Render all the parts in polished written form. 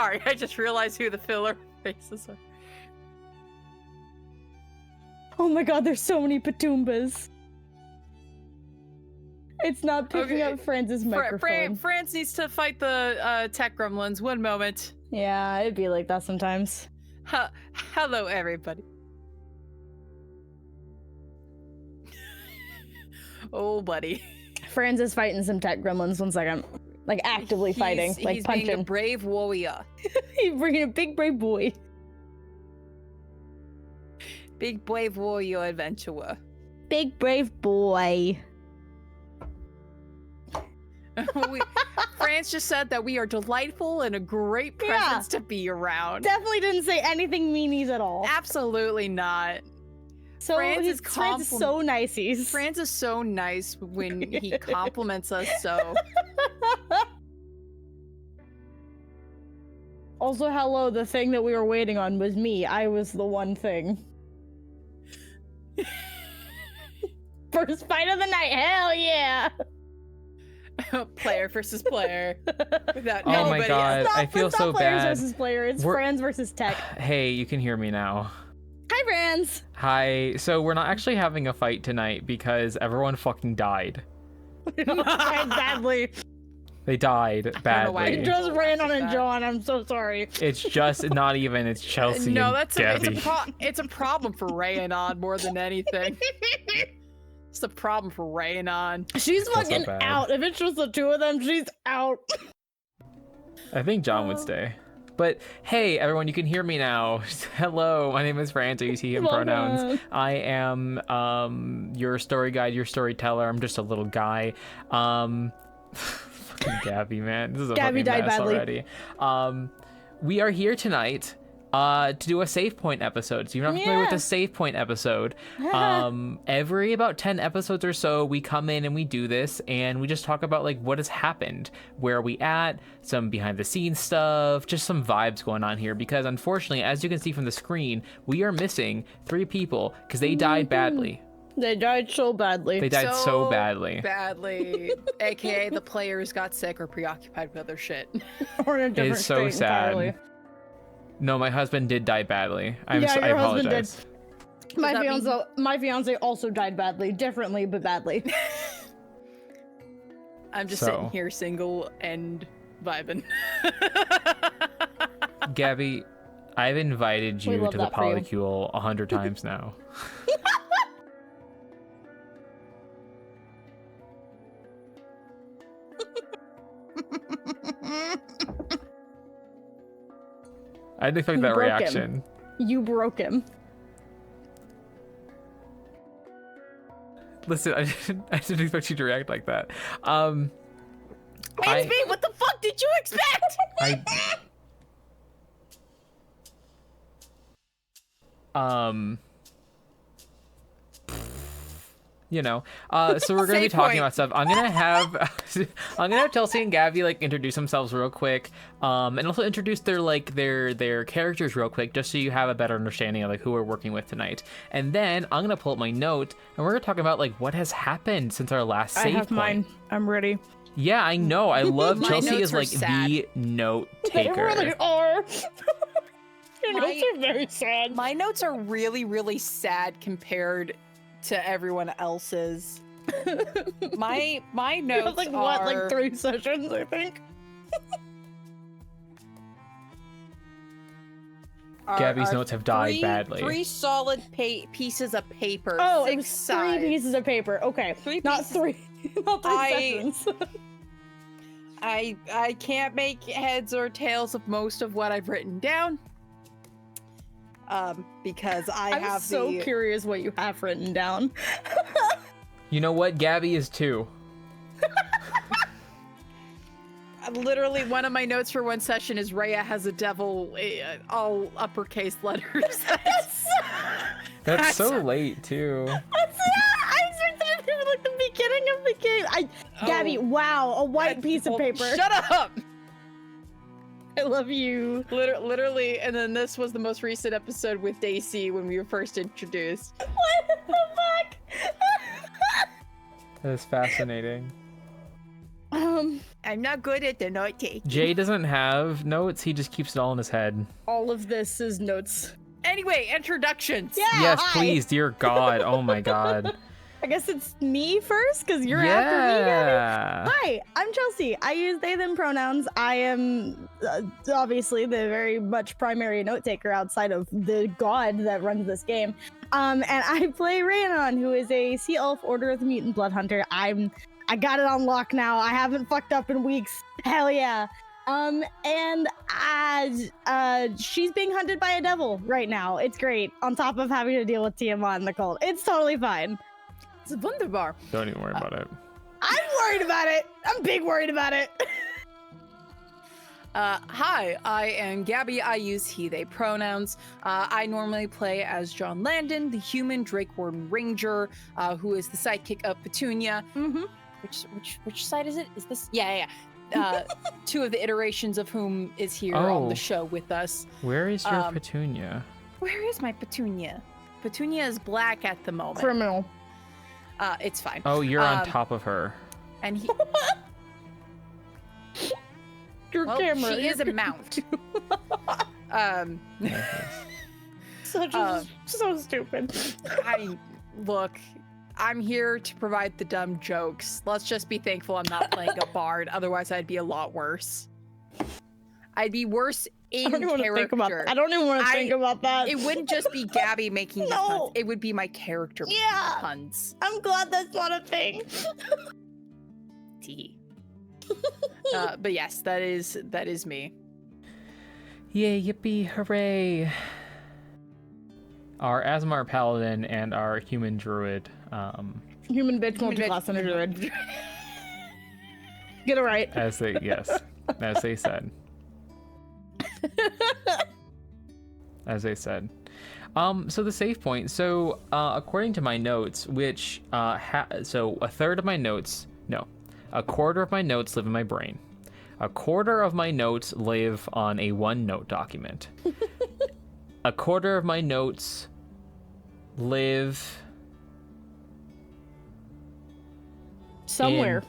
Sorry, I just realized who the filler faces are. Oh my god, there's so many Patoombas. It's not picking up Franz's microphone. Franz needs to fight the tech gremlins. One moment. Yeah, it'd be like that sometimes. Hello, everybody. Oh, buddy. Franz is fighting some tech gremlins. 1 second. Like, actively fighting. Like, he's punching. being a brave warrior. He's bringing a big brave boy. Big brave warrior adventurer. Big brave boy. Franz just said that we are delightful and a great presence to be around. Definitely didn't say anything meanies at all. Absolutely not. So Franz is so nice. Franz is so nice when he compliments us so. Also, hello, the thing that we were waiting on was me. I was the one thing. First fight of the night, hell yeah! Player versus player. Oh my god, I feel so bad. Players versus player, it's Franz versus tech. Hey, you can hear me now. Hi, Franz! Hi, so we're not actually having a fight tonight because everyone fucking died. Died badly. They died badly. They just ran on a John, I'm so sorry. It's just not even, it's Chelsea and Gabbey. It's a problem for Rayanon more than anything. It's a problem for Rayanon. She's fucking out. If it's just the two of them, she's out. I think John would stay. But hey, everyone, you can hear me now. Hello, my name is Franz. I use he, him pronouns. I am your story guide, your storyteller. I'm just a little guy. Fucking Gabbey, man. This is a Gabbey fucking died mess badly. Already. We are here tonight to do a save point episode. So you're not familiar with a save point episode. Every about 10 episodes or so, we come in and we do this and we just talk about like what has happened, where are we at, some behind the scenes stuff, just some vibes going on here. Because unfortunately, as you can see from the screen, we are missing 3 people because they died badly. They died so badly. They died so badly. AKA the players got sick or preoccupied with other shit. Or in a different It's so state sad. entirely. No, my husband did die badly. I your husband apologize. did. My fiance also died badly, differently but badly. I'm just sitting here single and vibing. Gabbey, I've invited you to the polycule 100 times now. I didn't expect that reaction. You broke him. Listen, I didn't expect you to react like that. It's me! What the fuck did you expect? You know, so we're gonna be talking about stuff. I'm gonna have Chelsea and Gabbey like introduce themselves real quick, and also introduce their characters real quick, just so you have a better understanding of like who we're working with tonight. And then I'm gonna pull up my note, and we're gonna talk about like what has happened since our last save I have point. mine. I'm ready. Yeah, I know. I love Chelsea is like sad. the note taker. They really are. Your notes are very sad. My notes are really, really sad compared to everyone else's. My notes like are what, like 3 sessions, I think. Gabbey's notes have died badly. 3 solid pieces of paper. Oh, 6 it was sides. 3 pieces of paper. Okay, 3 not pieces. 3. Not 3 sessions. I can't make heads or tails of most of what I've written down. Because I'm so curious what you have written down. You know what? Gabbey is too. Literally, one of my notes for one session is Rhea has a devil, all uppercase letters. That's so late too. I expected it to be like the beginning of the game. Gabbey, wow, a white piece of paper. Shut up! I love you. Literally, and then this was the most recent episode with Daisy when we were first introduced. What the fuck? That is fascinating. I'm not good at the note taking. Jay doesn't have notes. He just keeps it all in his head. All of this is notes. Anyway, introductions. Yeah, Yes, hi. please, dear God. Oh my God. I guess it's me first, because you're after me, Gabby. Yeah. Hi, I'm Chelsea. I use they, them pronouns. I am obviously the very much primary note taker outside of the god that runs this game. And I play Rhiannon, who is a Sea Elf Order of the Mutant Blood Hunter. I got it on lock now. I haven't fucked up in weeks. Hell yeah. And she's being hunted by a devil right now. It's great. On top of having to deal with Tiamat and the cult. It's totally fine. It's wunderbar. Don't even worry about it. I'm worried about it. I'm big worried about it. Hi, I am Gabbey. I use he, they pronouns. I normally play as John Landon, the human Drake Warden Ranger, who is the sidekick of Petunia. Mm-hmm. Which side is it? Is this? Yeah. Two of the iterations of whom is here on the show with us. Where is your Petunia? Where is my Petunia? Petunia is black at the moment. Criminal. It's fine. Oh, you're on top of her. And he. Your camera. She is a mount. So stupid. I'm here to provide the dumb jokes. Let's just be thankful I'm not playing a bard. Otherwise, I'd be a lot worse. I'd be worse in character. I don't even want to think about that. It wouldn't just be Gabbey making the puns. It would be my character making puns. I'm glad that's not a thing. Tee. But yes, that is me. Yay, yippee, hooray. Our Asmar Paladin and our human druid. Human bitch multi-class and a druid. Get it right. As they said. So the save point. So according to my notes, which a quarter of my notes live in my brain. A quarter of my notes live on a OneNote document. A quarter of my notes live somewhere.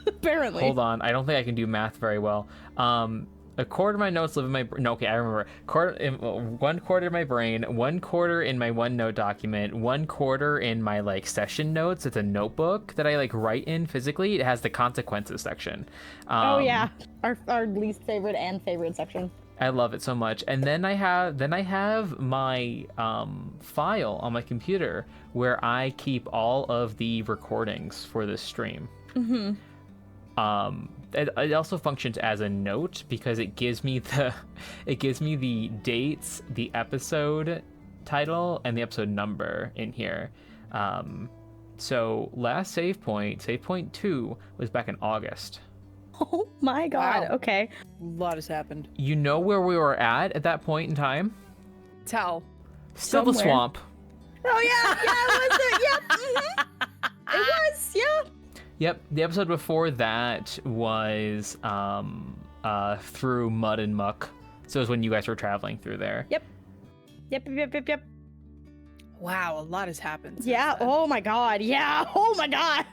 Apparently. Hold on, I don't think I can do math very well. A quarter of my notes live in my brain. No, okay, I remember. 1 quarter in my brain, 1 quarter in my OneNote document, 1 quarter in my session notes. It's a notebook that I write in physically. It has the consequences section. Oh yeah, our least favorite and favorite section. I love it so much. And then I have my file on my computer where I keep all of the recordings for this stream. Mm-hmm. It also functions as a note because it gives me the dates, the episode title, and the episode number in here. So last save point 2, was back in August. Oh my god. Wow. Okay. A lot has happened. You know where we were at that point in time? Tell. Still the swamp. Oh yeah, it was it. Yep. Mm-hmm. It was, yeah. Yep, the episode before that was through mud and muck. So it was when you guys were traveling through there. Yep. Wow, a lot has happened. Yeah, oh my god. Yeah, oh my god.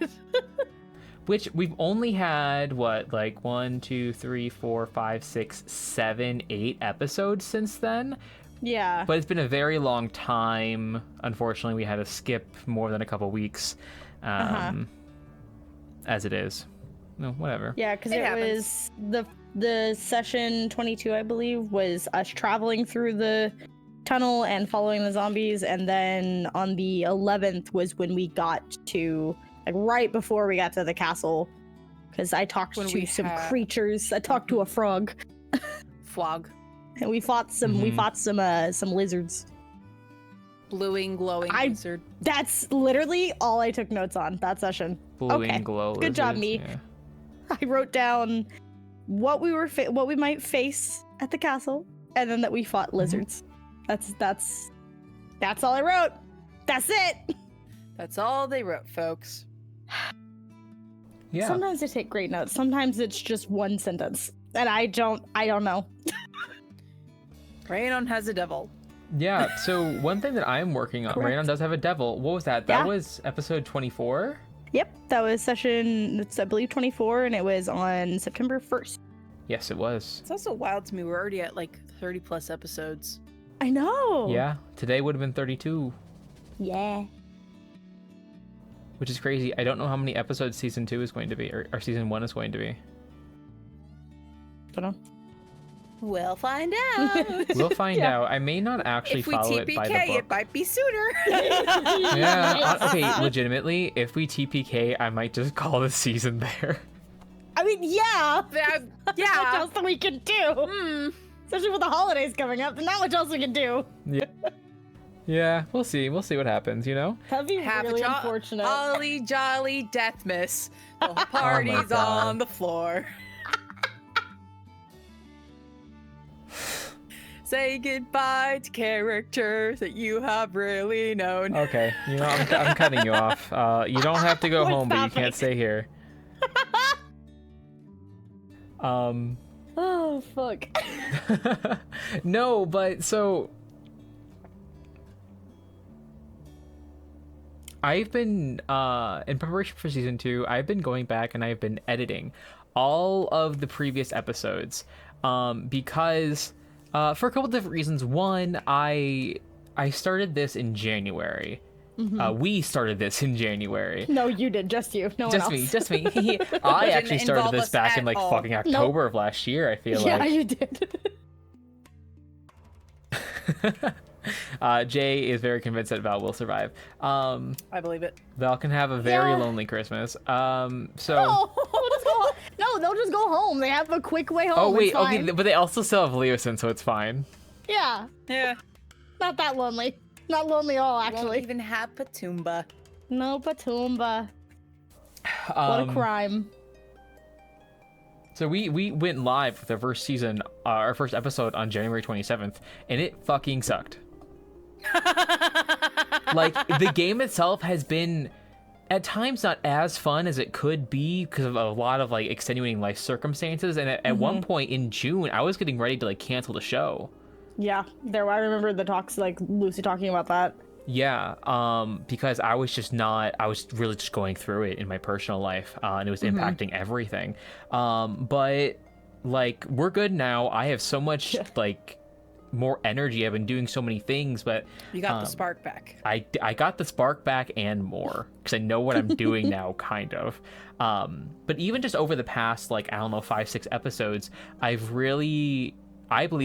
Which we've only had, 1, 2, 3, 4, 5, 6, 7, 8 episodes since then. Yeah. But it's been a very long time. Unfortunately, we had to skip more than a couple weeks. As it is. No, whatever. Yeah, because it was the session 22, I believe, was us traveling through the tunnel and following the zombies, and then on the 11th was when we got to right before we got to the castle, because I talked to some creatures. I talked to a frog. Flog. And we fought some lizards. Glowing lizard. That's literally all I took notes on that session. Glow Good job, me. Yeah. I wrote down what we might face at the castle, and then that we fought lizards. That's all I wrote. That's it. That's all they wrote, folks. Yeah. Sometimes I take great notes. Sometimes it's just one sentence, and I don't know. Rhiannon has a devil. Yeah, so one thing that I'm working on, Rhiannon does have a devil. What was that? That was episode 24? Yep, that was session, it's, I believe, 24, and it was on September 1st. Yes, it was. It's also wild to me. We're already at like 30 plus episodes. I know. Yeah, today would have been 32. Yeah. Which is crazy. I don't know how many episodes season 2 is going to be, or season 1 is going to be. Don't know. We'll find out. We'll find out. I may not actually If we follow it by the TPK, book. it might be sooner. Yeah. Okay. Legitimately, if we TPK, I might just call the season there. I mean, yeah. Yeah. Not much else that we can do. Especially with the holidays coming up, and not much else we can do. Yeah. Yeah. We'll see. We'll see what happens. You know. That'd be really unfortunate. Holly jolly Deathmas. The party's God. on the floor. Say goodbye to characters that you have really known. Okay. You know, I'm cutting you off. You don't have to go What's home, but you happening? can't stay here. Oh, fuck. No, but so I've been in preparation for season 2, I've been going back and I've been editing all of the previous episodes because for a couple different reasons. One, I started this in January. We started this in January. No, you did. Just you. No one else. Just me. I actually started involve this us back at in like all. fucking October of last year, I feel Yeah, like. you did. Jay is very convinced that Val will survive. I believe it. Val can have a very Yeah. lonely Christmas. So. No, they'll just go home. They have a quick way home. Oh wait, It's fine. okay, but they also still have Leosin, so it's fine. Yeah, Yeah. not that lonely. Not lonely at all, Won't actually. even have Patumba. No Patumba. What a crime. So we went live with our first season, our first episode on January 27th, and it fucking sucked. Like, the game itself has been at times not as fun as it could be because of a lot of like extenuating life circumstances, and at one point in June I was getting ready to like cancel the show. Yeah, I remember the talks, like Lucy talking about that. Yeah, because I was really just going through it in my personal life, and it was impacting everything. But like, we're good now. I have so much like more energy. I've been doing so many things, but You got the spark back. I got the spark back and more because I know what I'm doing now, kind of. But even just over the past, like, I don't know, 5-6 episodes, I believe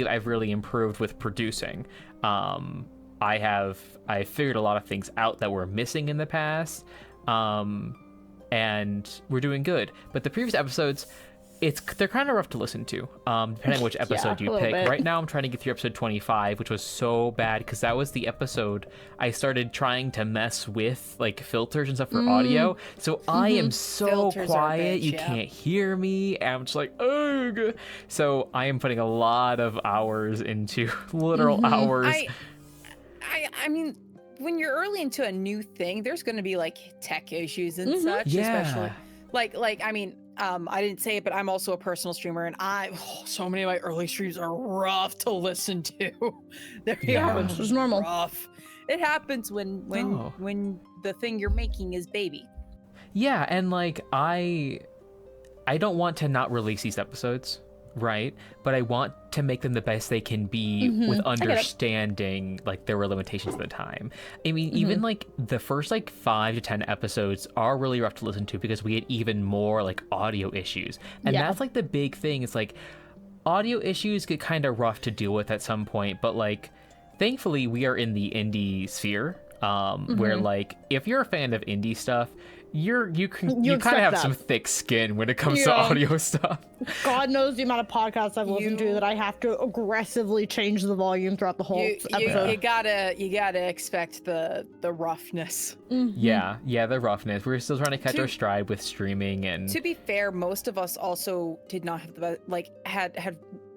I've really improved with producing. I figured a lot of things out that were missing in the past, and we're doing good. But the previous episodes, they're kind of rough to listen to, depending on which episode Yeah, you a little pick. bit. Right now, I'm trying to get through episode 25, which was so bad because that was the episode I started trying to mess with, like, filters and stuff for audio. So I am so Filters are a quiet, bitch, you yeah. can't hear me, and I'm just like, ugh. So I am putting a lot of hours into literal hours. I mean, when you're early into a new thing, there's going to be like tech issues and such, Yeah. especially like I mean, I didn't say it, but I'm also a personal streamer, and so many of my early streams are rough to listen to. They Yeah. are It's normal. rough. It happens when the thing you're making is baby. Yeah, and like I don't want to not release these episodes, right? But I want to make them the best they can be with understanding like there were limitations at the time. I mean, even like the first like 5 to 10 episodes are really rough to listen to because we had even more like audio issues. And Yeah. that's like the big thing. It's like audio issues get kind of rough to deal with at some point, but like thankfully we are in the indie sphere where like if you're a fan of indie stuff, you kind of expect have that. some thick skin when it comes to Yeah. audio stuff. God knows the amount of podcasts I've listened to You- that I have to aggressively change the volume throughout the whole You episode. gotta expect the roughness. Yeah, the roughness. We're still trying to catch our stride with streaming and To be fair, most of us also did not have had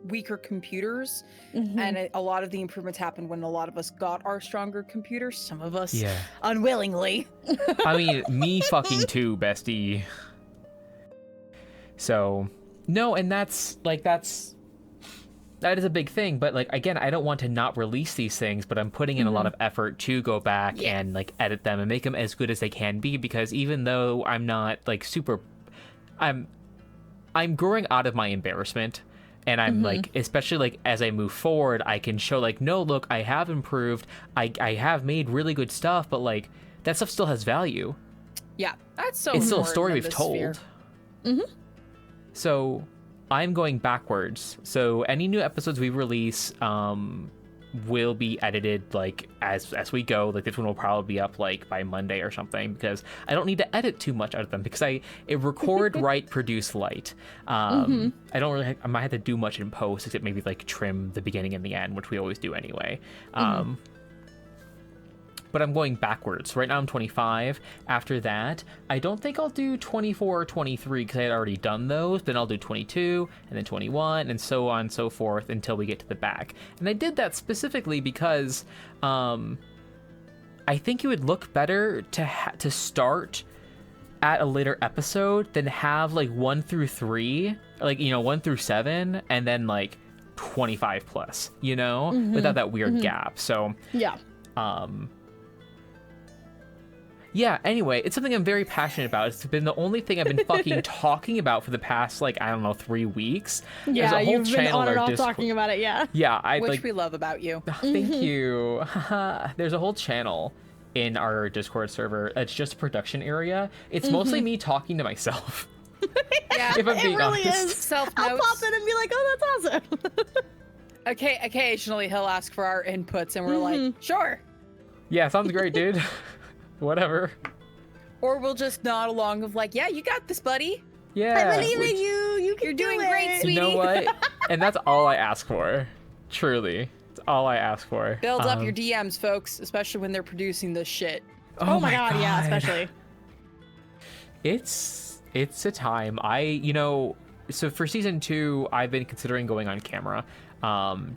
weaker computers, and a lot of the improvements happened when a lot of us got our stronger computers. Some of us yeah. unwillingly. I mean, me fucking too, bestie. So, no, and that's that is a big thing. But like, again, I don't want to not release these things, but I'm putting in a lot of effort to go back and like edit them and make them as good as they can be, because even though I'm not like super, I'm growing out of my embarrassment. And I'm like, especially like as I move forward, I can show like, no, look, I have improved. I have made really good stuff, but like that stuff still has value. Yeah, that's so. It's still a story we've this told. sphere. So I'm going backwards. So any new episodes we release will be edited like as we go. Like this one will probably be up like by Monday or something, because I don't need to edit too much out of them, because I record, write, produce, light. I don't really I might have to do much in post, except maybe like trim the beginning and the end, which we always do anyway. But I'm going backwards. Right now I'm 25. After that, I don't think I'll do 24 or 23 because I had already done those. Then I'll do 22 and then 21 and so on and so forth until we get to the back. And I did that specifically because I think it would look better to start at a later episode than have like 1 through 3, like, 1 through 7, and then like 25 plus, without that weird gap. So yeah, anyway, it's something I'm very passionate about. It's been the only thing I've been fucking talking about for the past, 3 weeks. Yeah, There's a whole you've been channel on and our off Discord. talking about it, yeah. Yeah, Which we love about you. Thank you. There's a whole channel in our Discord server. It's just a production area. It's mostly me talking to myself. Yeah, If I'm being It really honest. is. Self I'll notes. pop in and be like, oh, that's awesome. Okay, occasionally he'll ask for our inputs, and we're like, sure. Yeah, sounds great, dude. Whatever. Or we'll just nod along of like, yeah, you got this, buddy. Yeah. I believe in you. You can You're do doing it. great, sweetie. You know what? And that's all I ask for. Truly. It's all I ask for. Build up your DMs, folks, especially when they're producing this shit. Oh my god, yeah, especially. It's a time. So for season 2, I've been considering going on camera,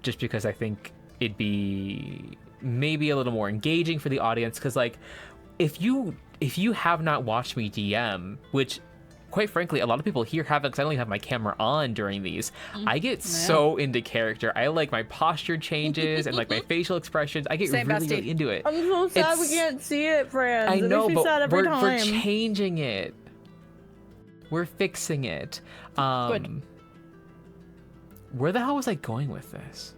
just because I think it'd be maybe a little more engaging for the audience. Because like, if you have not watched me DM, which quite frankly a lot of people here haven't, because I only have my camera on during these, I get so into character. I like my posture changes and like my facial expressions. I get Same, really, bestie. really into it. I'm so sad we It's- can't see it, Franz. I It know, makes me but sad every time. we're changing it. We're fixing it. Good. Where the hell was I going with this?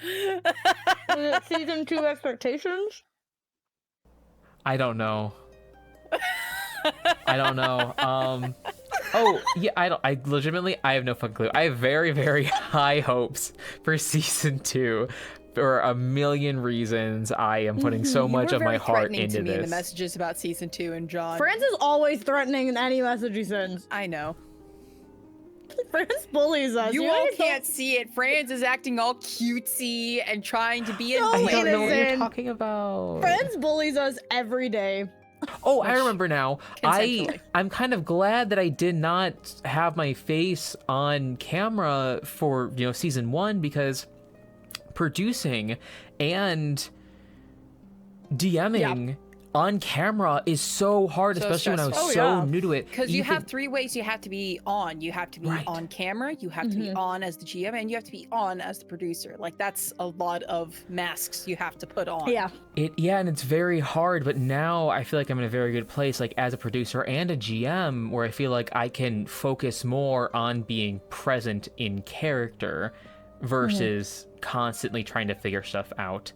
Was it season 2 expectations? I don't know. I don't know. Oh yeah, I legitimately have no fucking clue. I have very, very high hopes for season 2. For a million reasons, I am putting so much of my heart into to me in the this. messages about season 2 and John. Franz is always threatening in any message he sends. I know. Franz bullies us. You know, all he's so- can't see it. Franz is acting all cutesy and trying to be No, I innocent. don't know what you're innocent. talking about. Franz bullies us every day. Oh, I remember now. Consensually. I'm kind of glad that I did not have my face on camera for, season 1, because producing and DMing on camera is so hard, So especially when I was stressful. so new to it. Because you have 3 ways you have to be on. You have to be Right. on camera, you have to be on as the GM, and you have to be on as the producer. Like, that's a lot of masks you have to put on. Yeah. And it's very hard, but now I feel like I'm in a very good place, like as a producer and a GM, where I feel like I can focus more on being present in character versus constantly trying to figure stuff out.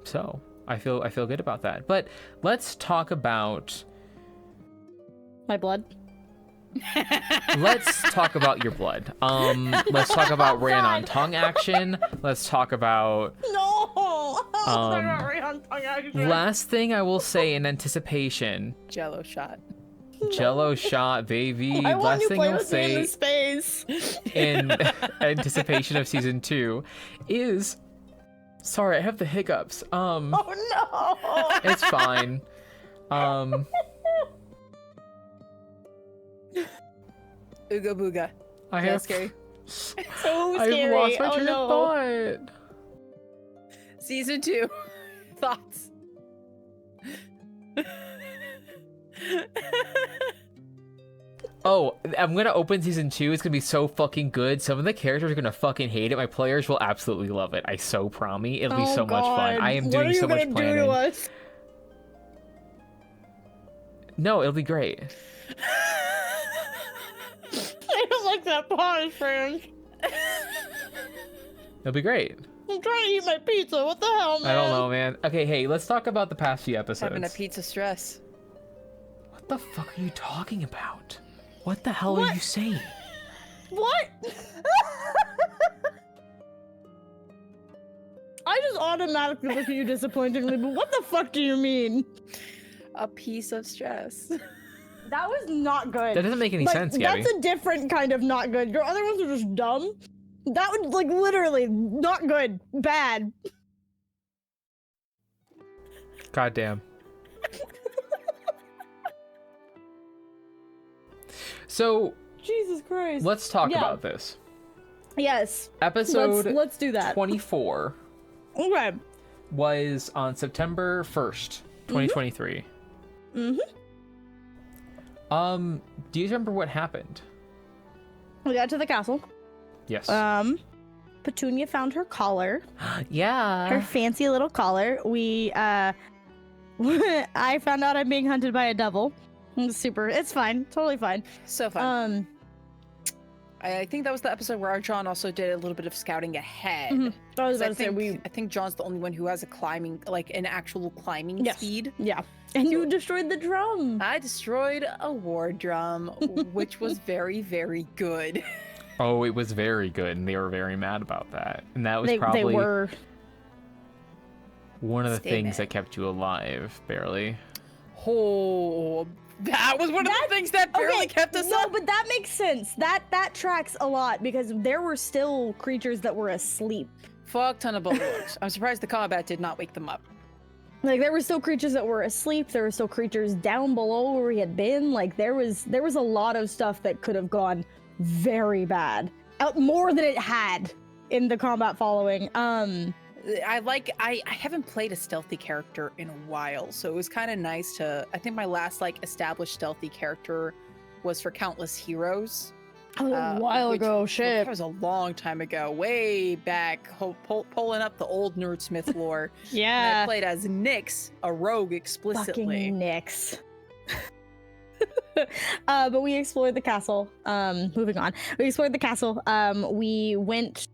So I feel good about that. But let's talk about My blood. let's talk about your blood. Let's talk about ran on tongue action. Let's talk about No! last thing I will say in anticipation. Jello shot. Jello shot, baby. I want Last you thing play I'll with me in say the space. in anticipation of season 2 is, sorry, I have the hiccups. Oh no! It's fine. Ooga booga. I That's have scary. So scary. I've lost my Oh train no. of thought. Season 2. Thoughts. Oh, I'm gonna open season 2. It's gonna be so fucking good. Some of the characters are gonna fucking hate it. My players will absolutely love it. I so promise. It'll be so much fun. I am doing so much planning. What are you gonna do to us? No, it'll be great. I don't like that pause, Franz. It'll be great. I'm trying to eat my pizza. What the hell, man? I don't know, man. Okay, hey, let's talk about the past few episodes. Having a pizza stress. What the fuck are you talking about? What the hell are you saying? What? I just automatically look at you disappointingly, but what the fuck do you mean? A piece of stress. That was not good. That doesn't make any sense, Gabbey. That's a different kind of not good. Your other ones are just dumb. That would, like, literally not good. Bad. Goddamn. So, Jesus Christ. Let's talk about this. Yes. Episode let's do that. 24 Okay. was on September 1st, 2023. Mm-hmm. Do you remember what happened? We got to the castle. Yes. Petunia found her collar. Yeah. Her fancy little collar. I found out I'm being hunted by a devil. It's fine. Totally fine. So fun. I think that was the episode where our John also did a little bit of scouting ahead. Mm-hmm. I was about to say I think John's the only one who has a climbing, like an actual climbing speed. Yeah. And you destroyed the drum. I destroyed a war drum, which was very, very good. Oh, it was very good, and they were very mad about that. And that was probably they were one of the things that kept you alive, barely. Oh, that was one of the things that barely kept us up. No, but that makes sense. That tracks a lot because there were still creatures that were asleep. Fuck ton of bulldogs. I'm surprised the combat did not wake them up. Like, there were still creatures that were asleep. There were still creatures down below where we had been. Like, there was a lot of stuff that could have gone very bad. More than it had in the combat following. I haven't played a stealthy character in a while, so it was kind of nice to. I think my last established stealthy character was for Countless Heroes. A while ago, shit. That was a long time ago, way back, pulling up the old Nerdsmith lore. Yeah. And I played as Nyx, a rogue explicitly. Fucking Nyx. But we explored the castle. Moving on. We explored the castle. We went.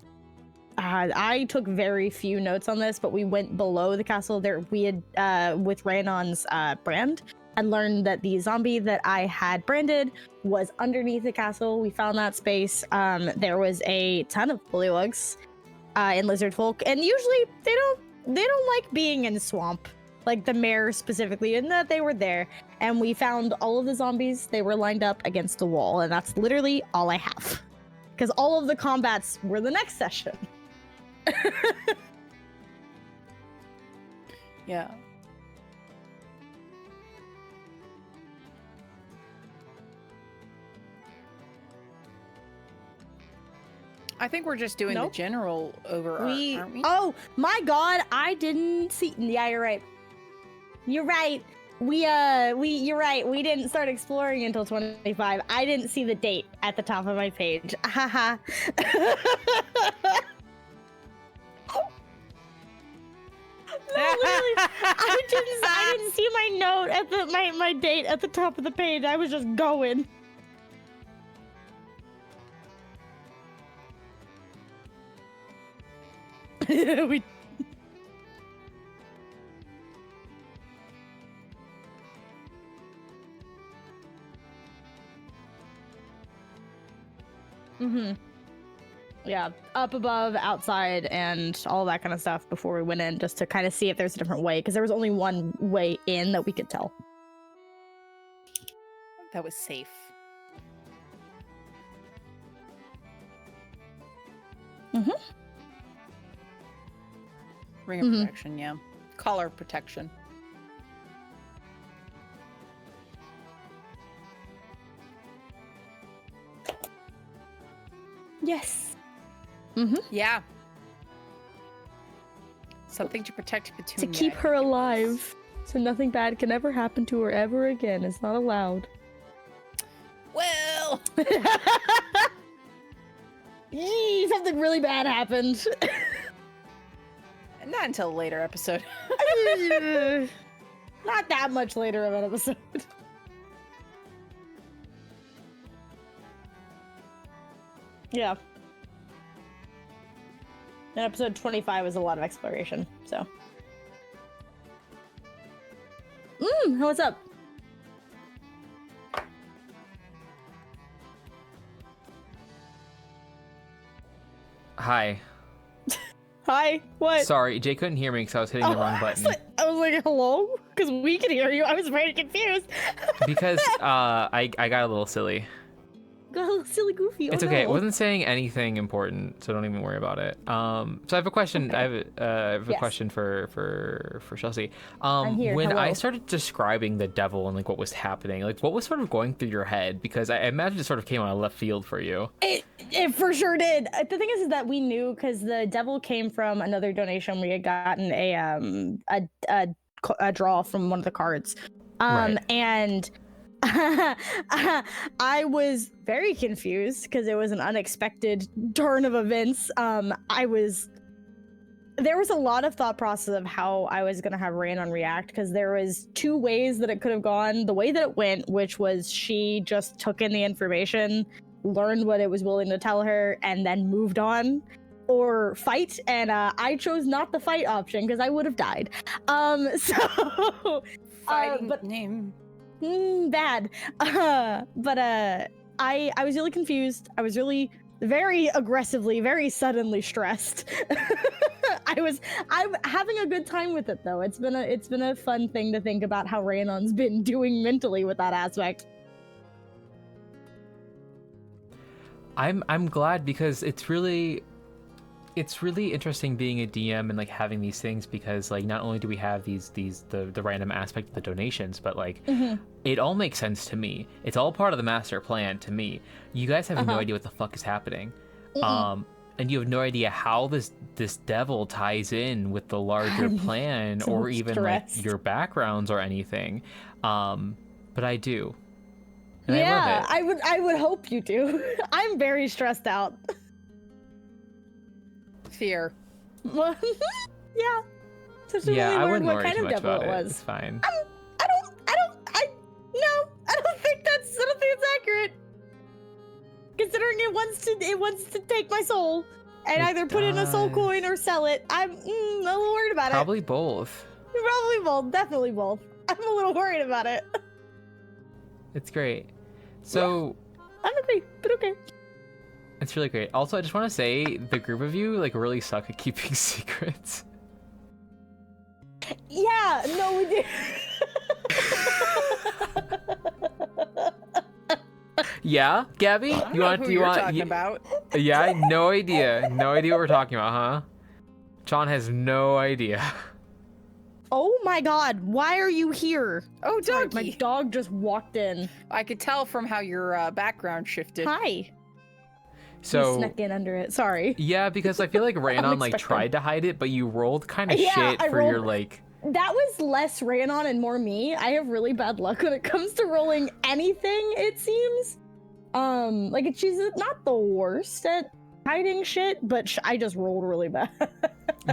I took very few notes on this, but we went below the castle. There, we had with Rannon's brand, and learned that the zombie that I had branded was underneath the castle. We found that space. There was a ton of bullywugs and lizard folk, and usually they don't like being in swamp, like the mare specifically, and that they were there. And we found all of the zombies. They were lined up against the wall, and that's literally all I have, because all of the combats were the next session. Yeah. I think we're just doing the general overarch, aren't we? Oh my god, I didn't see. Yeah, you're right. You're right. You're right. We didn't start exploring until 25. I didn't see the date at the top of my page. Haha. No, literally, I didn't see my note at my date at the top of the page. I was just going. We. Yeah, up above, outside, and all that kind of stuff before we went in, just to kind of see if there's a different way, because there was only one way in that we could tell. That was safe. Ring of protection, yeah. Collar protection. Yes. Yeah. Something to protect Petunia. To keep her alive, so nothing bad can ever happen to her ever again. It's not allowed. Well, will. Yee, something really bad happened. Not until a later episode. Not that much later of an episode. Yeah. And episode 25 was a lot of exploration, so. What's up? Hi. Hi, what? Sorry, Jay couldn't hear me because I was hitting the wrong button. I was like, hello? Because we could hear you. I was very confused. Because I got a little silly. Got a little silly goofy. It's okay. It wasn't saying anything important, so don't even worry about it. So I have a question. Okay. I have a question for Chelsea. I'm here. When Hello. I started describing the devil and like what was happening, like what was sort of going through your head? Because I imagine it sort of came out of left field for you. It for sure did. The thing is that we knew because the devil came from another donation. We had gotten a draw from one of the cards, Right. and I was very confused because it was an unexpected turn of events. There was a lot of thought process of how I was gonna have Rhiannon react because there was two ways that it could have gone. The way that it went, which was she just took in the information, learned what it was willing to tell her, and then moved on, or fight. And I chose not the fight option because I would have died. Fighting but name. bad. But I was really confused. I was really very aggressively, very suddenly stressed. I'm having a good time with it though. It's been a fun thing to think about how Rhiannon's been doing mentally with that aspect. I'm glad because it's really interesting being a DM and like having these things because like not only do we have the random aspect of the donations, but like it all makes sense to me. It's all part of the master plan to me. You guys have no idea what the fuck is happening. And you have no idea how this devil ties in with the larger plan so or even stressed. like your backgrounds or anything. But I do. And Yeah, I love it. I would hope you do. I'm very stressed out. Fear. Yeah. Such a Yeah, really I weird wouldn't what worry kind too of much devil about it it. was. It's fine. I don't think that's accurate. Considering it wants to take my soul and It either put in a soul does. coin or sell it. I'm a little worried about Probably both. it. Probably both. Definitely both. I'm a little worried about it. It's great. So I'm okay, but okay. it's really great. Also, I just want to say the group of you like really suck at keeping secrets. Yeah, no, we did. Yeah, Gabbey, I don't know who you're talking about. Yeah, no idea what we're talking about, huh? John has no idea. Oh my god, why are you here? Oh, Sorry, doggy. my dog just walked in. I could tell from how your background shifted. Hi. He So snuck in under it. Sorry. yeah, because I feel like Rhiannon like Unexpected. tried to hide it, but you rolled kind of Yeah, shit I for your rolled- like. That was less Rhiannon and more me. I have really bad luck when it comes to rolling anything, it seems. Like she's not the worst at hiding shit, but I just rolled really bad.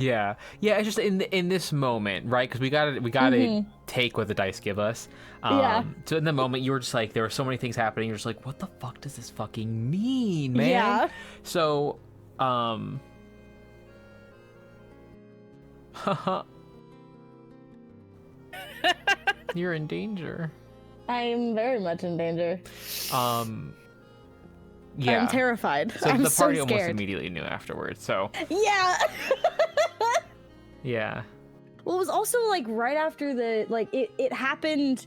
Yeah, it's just in this moment, right? Because we gotta take what the dice give us. Yeah. So in the moment, you were just like, there were so many things happening. You're just like, what the fuck does this fucking mean, man? Yeah. So, you're in danger. I'm very much in danger. Yeah. I'm terrified. So I'm the party so almost scared. immediately knew afterwards. So Yeah. yeah. Well, it was also like right after it happened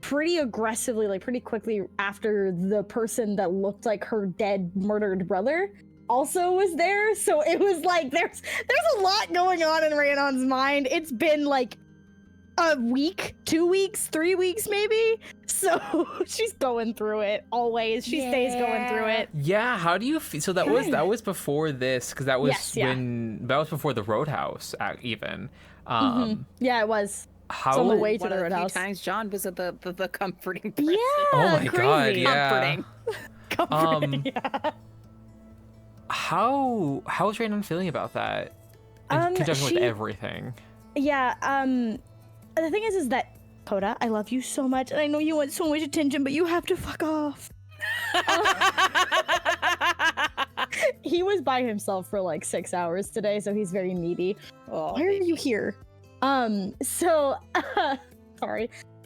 pretty aggressively, like pretty quickly after the person that looked like her dead, murdered brother also was there. So it was like there's a lot going on in Rhiannon's mind. It's been like a week, 2 weeks, 3 weeks maybe. So she's going through it always. She stays going through it. Yeah, how do you feel? So that was before this, because that was that was before the Roadhouse, even. Yeah, it was. How? It's on the way to One the of the few Roadhouse. times John was at the comforting person. Yeah. Oh my god! crazy. Yeah. Comforting. comforting. Yeah. How's Rhiannon feeling about that? In conjunction with everything. Yeah, the thing is that Coda, I love you so much, and I know you want so much attention, but you have to fuck off. He was by himself for like 6 hours today, so he's very needy. Oh, why are you here? Sorry.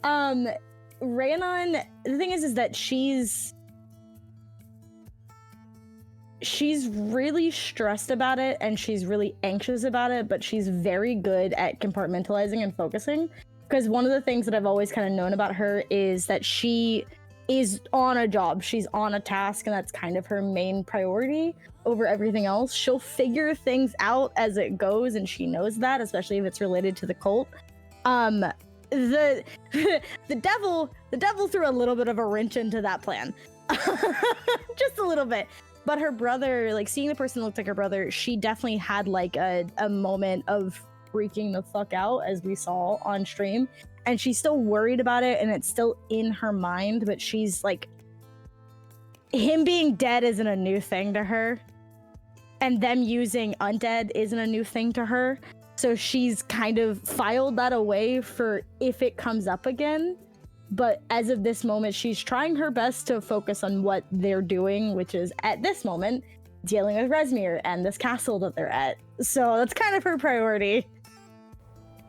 Rhiannon, the thing is that she's really stressed about it, and she's really anxious about it, but she's very good at compartmentalizing and focusing. Because one of the things that I've always kind of known about her is that she is on a job, she's on a task, and that's kind of her main priority over everything else. She'll figure things out as it goes, and she knows that, especially if it's related to the cult. The devil threw a little bit of a wrench into that plan. Just a little bit. But her brother, like seeing the person that looked like her brother, she definitely had like a moment of freaking the fuck out, as we saw on stream. And she's still worried about it, and it's still in her mind, but she's like, him being dead isn't a new thing to her. And them using undead isn't a new thing to her. So she's kind of filed that away for if it comes up again. But as of this moment, she's trying her best to focus on what they're doing, which is, at this moment, dealing with Resmir and this castle that they're at. So that's kind of her priority.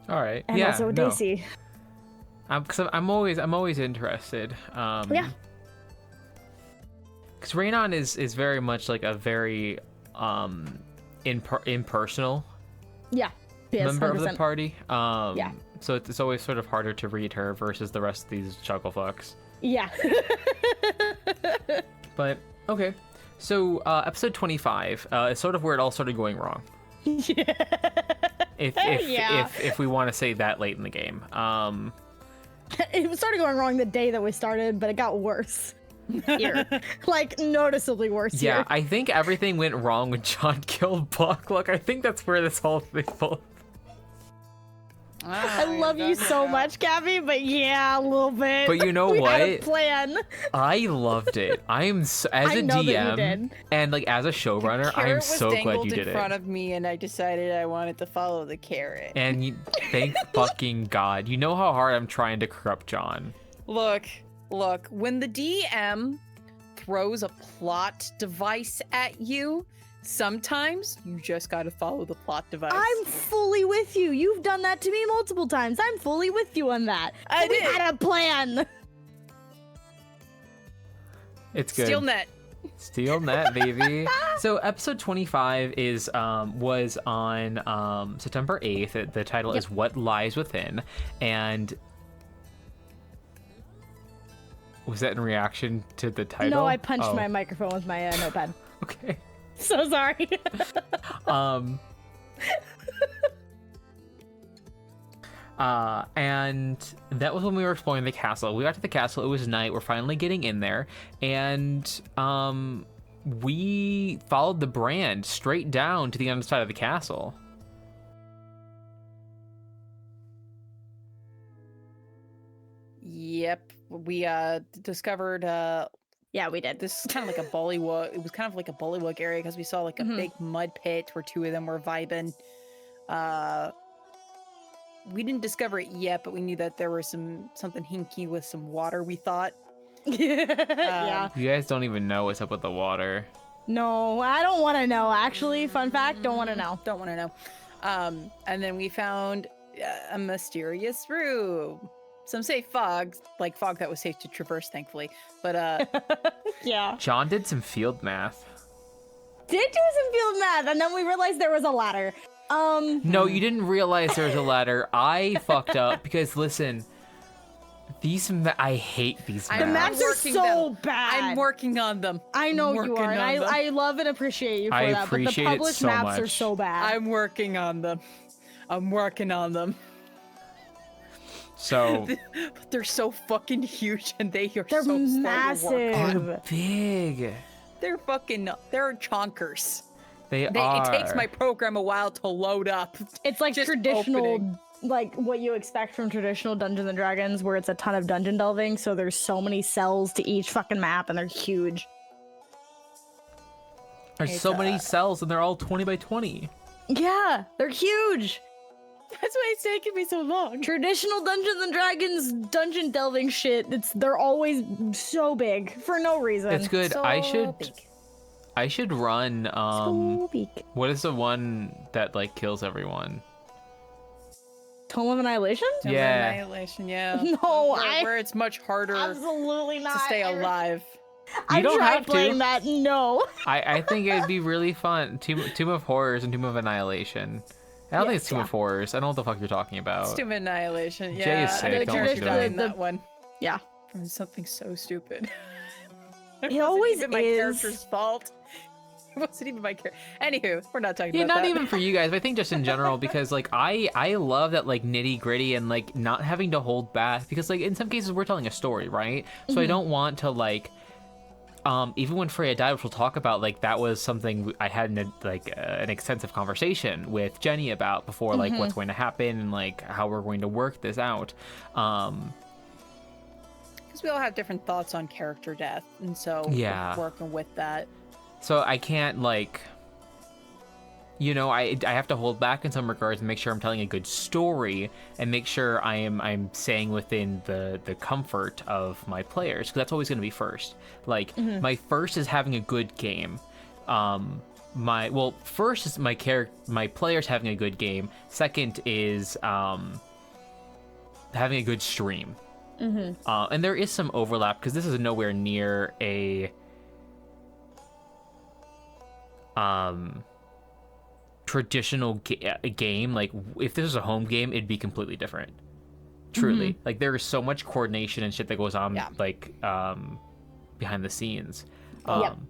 All right. And also Daisy. Because I'm always interested. Yeah. Because Rhiannon is very much like a very impersonal member 100%. of the party. Yeah. So it's always sort of harder to read her versus the rest of these chucklefucks. Yeah. But okay, so episode 25 is sort of where it all started going wrong. Yeah. If we want to say that late in the game. It started going wrong the day that we started, but it got worse here. Like, noticeably worse Yeah, here. I think everything went wrong when John killed Buck. Look, I think that's where this whole thing falls. I love you so much, Gabbey, but yeah, a little bit. But you know we what? Had a plan. I loved it. I am as a DM and like as a showrunner, I am so glad you did it. In front of me, and I decided I wanted to follow the carrot. And thank fucking God. You know how hard I'm trying to corrupt John. Look. When the DM throws a plot device at you, sometimes you just gotta follow the plot device. I'm fully with you. You've done that to me multiple times. I'm fully with you on that. We had a plan. It's good. Steel net, baby. So episode 25 was on September 8th. The title is What Lies Within, and was that in reaction to the title? No, I punched my microphone with my notepad. Okay. So sorry. And that was when we were exploring the castle. We got to the castle. It was night. We're finally getting in there, and we followed the brand straight down to the other side of the castle. Yep, we discovered. Yeah, we did. This is kind of like a bullywug. It was kind of like a bullywug area because we saw like a big mud pit where two of them were vibing. We didn't discover it yet, but we knew that there was something hinky with some water. We thought. Yeah. You guys don't even know what's up with the water. No, I don't want to know. Actually, fun fact, don't want to know. Don't want to know. And then we found a mysterious room. Some say fog, like fog that was safe to traverse, thankfully. But yeah. John did some field math. Did do some field math, and then we realized there was a ladder. No, you didn't realize there was a ladder. I fucked up because listen, I hate these maps. The maps are so bad. I'm working on them. I know you are, and I love and appreciate you for that. But the published maps are so bad. I'm working on them. So but they're so fucking huge, and they're so massive. They're big. They're chonkers. They are. It takes my program a while to load up. It's like Just traditional, opening. like what you expect from traditional Dungeons and Dragons, where it's a ton of dungeon delving. So there's so many cells to each fucking map, and they're huge. There's so many cells, and they're all 20 by 20. Yeah, they're huge. That's why it's taking me so long. Traditional Dungeons and Dragons dungeon delving shit. They're always so big for no reason. It's good. So big. I should run. So big. What is the one that like kills everyone? Tome of Annihilation? Yeah. Annihilation, yeah. No, where it's much harder absolutely not to stay alive. I don't tried have to. playing that. No. I think it'd be really fun. Tomb of Horrors and Tomb of Annihilation. I don't think it's Tomb of Horrors. I don't know what the fuck you're talking about. It's Tomb of Annihilation, yeah. Jay is sick. I Don't think do you're it. that one. Yeah. From something so stupid. It always even my is. character's fault. It wasn't even my character. Anywho, we're not talking Yeah, about not that. even for you guys, but I think just in general, because like I love that like nitty gritty and like not having to hold back, because like in some cases we're telling a story, right? So I don't want to like even when Freya died, which we'll talk about, like that was something I had an extensive conversation with Jenny about before, like what's going to happen and like how we're going to work this out. Because we all have different thoughts on character death, and so Yeah. we're working with that. So I can't like, you know, I have to hold back in some regards and make sure I'm telling a good story and make sure I'm staying within the comfort of my players, because that's always going to be first. Like my first is having a good game. First is my players having a good game. Second is having a good stream. And there is some overlap because this is nowhere near a traditional game. Like if this was a home game, it'd be completely different. Truly, like there is so much coordination and shit that goes on, like behind the scenes.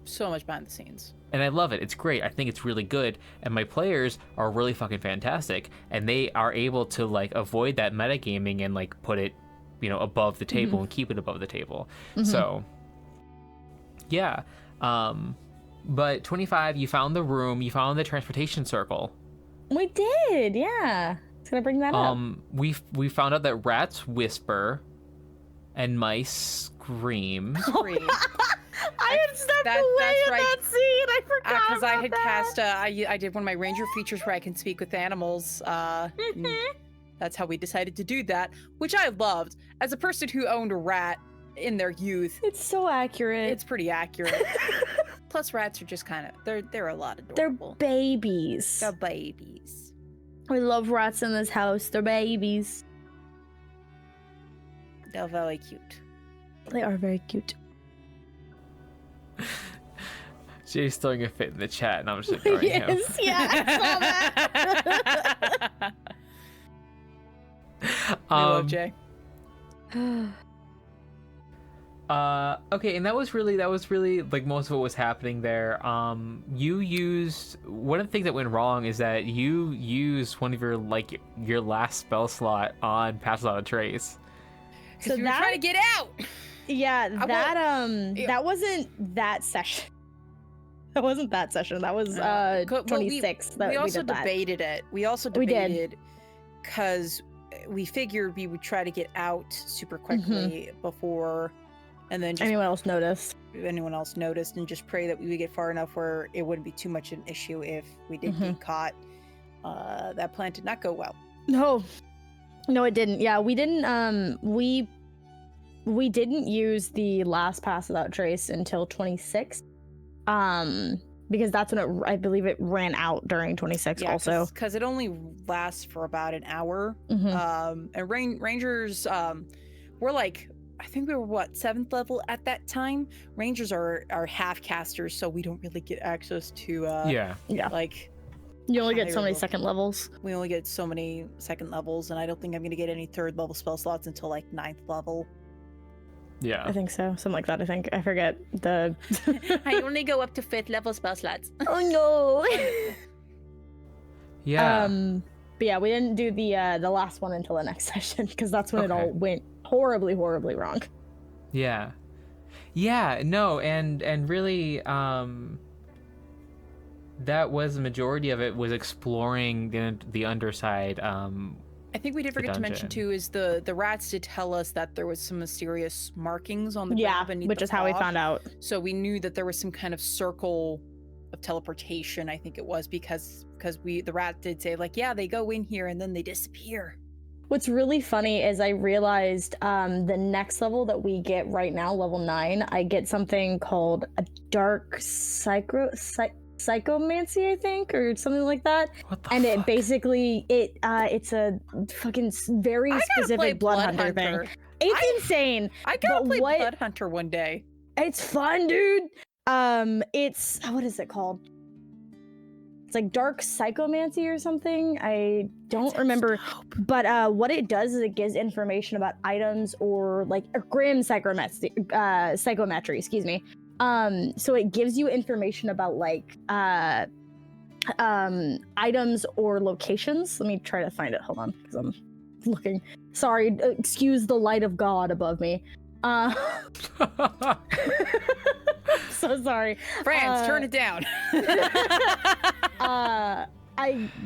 So much behind the scenes. And I love it. It's great. I think it's really good. And my players are really fucking fantastic. And they are able to like avoid that metagaming and like put it, you know, above the table and keep it above the table. So, yeah. But 25, you found the room. You found the transportation circle. We did, yeah. It's gonna bring that up. We found out that rats whisper and mice scream. I had stepped away in that scene. I forgot Because I about had that. cast, I did one of my ranger features where I can speak with animals. That's how we decided to do that, which I loved. As a person who owned a rat in their youth, It's so accurate. it's pretty accurate. Plus, rats are just kind of, they're a lot They're adorable. babies. They're babies. We love rats in this house. They're babies. They're very cute. They are very cute. Jay's throwing a fit in the chat, and I'm just ignoring him. Yes, yeah, I saw that. I love Jay. Okay, and that was really like most of what was happening there. You used one of the things that went wrong is that you used one of your last spell slot on Pass Without a Trace. Because we were trying to get out. Yeah, that wasn't that session. That wasn't that session. That was 26. We also did that. debated it. We also We did. debated because we figured we would try to get out super quickly before, and then just Anyone else noticed? if anyone else noticed, and just pray that we would get far enough where it wouldn't be too much an issue if we did get caught. That plan did not go well. No, it didn't. Yeah, we didn't. We didn't use the last Pass Without Trace until 26. Because that's when I believe it ran out during 26 also. Because it only lasts for about an hour. And Rangers, we're like, I think we were 7th level at that time. Rangers are half casters, so we don't really get access to Yeah. like You only get higher so many level. second levels. we only get so many 2nd levels, and I don't think I'm gonna get any 3rd level spell slots until like 9th level. Yeah. I think so. Something like that, I think. I forget the... I only go up to 5th level spell slots. Oh no! Yeah. But yeah, we didn't do the last one until the next session, because that's when it all Okay. went horribly, horribly wrong. Yeah. Yeah, no, and really that was the majority of it, was exploring the underside. I think we did forget to mention dungeon. too is the rats did tell us that there was some mysterious markings on the Yeah, ground beneath which the is how we fog. found out. So we knew that there was some kind of circle teleportation, I think it was, because the rat did say like, yeah, they go in here and then they disappear. What's really funny is I realized the next level that we get right now, level 9, I get something called a dark psychomancy, I think, or something like that. What the And fuck? it basically it's a fucking very specific blood hunter thing. It's insane. I gotta But play what- Blood Hunter one day. It's fun, dude. It's what is it called? It's like dark psychomancy or something. I don't remember. But what it does is it gives information about items or like grim psychometry, excuse me. So it gives you information about like items or locations. Let me try to find it. Hold on, because I'm looking. Sorry, excuse the light of God above me. So sorry. Franz, turn it down. I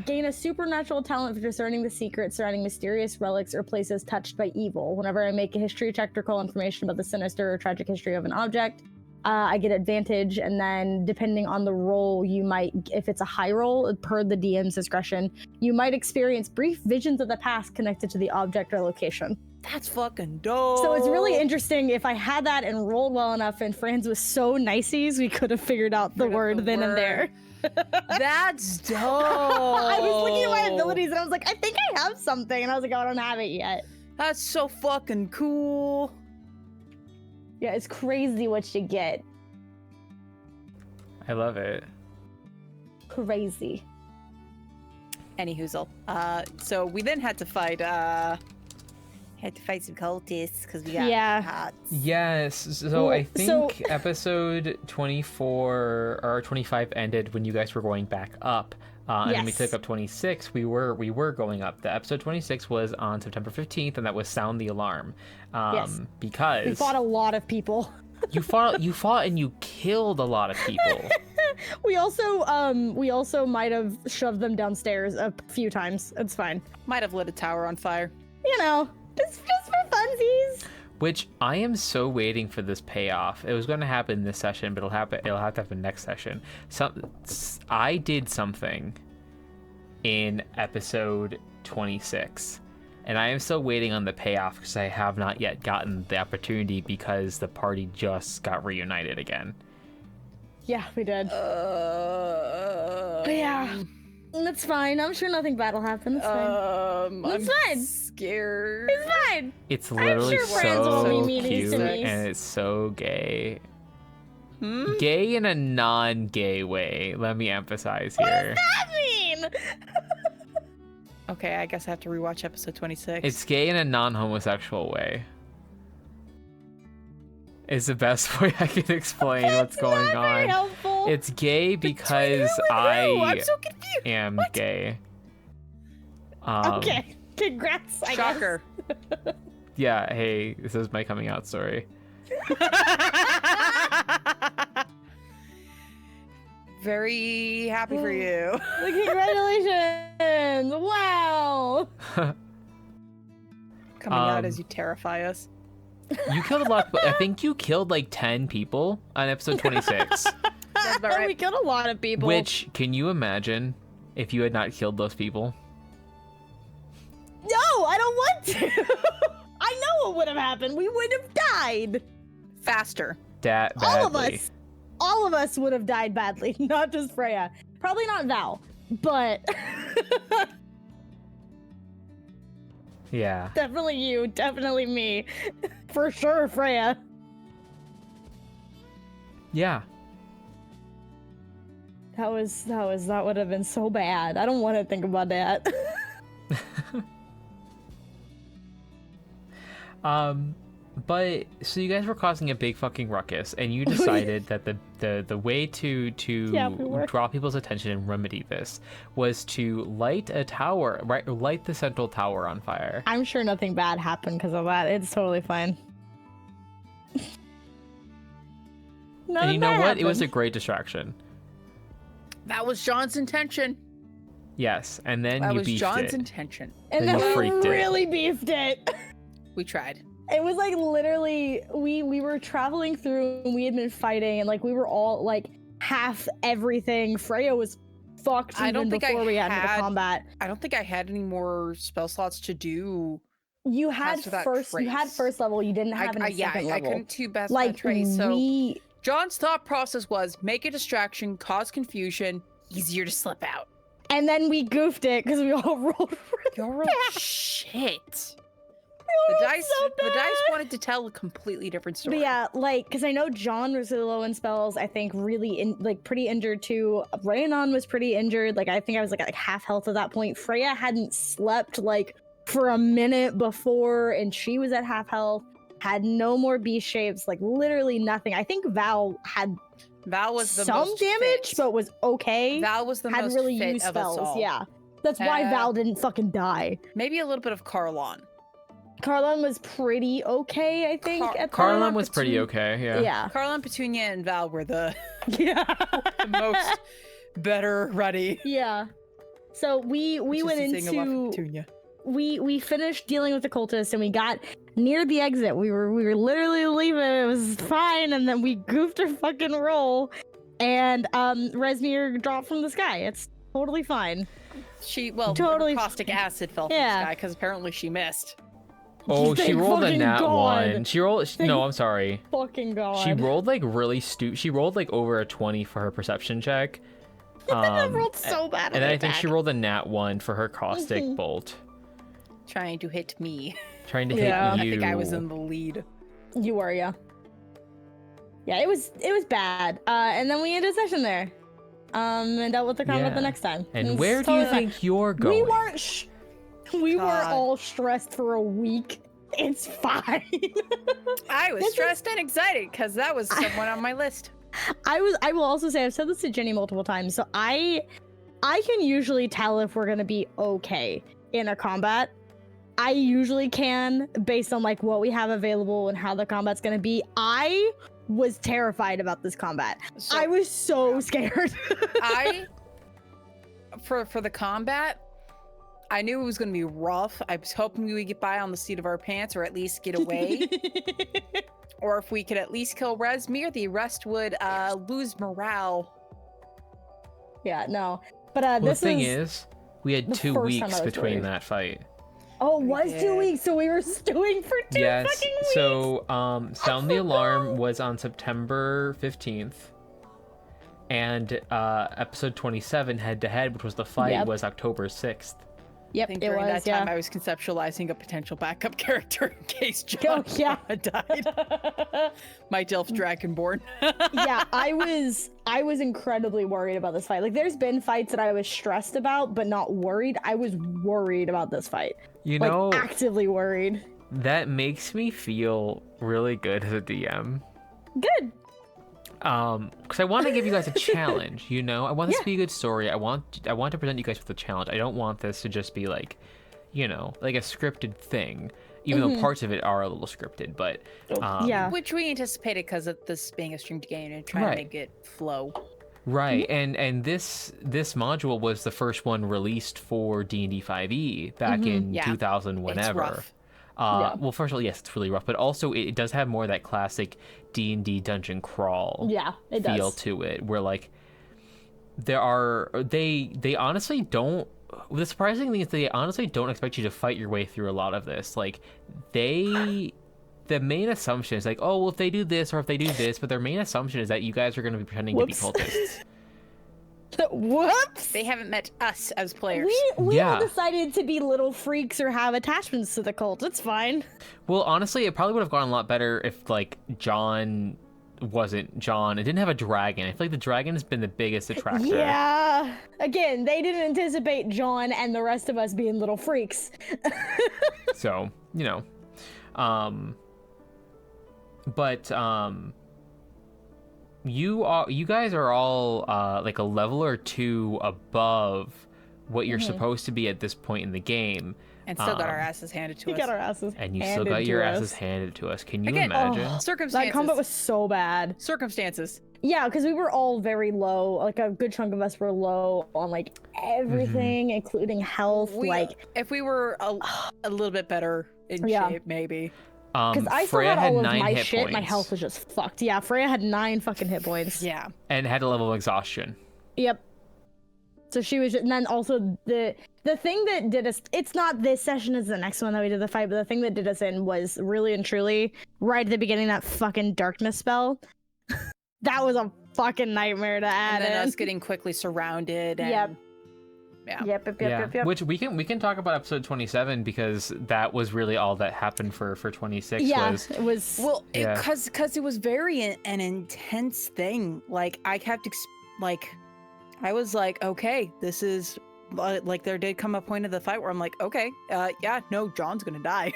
gain a supernatural talent for discerning the secrets surrounding mysterious relics or places touched by evil. Whenever I make a history check to recall information about the sinister or tragic history of an object, I get advantage, and then depending on the roll, you might, if it's a high roll, per the DM's discretion, you might experience brief visions of the past connected to the object or location. That's fucking dope. So it's really interesting. If I had that and rolled well enough and Franz was so niceys, we could have figured out the word then and there. That's dope. I was looking at my abilities and I was like, I think I have something. And I was like, oh, I don't have it yet. That's so fucking cool. Yeah, it's crazy what you get. I love it. Crazy. Anyhoozle. So we then had to fight some cultists because we got hots. Yes. So I think episode 24 or 25 ended when you guys were going back up. And we took up 26. We were going up. The episode 26 was on September 15th, and that was Sound the Alarm. Because we fought a lot of people. you fought and you killed a lot of people. We also might have shoved them downstairs a few times. It's fine. Might have lit a tower on fire. You know, just for funsies. Which I am so waiting for this payoff. It was going to happen this session, but it'll have to happen next session. I did something in episode 26, and I am still waiting on the payoff because I have not yet gotten the opportunity because the party just got reunited again. Yeah, we did. But yeah, that's fine. I'm sure nothing bad will happen. It's fine. It's fine. Scared. It's fine. It's literally sure Franz won't be so meaning cute to me. and it's so gay. Gay in a non-gay way. Let me emphasize here. What does that mean? Okay, I guess I have to rewatch episode 26. It's gay in a non-homosexual way. Is the best way I can explain what's going Not very on. helpful. It's gay because I'm so confused. am gay. Okay. Congrats. I Shocker. Yeah, hey, this is my coming out story. Very happy for you. Congratulations. Wow. Coming out as you terrify us. You killed a lot. I think you killed like 10 people on episode 26. That's about right. We killed a lot of people. Which, can you imagine if you had not killed those people? No, I don't want to. I know what would have happened. We would have died. Faster. Badly. All of us would have died badly, not just Freya. Probably not Val, but Yeah. definitely you, definitely me. For sure, Freya. Yeah. That would have been so bad. I don't want to think about that. But so you guys were causing a big fucking ruckus, and you decided that the way to Yeah, we were. draw people's attention and remedy this was to light a tower, right? Light the central tower on fire. I'm sure nothing bad happened because of that. It's totally fine. And you know what? It was a great distraction. That was John's intention. Yes, and then That you was beefed John's it. intention. And then then you freaked we it. really beefed it. We tried. It was like literally we were traveling through and we had been fighting and like we were all like half everything. Freya was fucked even before we got into combat. I don't think I had any more spell slots to do. You had first level. You didn't have any second level. I couldn't do best by trace. So John's thought process was make a distraction, cause confusion, easier to slip out. And then we goofed it because we all rolled shit. The dice wanted to tell a completely different story. But yeah, like, because I know John was really low in spells. I think really pretty injured too. Rhiannon was pretty injured. Like, I think I was like half health at that point. Freya hadn't slept like for a minute before, and she was at half health. Had no more B shapes. Like literally nothing. I think Val was the some most damage, but was okay. Val was the hadn't most really fit used of spells. us all. Yeah, that's why Val didn't fucking die. Maybe a little bit of Carlon. Carlon was pretty okay, I think. Carlon was pretty okay, yeah. Yeah. Carlon, Petunia, and Val were the the most better ready. Yeah. So we went into we finished dealing with the cultists and we got near the exit. We were literally leaving. It was fine, and then we goofed our fucking roll, and Resmir dropped from the sky. It's totally fine. Totally caustic acid fell from the sky because apparently she missed. Oh, she rolled a nat 1. No, I'm sorry. Fucking God. She rolled like really She rolled like over a 20 for her perception check. I rolled so bad. And then I think she rolled a nat 1 for her caustic bolt. Trying to hit me. Trying to hit you. I think I was in the lead. You were, yeah. Yeah, it was bad. And then we ended session there. And dealt with the combat the next time. And where do you think you're going? We weren't. We were all stressed for a week. It's fine. I was stressed and excited because that was someone on my list. I will also say, I've said this to Jenny multiple times, so I can usually tell if we're gonna be okay in a combat. I usually can, based on like what we have available and how the combat's gonna be. I was terrified about this combat. I was so scared. For the combat, I knew it was going to be rough. I was hoping we would get by on the seat of our pants or at least get away. Or if we could at least kill Resmir, the rest would lose morale. Yeah, no. But the thing is, we had 2 weeks between that fight. Oh, it was 2 weeks, so we were stewing for two fucking weeks. So Sound the Alarm was on September 15th. And episode 27, Head to Head, which was the fight, was October 6th. Yep, I think during that time I was conceptualizing a potential backup character in case John died. My Delph Dragonborn. Yeah, I was incredibly worried about this fight. Like, there's been fights that I was stressed about, but not worried. I was worried about this fight. You know, actively worried. That makes me feel really good as a DM. Good. Because I want to give you guys a challenge, you know? I want this to be a good story. I want to present you guys with a challenge. I don't want this to just be like, you know, like a scripted thing, even though parts of it are a little scripted, but which we anticipated because of this being a streamed game and trying to make it flow. Right, and this module was the first one released for D&D 5e back in 2000 whenever. It's rough. Well, first of all, yes, it's really rough, but also it does have more of that classic D&D dungeon crawl feel to it, where like they honestly don't. The surprising thing is they honestly don't expect you to fight your way through a lot of this. Like the main assumption is like, oh, well, if they do this or if they do this, but their main assumption is that you guys are going to be pretending to be cultists. Whoops! They haven't met us as players. We all decided to be little freaks or have attachments to the cult. It's fine. Well, honestly, it probably would have gone a lot better if, like, John wasn't John. It didn't have a dragon. I feel like the dragon has been the biggest attractor. Yeah. Again, they didn't anticipate John and the rest of us being little freaks. So, you know. You guys are all like a level or two above what you're supposed to be at this point in the game, and still got our asses handed to us. Got our asses, and you still got your asses handed to us. Can you imagine? Circumstances. That combat was so bad. Circumstances. Yeah, because we were all very low. Like a good chunk of us were low on like everything, including health. Like if we were a little bit better in shape, maybe. Because I still Freya had all of 9 my hit shit. points. My health was just fucked. Yeah, Freya had 9 fucking hit points. Yeah. And had a level of exhaustion. Yep. So she was, and then also the thing that did us, it's not this session, it's the next one that we did the fight, but the thing that did us in was really and truly right at the beginning, that fucking darkness spell. That was a fucking nightmare to add And then in. us getting quickly surrounded. And, Yep. Yeah. Yep. Which we can talk about episode 27 because that was really all that happened for 26. Yeah, was it was. Well, Yeah. because it was very an intense thing. Like I kept I was like, okay, this is like there did come a point of the fight where I'm like, okay, yeah, no, John's gonna die.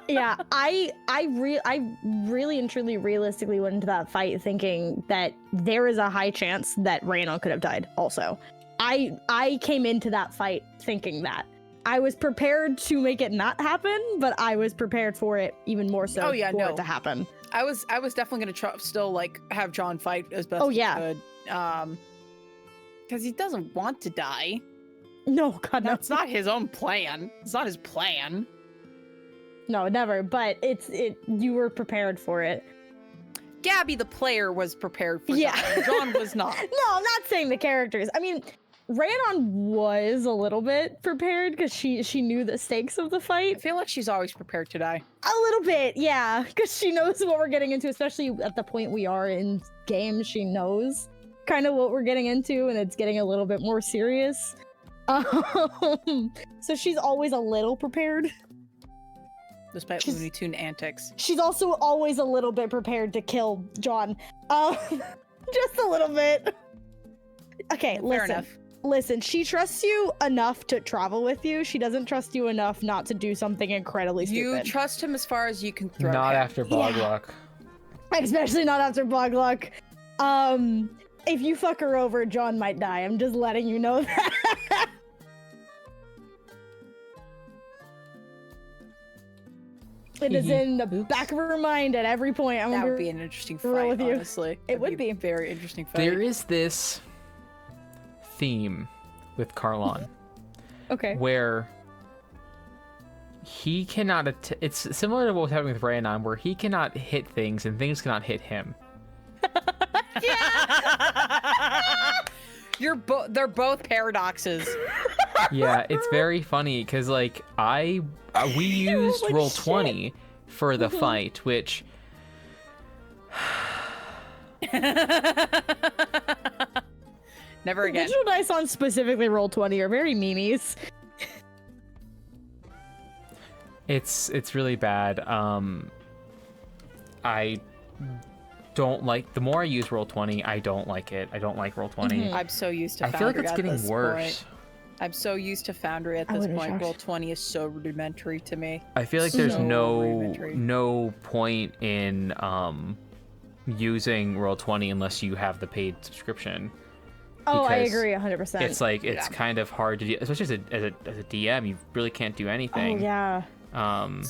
Yeah, I really and truly realistically went into that fight thinking that there is a high chance that Raynon could have died also. I came into that fight thinking that. I was prepared to make it not happen, but I was prepared for it even more so for it to happen. I was definitely gonna still like have John fight as best as I could. Because he doesn't want to die. No, God, no. That's not his own plan. It's not his plan. No, never. But you were prepared for it. Gabbey, the player, was prepared for John. John was not. No, I'm not saying the characters. I mean, Raynon was a little bit prepared because she knew the stakes of the I fight. feel like she's always prepared to die. A little bit, yeah, because she knows what we're getting into, especially at the point we are in games. She knows kind of what we're getting into, and it's getting a little bit more serious. So she's always a little prepared. Despite Looney Tune antics. She's also always a little bit prepared to kill John. Just a little bit. Okay, Fair enough. Listen, she trusts you enough to travel with you. She doesn't trust you enough not to do something incredibly stupid. You trust him as far as you can throw not him. after Bogluck. Especially not after Bogluck. If you fuck her over, John might die. I'm just letting you know that. It is in the back of her mind at every point. That would be an interesting fight, with you. honestly. It would be a very interesting fight. There is this theme with Carlon Okay. where he cannot it's similar to what was happening with Raynon, where he cannot hit things and things cannot hit him. They're both paradoxes. Yeah, it's very funny because like we used like roll shit. 20 for the fight, which Never again. Digital Dice on specifically roll 20 are very meanies. it's really bad. I don't like, the more I use roll 20, I don't like it. I don't like roll 20. I'm so used to I Foundry feel like it's at getting this worse. point. I'm so used to Foundry at I this wouldn't point. shocked. Roll 20 is so rudimentary to me. I feel like there's So rudimentary. no point in using roll 20 unless you have the paid subscription. Oh, I Because agree 100%. It's like it's Yeah. kind of hard to do, especially as a DM. You really can't do anything. Oh, yeah.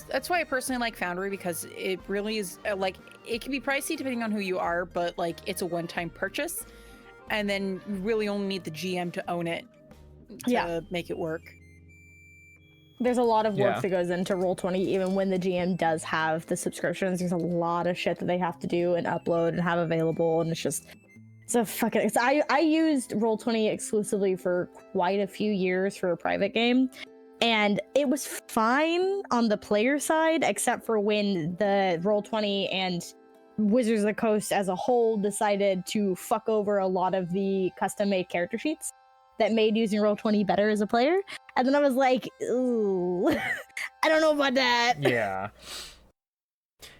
That's why I personally like Foundry, because it really is like, it can be pricey depending on who you are, but like it's a one-time purchase, and then you really only need the GM to own it to make it work. There's a lot of work Yeah. that goes into Roll20, even when the GM does have the subscriptions. There's a lot of shit that they have to do and upload and have available, and it's just I used Roll20 exclusively for quite a few years for a private game, and it was fine on the player side, except for when the Roll20 and Wizards of the Coast as a whole decided to fuck over a lot of the custom-made character sheets that made using Roll20 better as a player. And then I was like, ooh, I don't know about that. Yeah.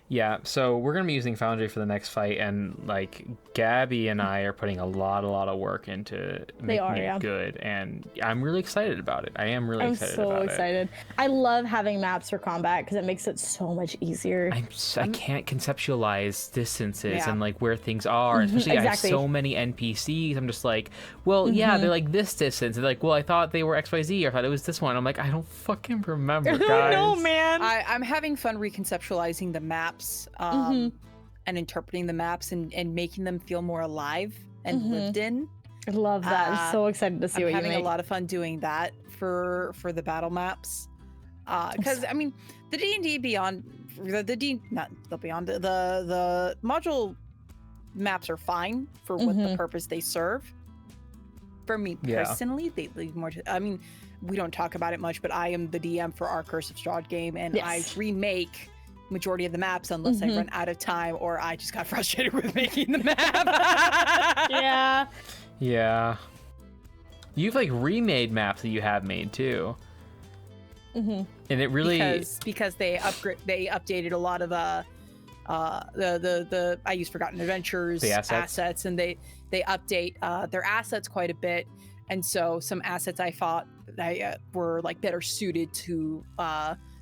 Yeah, so we're gonna be using Foundry for the next fight, and like Gabbey and I are putting a lot of work into making it good, and I'm really excited about it. I am really excited about it. I'm so excited. I love having maps for combat because it makes it so much easier. I can't conceptualize distances Yeah. and like where things are, especially I have exactly. so many NPCs. I'm just like, well, yeah, they're like this distance. They're like, well, I thought they were XYZ. I thought it was this one. I'm like, I don't fucking remember, guys. No, man. I'm having fun reconceptualizing the maps, and interpreting the maps and making them feel more alive and lived in. I love that. I'm so excited to see I'm what you having make. a lot of fun doing that for the battle maps. Because I mean, the D&D Beyond, not the Beyond, the module maps are fine for what the purpose they serve. For me personally, they leave more to, I mean, we don't talk about it much, but I am the DM for our Curse of Strahd game, and I remake majority of the maps unless I run out of time or I just got frustrated with making the map. Yeah. You've like remade maps that you have made too. And it really because they updated a lot of the I use Forgotten Adventures assets, and they update their assets quite a bit, and so some assets I thought were like better suited to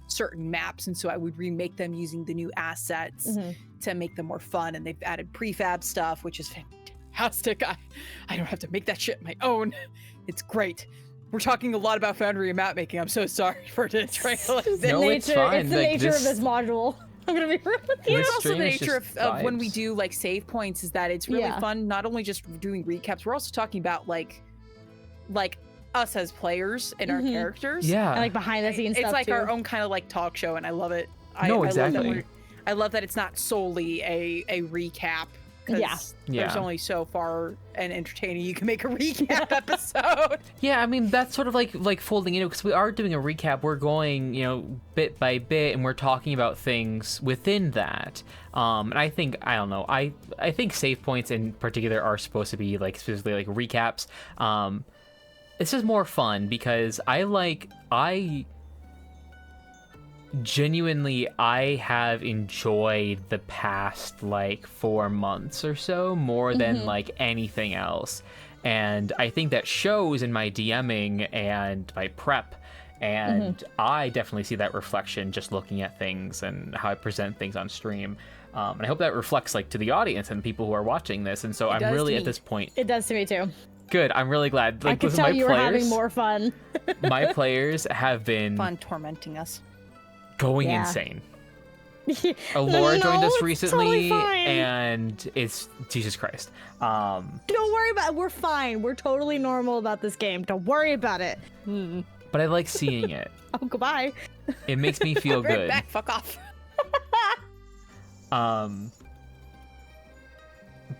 certain maps, and so I would remake them using the new assets to make them more fun. And they've added prefab stuff, which is fantastic. I don't have to make that shit my own. It's great. We're talking a lot about Foundry and map making. I'm so sorry for the trailer. It's fine. It's the nature of this module. I'm gonna be real with you. It's also the nature of when we do like save points, is that it's really fun. Not only just doing recaps, we're also talking about like us as players and our characters. Yeah. And like behind the scenes stuff. It's like too. our own kind of like talk show, and I love it. Exactly. I love that it's not solely a recap. There's only so far and entertaining you can make a recap episode. Yeah, I mean, that's sort of like folding into, because we are doing a recap. We're going, bit by bit, and we're talking about things within that. And I think, I don't know, I think save points in particular are supposed to be like specifically like recaps. This is more fun because genuinely, I have enjoyed the past like 4 months or so more than like anything else, and I think that shows in my DMing and my prep, and I definitely see that reflection just looking at things and how I present things on stream, and I hope that reflects like to the audience and people who are watching this. And so I'm really at this point. It does to me too. Good. I'm really glad. Like, I could tell you were having more fun. My players have been fun tormenting us. Going insane. Alora joined us recently, and it's Jesus Christ. Don't worry about it. We're fine. We're totally normal about this game. Don't worry about it. But I like seeing it. Oh, goodbye. It makes me feel good. Back, fuck off.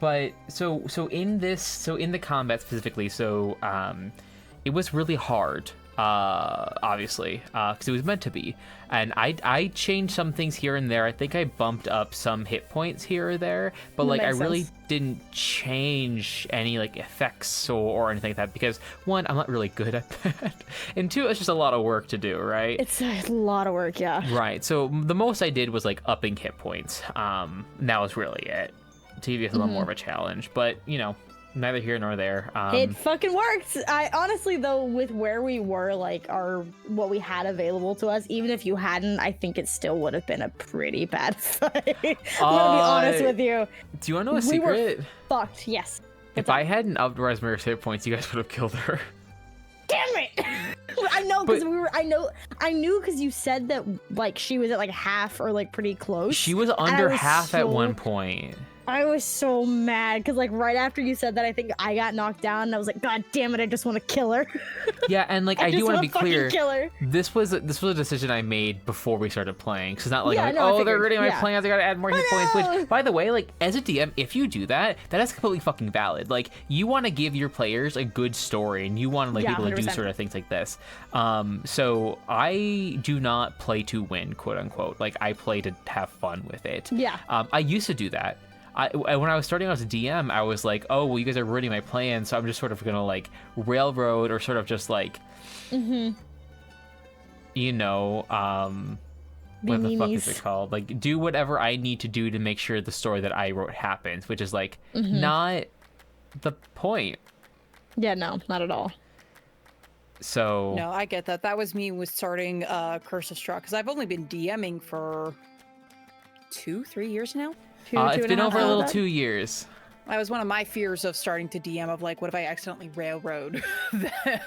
But so in the combat specifically, it was really hard. Obviously, because it was meant to be, and I changed some things here and there. I think I bumped up some hit points here or there, but like I really didn't change any like effects or anything like that, because one, I'm not really good at that, and two, it's just a lot of work to do, right? It's a lot of work, yeah. Right. So the most I did was like upping hit points. That was really it. TV is a little more of a challenge, but neither here nor there. It fucking worked. I honestly, though, with where we were, like what we had available to us, even if you hadn't, I think it still would have been a pretty bad fight. I'm gonna be honest with you. Do you want to know a secret? Were fucked. Yes. If I hadn't upped Rasmir's hit points, you guys would have killed her. Damn it! I know, because I knew because you said that like she was at like half or like pretty close. She was under half at one point. I was so mad because like right after you said that, I think I got knocked down and I was like, God damn it, I just want to kill her. Yeah, and like I do want to be clear, kill her. This was a decision I made before we started playing. Cause it's not like, they're reading my plans, I gotta add more hit points. Which, by the way, like as a DM, if you do that, that is completely fucking valid. Like you want to give your players a good story, and you want like people to do sort of things like this. So I do not play to win, quote unquote. Like I play to have fun with it. Yeah. I used to do that. When I was starting out as a DM, I was like, oh, well, you guys are ruining my plan, so I'm just sort of going to, like, railroad or sort of just, like, what the fuck is it called? Like, do whatever I need to do to make sure the story that I wrote happens, which is, like, not the point. Yeah, no, not at all. So... No, I get that. That was me with starting Curse of Strahd, because I've only been DMing for 2-3 years now. It's been over a little 2 years. That was one of my fears of starting to DM, of like, what if I accidentally railroad them?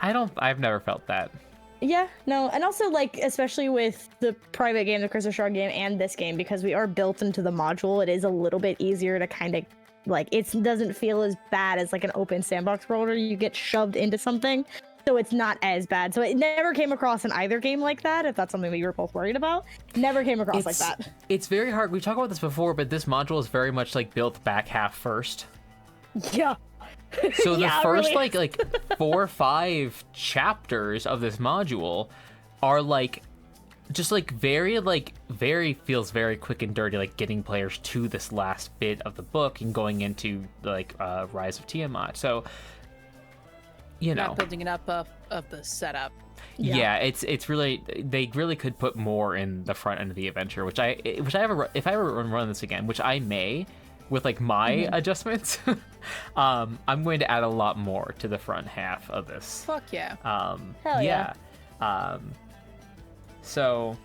I've never felt that. Yeah, no, and also like, especially with the private game, the Curse of Strahd game, and this game, because we are built into the module, it is a little bit easier to kind of, like, it doesn't feel as bad as like an open sandbox world where you get shoved into something. so it's not as bad. So it never came across in either game like that, if that's something that you were both worried about. Never came across like that. It's very hard. We've talked about this before, but this module is very much like built back half first. Yeah. So the Yeah, first really. like 4 or 5 chapters of this module are like just like very feels very quick and dirty, like getting players to this last bit of the book and going into like Rise of Tiamat. So you know, Not building it up of the setup. yeah, it's really, they really could put more in the front end of the adventure, which if I ever run this again, which I may, with like my adjustments, I'm going to add a lot more to the front half of this. Fuck yeah. Hell yeah. yeah. So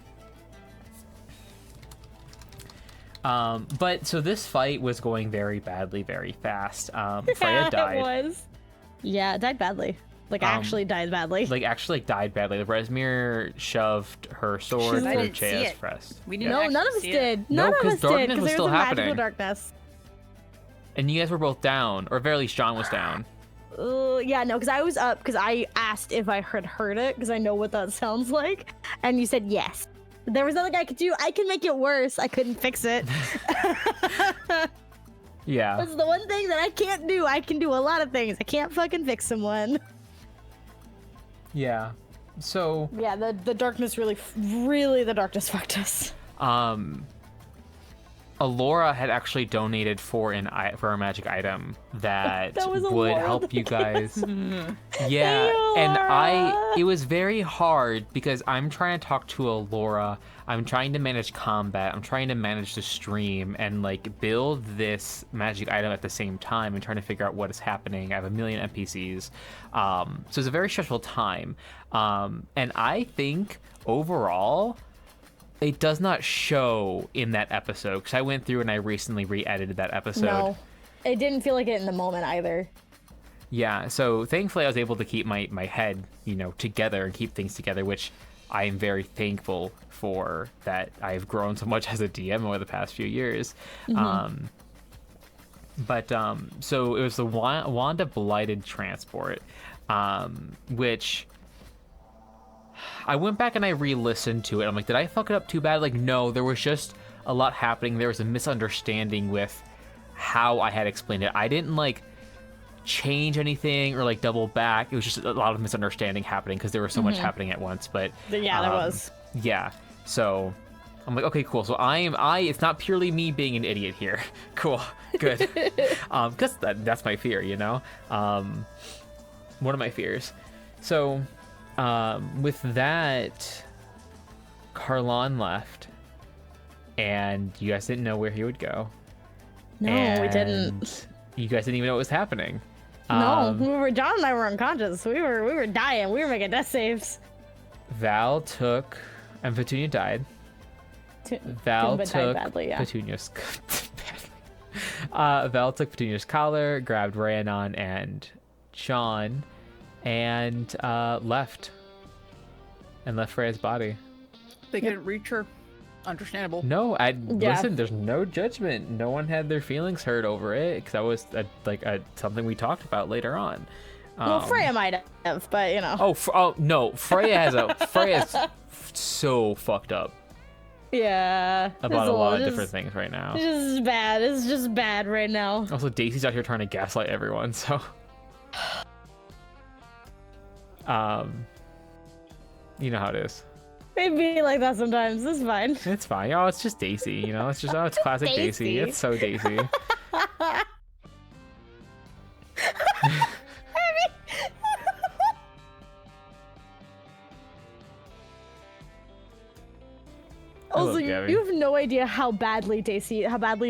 but so this fight was going very badly, very fast. Freya died. It was. Yeah, it died badly. Like, actually died badly. Like, actually like, died badly. Resmir shoved her sword I through didn't see Chea's it. breast. We didn't No, actually none of us see it. did. No, None of 'cause us did, darkness because was there still was a magical happening. darkness. And you guys were both down, or very least John was down. Yeah, no, because I was up, because I asked if I had heard it, because I know what that sounds like, and you said yes. There was nothing I could do. I can make it worse. I couldn't fix it. Yeah. That's the one thing that I can't do. I can do a lot of things. I can't fucking fix someone. Yeah. So, Yeah, the darkness really the darkness fucked us. Alora had actually donated for a magic item that, That was would Alora help you the guys. Hey, Yeah, and Alora! it was very hard because I'm trying to talk to Alora. I'm trying to manage combat. I'm trying to manage the stream and like build this magic item at the same time and trying to figure out what is happening. I have a million NPCs. So it's a very stressful time. And I think overall, it does not show in that episode because I went through and I recently re-edited that episode. No, it didn't feel like it in the moment either. Yeah, so thankfully I was able to keep my head, together and keep things together, which I am very thankful for, that I've grown so much as a DM over the past few years. So it was the Wanda Blighted Transport, which I went back and I re-listened to it. I'm like, did I fuck it up too bad? Like, no, there was just a lot happening. There was a misunderstanding with how I had explained it. I didn't like change anything or like double back. It was just a lot of misunderstanding happening because there was so much happening at once. But Yeah, there was. yeah. So I'm like, okay, cool. So it's not purely me being an idiot here. Cool. Good. Because that's my fear, one of my fears. So with that, Carlon left and you guys didn't know where he would go. No, we didn't. And you guys didn't even know what was happening. No, John and I were unconscious. We were dying. We were making death saves. Val took, and Petunia died. Val But took died badly, yeah. Petunia's Val took Petunia's collar, grabbed Rhiannon and John, and left Freya's body. They couldn't reach her. Understandable. No, listen. There's no judgment. No one had their feelings hurt over it because that was something we talked about later on. Well, Freya might have, but No, Freya's so fucked up yeah. about a lot of different things right now. It's just bad. It's just bad right now. Also, Daisy's out here trying to gaslight everyone, so you know how it is. It'd be like that sometimes. It's fine. It's fine. Oh, it's just Daisy, It's just it's classic Daisy. It's so Daisy. Also, Gabbey. you have no idea how badly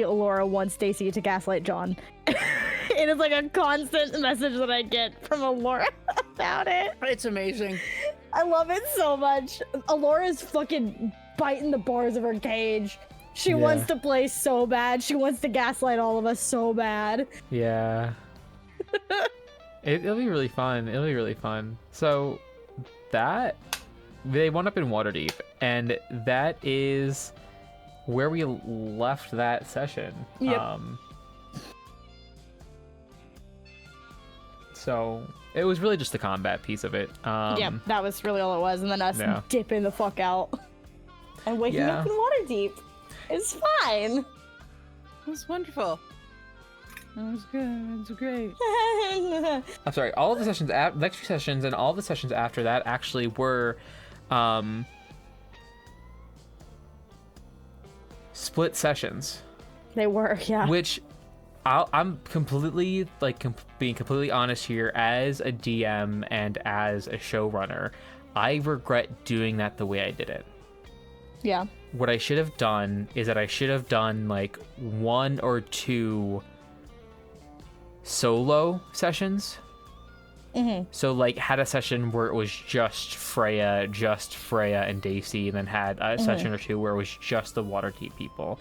Alora wants Daisy to gaslight John. It is like a constant message that I get from Alora about it. It's amazing. I love it so much. Alora's fucking biting the bars of her cage. She wants to play so bad. She wants to gaslight all of us so bad. Yeah. It'll be really fun. It'll be really fun. So they wound up in Waterdeep, and that is where we left that session. Yep. So it was really just the combat piece of it. Yeah, that was really all it was, and then us dipping the fuck out and waking up in Waterdeep. It's fine. It was wonderful. It was good. It was great. I'm sorry. All of the sessions, next few sessions, and all the sessions after that actually were split sessions. They were, yeah. Which I'm completely being completely honest here. As a DM and as a showrunner, I regret doing that the way I did it. Yeah. What I should have done is that I should have done like 1 or 2 solo sessions. So like had a session where it was just Freya and Daisy, and then had a session or 2 where it was just the Waterdeep people.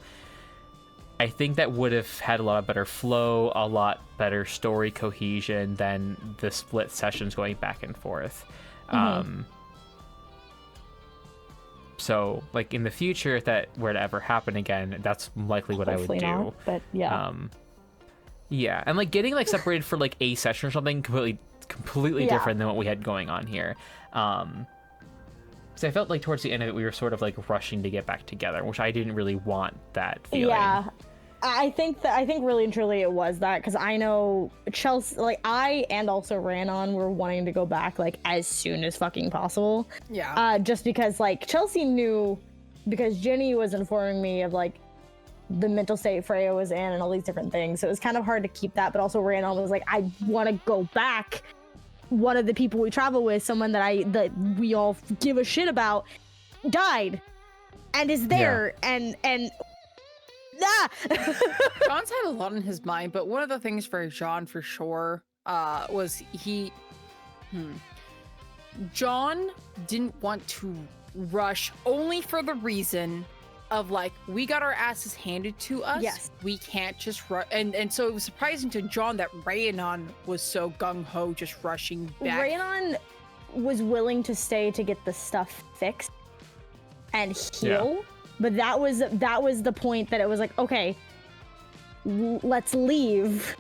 I think that would have had a lot better flow, a lot better story cohesion than the split sessions going back and forth. So like in the future, if that were to ever happen again, that's likely what Hopefully I would do. not, but yeah. Yeah, and like getting like separated for like a session or something completely different than what we had going on here. So I felt like towards the end of it, we were sort of like rushing to get back together, which I didn't really want that feeling. Yeah, I think really and truly it was that, because I know Chelsea, like I and also Ranon were wanting to go back like as soon as fucking possible. Yeah. Just because like Chelsea knew, because Jenny was informing me of like the mental state Freya was in and all these different things. So it was kind of hard to keep that, but also Ranon was like, I want to go back. One of the people we travel with, someone that we all give a shit about, died and is there, and John's had a lot in his mind, but one of the things for John for sure was John didn't want to rush, only for the reason of like, we got our asses handed to us. Yes. We can't just rush. And so it was surprising to John that Rayanon was so gung-ho just rushing back. Rayanon was willing to stay to get the stuff fixed and heal, but that was the point that it was like, okay, let's leave.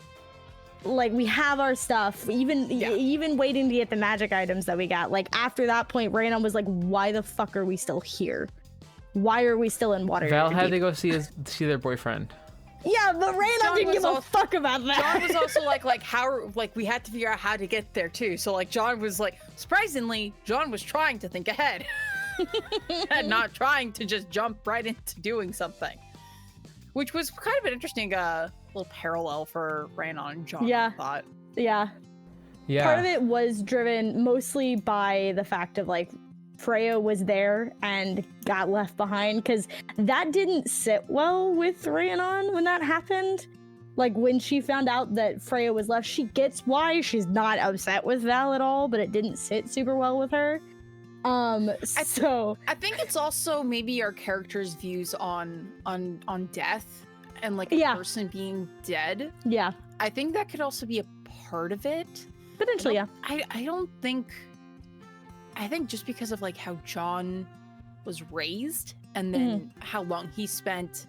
Like, we have our stuff, even waiting to get the magic items that we got. Like, after that point, Rayanon was like, why the fuck are we still here? Why are we still in Waterdeep? Val had to go see their boyfriend. Yeah, but Rayanon didn't give a fuck about that. John was also like how, like, we had to figure out how to get there too. So like John was like, surprisingly, John was trying to think ahead and not trying to just jump right into doing something, which was kind of an interesting little parallel for Rayanon and John. I thought. Yeah. Part of it was driven mostly by the fact of like, Freya was there and got left behind, because that didn't sit well with Rayanon when that happened. Like, when she found out that Freya was left, she gets why she's not upset with Val at all, but it didn't sit super well with her. I think it's also maybe our characters' views on death and like a person being dead. Yeah. I think that could also be a part of it. Potentially, yeah. I think just because of like how John was raised and then how long he spent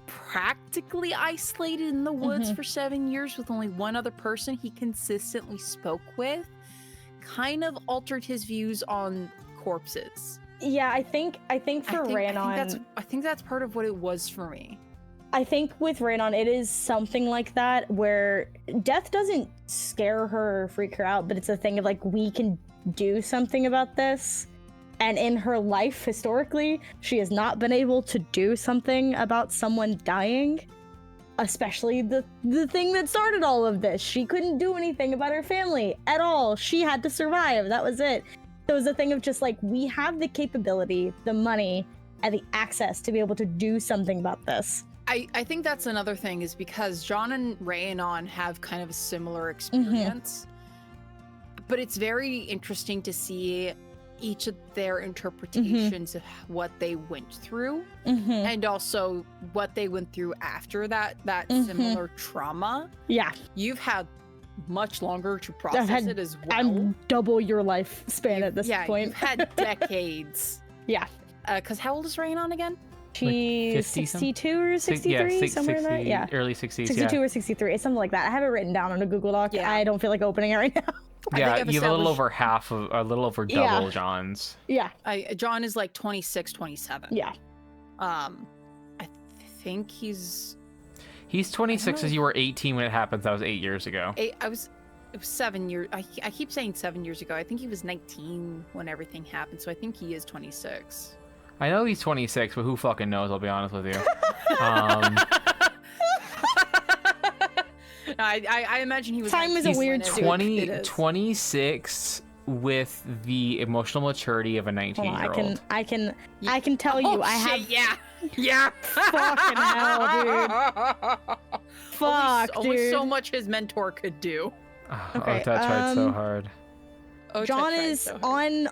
practically isolated in the woods for 7 years with only one other person he consistently spoke with, kind of altered his views on corpses. Yeah, I think for Rayanon, I think that's part of what it was for me. I think with Rayanon, it is something like that where death doesn't scare her or freak her out, but it's a thing of like, we can do something about this. And in her life, historically, she has not been able to do something about someone dying, especially the thing that started all of this. She couldn't do anything about her family at all. She had to survive. That was it. So it was a thing of just like, we have the capability, the money, and the access to be able to do something about this. I think that's another thing, is because John and Rayanon have kind of a similar experience. But it's very interesting to see each of their interpretations of what they went through, and also what they went through after that similar trauma. Yeah. You've had much longer to process it as well. I'm double your lifespan at this point. You've had decades. Yeah. Because how old is Rayanon again? She's 62 or 63, somewhere in that. Yeah, early 60s. 62 or 63, it's something like that. I have it written down on a Google Doc. Yeah. I don't feel like opening it right now. Yeah, you have a little over half of, a little over double John's. Yeah. John is like 26, 27. Yeah. I think he's 26 as you were 18 when it happened. That was 8 years ago. it was 7 years. I keep saying 7 years ago. I think he was 19 when everything happened. So I think he is 26. I know he's 26, but who fucking knows? I'll be honest with you. I imagine he was. Time is a weird when it- 20, it is. 26 with the emotional maturity of a 19-year-old. I can tell you, Oh, I shit, have. yeah. Fucking hell, dude. Fuck, Only dude. so much his mentor could do. Okay, That tried so hard. John is on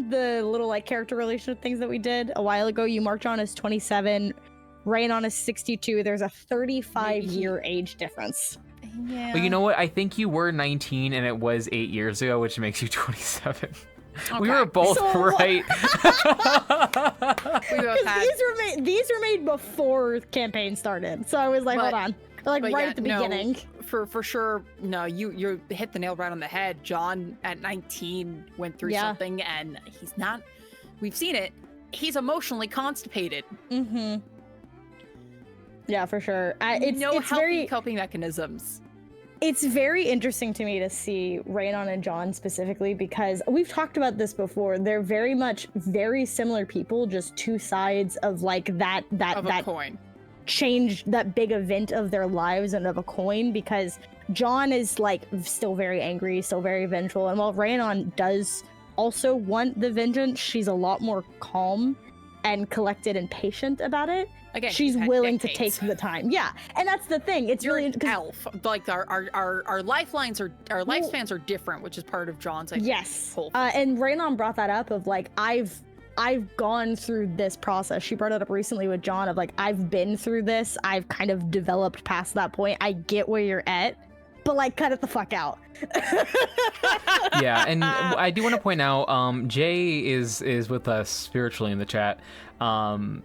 the little like character relationship things that we did a while ago. You marked John as 27, Raynon is 62. There's a 35-year age difference. Yeah. But you know what? I think you were 19 and it was 8 years ago, which makes you 27. We Okay. were both right. We both had. These were made before campaign started, so I was like, hold on, like but right yeah, at the no, beginning. For sure. No, you hit the nail right on the head. John at 19 went through something, and he's not. We've seen it. He's emotionally constipated. Mm-hmm. Yeah, for sure. It's healthy very coping mechanisms. It's very interesting to me to see Raynon and John specifically because we've talked about this before. They're very much very similar people, just two sides of like that Coin. change, that big event of their lives and of a coin, because John is like still very angry, still very vengeful, and while Raynon does also want the vengeance, she's a lot more calm and collected and patient about it. Again, she's had willing to decades. take the time. Yeah, and that's the thing. It's You're really an elf. Like our lifelines are, our lifespans are different, which is part of John's. Yes, whole and Raynon brought that up of like I've gone through this process. She brought it up recently with John of like I've been through this. I've kind of developed past that point. I get where you're at, but like cut it the fuck out. Yeah, and I do want to point out, Jay is with us spiritually in the chat, and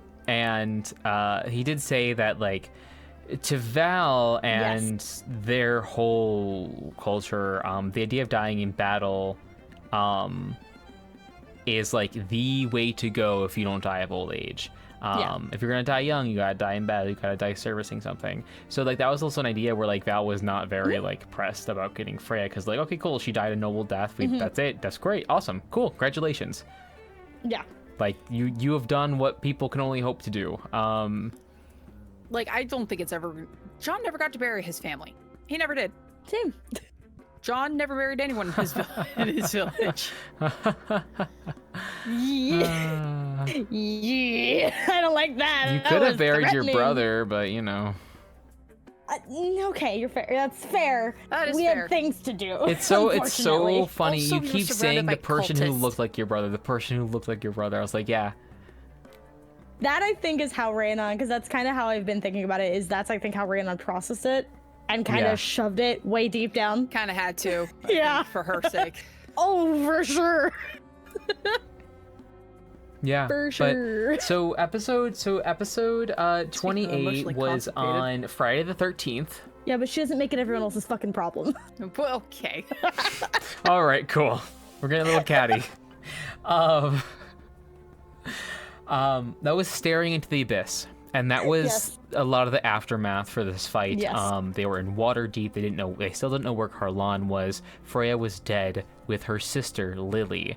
he did say that like to Val and their whole culture, the idea of dying in battle, is like the way to go if you don't die of old age. If you're gonna die young, you gotta die in battle, you gotta die servicing something. So like that was also an idea where like Val was not very like pressed about getting Freya, because like, okay, cool, she died a noble death, that's it, that's great, awesome, cool, congratulations. Yeah, like you have done what people can only hope to do. Like I don't think it's ever. John never got to bury his family. He never did. same. John never buried anyone in his village. Yeah. Yeah, I don't like that. You That could have was buried your threatening. brother, but you know. Okay, you're fair. That's fair. That is we fair. had things to do. It's so unfortunately. funny. Also, You we were keep surrounded saying by the person who cultists. looked like your brother, the person who looked like your brother. I was like, yeah. That I think is how Raynon, because that's kind of how I've been thinking about it. Is that's I think how Raynon processed it and kind of shoved it way deep down. Kind of had to. I Yeah. think, for her sake. Oh, for sure. Yeah. For sure. But, so episode 28 emotionally was constipated. on Friday the 13th. Yeah, but she doesn't make it everyone else's fucking problem. Well, okay. All right, cool. We're getting a little catty. That was Staring into the Abyss, and that was a lot of the aftermath for this fight. Yes. They were in water deep. They still didn't know where Carlan was. Freya was dead with her sister Lily.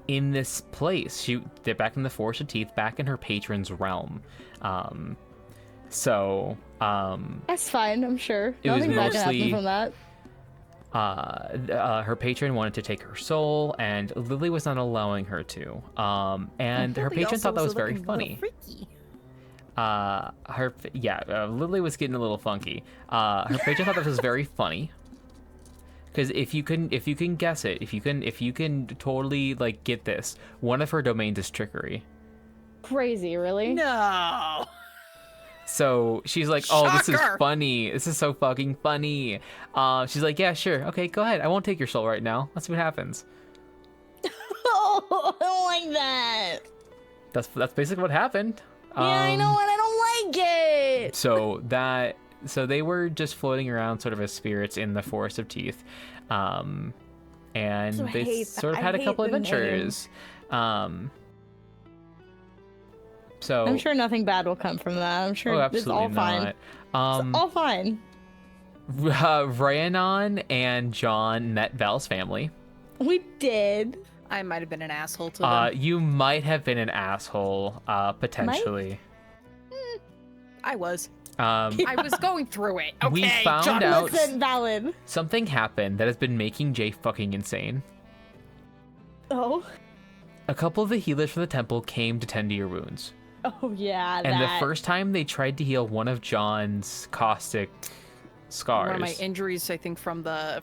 In this place, they're back in the Forest of Teeth, back in her patron's realm. That's fine, I'm sure. It was Nothing bad can mostly- happen from that. Her patron wanted to take her soul, and Lily was not allowing her to. And her patron thought that was very funny. Freaky. Lily was getting a little funky. Her patron thought that was very funny, because if you can guess it, if you can totally like get this, one of her domains is trickery. Crazy, really? No. So she's like, oh, this is Shocker. funny. This is so fucking funny. She's like, yeah, sure. Okay, go ahead. I won't take your soul right now. Let's see what happens. Oh, I don't like that. that's basically what happened. Yeah, I know, and I don't like it. So they were just floating around sort of as spirits in the Forest of Teeth. And they sort of had a couple adventures. So I'm sure nothing bad will come from that. I'm sure it's all fine. It's all fine. Rhiannon and John met Val's family. We did. I might have been an asshole to them. You might have been an asshole, potentially. I was. I was going through it. Okay, we found John out valid. something happened that has been making Jay fucking insane. Oh. A couple of the healers from the temple came to tend to your wounds. Oh yeah. And the first time they tried to heal one of John's caustic scars. One of my injuries, I think, from the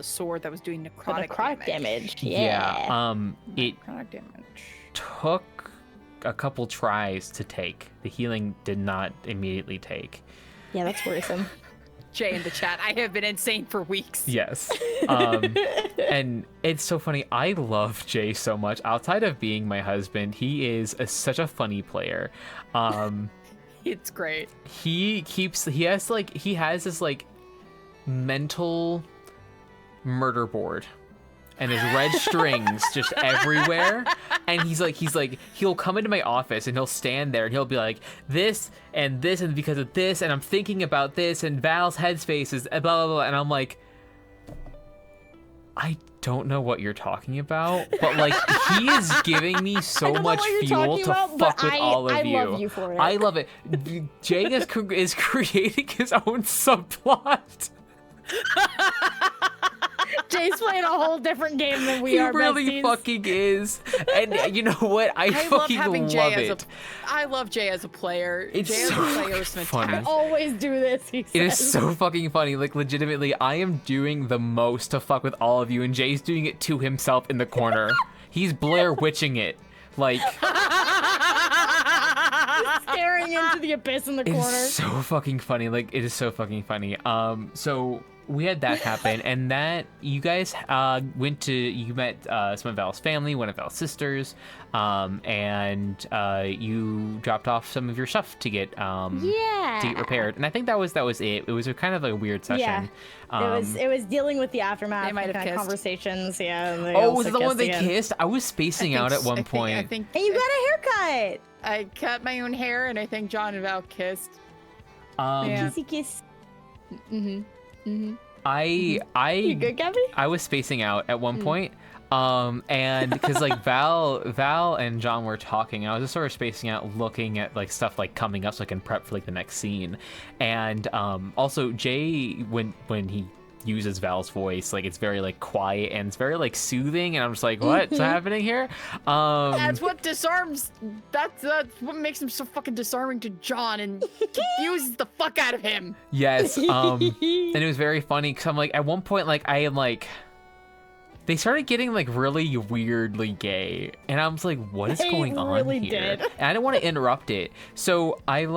sword that was doing necrotic damage. Yeah. It necrotic damage. took a couple tries to take. The healing did not immediately take. Yeah, that's worrisome. Jay in the chat, I have been insane for weeks. Yes. And it's so funny. I love Jay so much. Outside of being my husband, he is such a funny player. It's great. He has this like mental murder board. And there's red strings just everywhere. And he'll come into my office and he'll stand there and he'll be like, this and because of this, and I'm thinking about this, and Val's headspace is blah, blah, blah. And I'm like, I don't know what you're talking about, but like, he is giving me so much fuel to fuck with all of you. I love you for it. I love it. Jay is creating his own subplot. Jay's playing a whole different game than we are. He really fucking is. And you know what? I fucking love it. I love Jay as a player. It's Jay so as a player is fantastic. I always do this, he says. It is so fucking funny. Like, legitimately, I am doing the most to fuck with all of you, and Jay's doing it to himself in the corner. He's Blair Witching it. Like, staring into the abyss in the corner. It's so fucking funny. Like, it is so fucking funny. So we had that happen, and that you guys you met some of Val's family, one of Val's sisters, and you dropped off some of your stuff to get repaired. And I think that was it. It was a kind of a weird session. Yeah. It was dealing with the aftermath. They might have kissed. Conversations. Yeah. Was it the one they kissed? I was spacing out at one point. I think and you got a haircut. I cut my own hair, and I think John and Val kissed. Kissy kiss. Mm-hmm. Mm-hmm. You good, Gabbey? I was spacing out at one point, and because like Val and John were talking, I was just sort of spacing out, looking at like stuff like coming up so I can prep for like the next scene. And also Jay, when he uses Val's voice, like it's very like quiet and it's very like soothing, and I'm just like, what's happening here? That's what disarms. That's what makes him so fucking disarming to John and confuses the fuck out of him. Yes. And it was very funny because I'm like, at one point, like I am like, they started getting like really weirdly gay, and I was like, what is going on here? And I didn't want to interrupt it, so I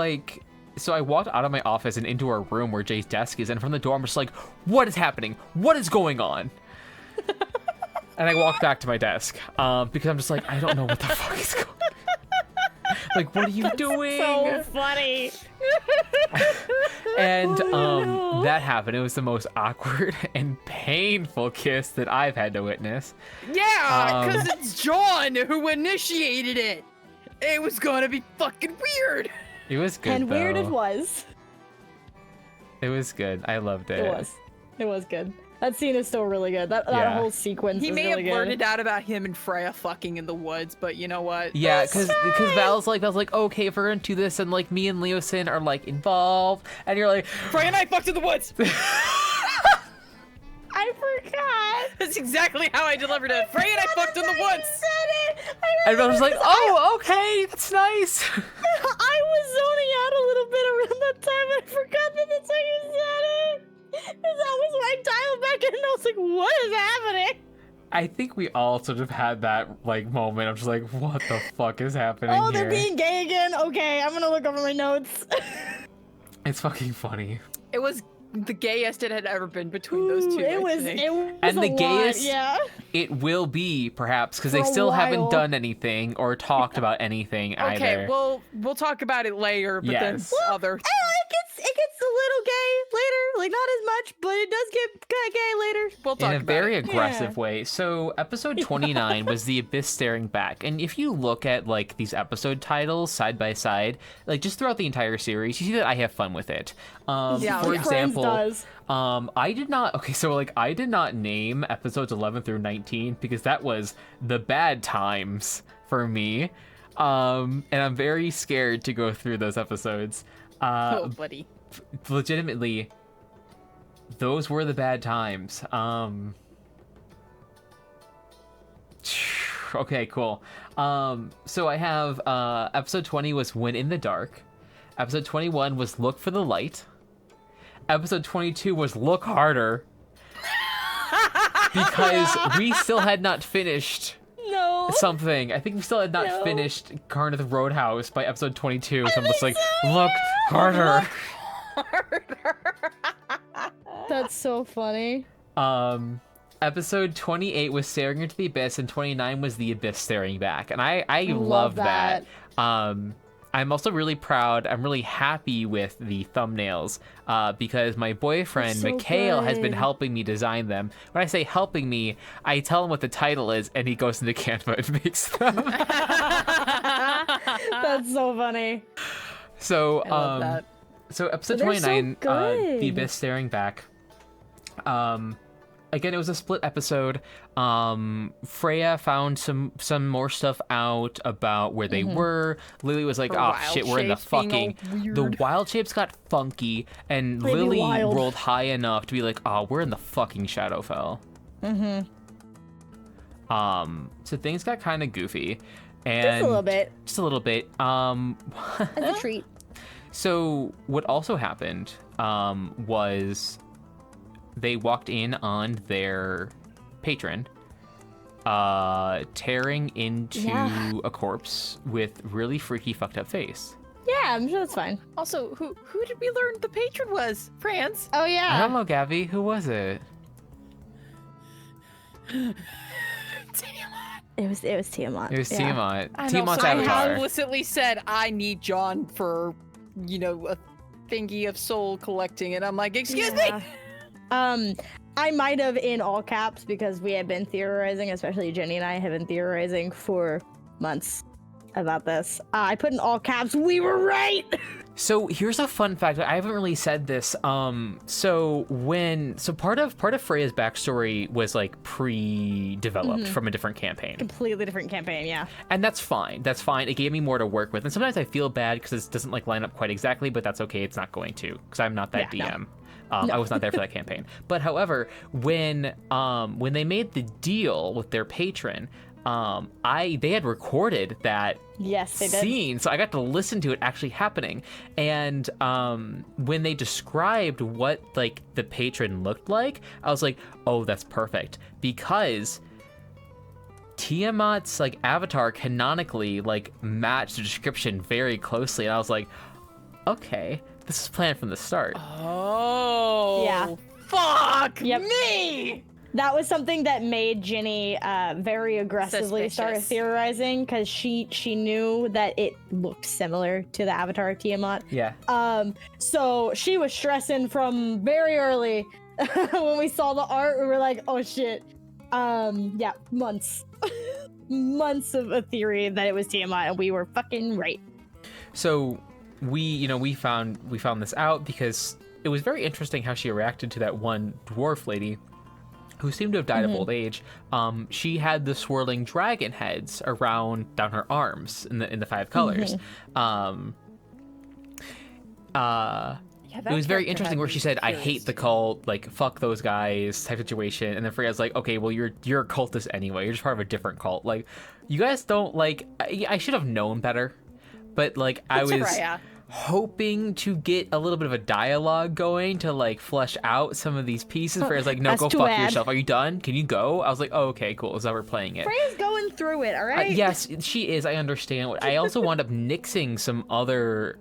walked out of my office and into our room where Jay's desk is, and from the door I'm just like, what is happening? What is going on? And I walked back to my desk because I'm just like, I don't know what the fuck is going on. Like, what are you doing? So funny. And that happened. It was the most awkward and painful kiss that I've had to witness. Yeah, because it's John who initiated it. It was gonna be fucking weird. It was good, and weird it was. It was good. I loved it. It was good. That scene is still really good. That whole sequence is really good. He may have blurted out about him and Freya fucking in the woods, but you know what? Yeah, because Val's like, okay, if we're gonna do this, and like me and Leosin are like involved, and you're like, Freya and I fucked in the woods. I forgot. That's exactly how I delivered it. Freya and I fucked in the woods. And I was like, oh, okay, that's nice. I was zoning out a little bit around that time, and I forgot that that's how you said it. And that was when I dialed back in, and I was like, what is happening? I think we all sort of had that like moment. I'm just like, what the fuck is happening here? They're being gay again? Okay, I'm gonna look over my notes. It's fucking funny. It was the gayest it had ever been between those two. It was And the a lot, gayest yeah. it will be, perhaps, because For they a still haven't while. done anything or talked about anything Okay, either. we'll talk about it later, but then Yes. other. It gets a little gay later, like not as much, but it does get gay later. We'll talk In a about very it. aggressive way. So episode 29 was the abyss staring back, and if you look at like these episode titles side by side, like just throughout the entire series, you see that I have fun with it. Yeah, For yeah. example, Friends does. I did not name episodes 11 through 19 because that was the bad times for me, and I'm very scared to go through those episodes. Oh, buddy. Legitimately, those were the bad times. Okay, cool. So I have episode 20 was When in the Dark. Episode 21 was Look for the Light. Episode 22 was Look Harder. Because we still had not finished No. something. I think we still had not finished Carneth Roadhouse by episode 22. So I'm just like, look harder. That's so funny. Episode 28 was Staring into the Abyss, and 29 was The Abyss Staring Back. And I love that. I'm also really proud. I'm really happy with the thumbnails because my boyfriend, They're so Mikhail, has been good. helping me design them. When I say helping me, I tell him what the title is, and he goes into Canva and makes them. That's so funny. So, I love that. So episode They're so 29, good. The Abyss Staring Back. Again, it was a split episode. Freya found some more stuff out about where they were. Lily was like, Her "Oh wild shit, we're in the shapes being all fucking." The weird. wild shapes got funky, and They be Lily wild. rolled high enough to be like, "Oh, we're in the fucking Shadowfell." So things got kind of goofy, and Just a little bit. Just a little bit. As a treat. So what also happened was they walked in on their patron tearing into a corpse with really freaky fucked up face. Yeah, I'm sure that's fine. Also, who did we learn the patron was? Franz. Oh I yeah. don't know, Gabbey. Who was it? It was Tiamat. It was Yeah. Tiamat. I know, Tiamat's so I avatar. explicitly said I need John for, a thingy of soul collecting, and I'm like, excuse me. I might have in all caps because we have been theorizing, especially Jenny and I have been theorizing for months about this. I put in all caps, we were right! So here's a fun fact. I haven't really said this. So part of Freya's backstory was like pre-developed from a different campaign. Completely different campaign, yeah. And that's fine. That's fine. It gave me more to work with. And sometimes I feel bad because it doesn't like line up quite exactly, but that's okay. It's not going to because I'm not that Yeah, DM. I was not there for that campaign. But however, when they made the deal with their patron, they had recorded that Yes, they did. scene, so I got to listen to it actually happening. And when they described what like the patron looked like, I was like, oh, that's perfect, because Tiamat's like avatar canonically like matched the description very closely, and I was like, okay, this is planned from the start. Oh. Yeah. Fuck Yep. me. That was something that made Ginny very aggressively start Suspicious. theorizing because she knew that it looked similar to the avatar of Tiamat. Yeah. So she was stressing from very early when we saw the art. We were like, oh shit. Yeah, months. Months of a theory that it was Tiamat, and we were fucking right. So we found this out because it was very interesting how she reacted to that one dwarf lady who seemed to have died of old age. She had the swirling dragon heads down her arms in the 5 colors. It was very interesting where she said, I hate the cult, like, fuck those guys type situation. And then Freya's like, okay, well, you're a cultist anyway. You're just part of a different cult. Like, you guys don't, like, I should have known better. But, like, I was Freya. hoping to get a little bit of a dialogue going to, like, flesh out some of these pieces. Freya's like, no, That's go too fuck bad. yourself. Are you done? Can you go? I was like, oh, okay, cool. So we're playing it. Freya's going through it, all right? Yes, she is. I understand. I also wound up nixing some other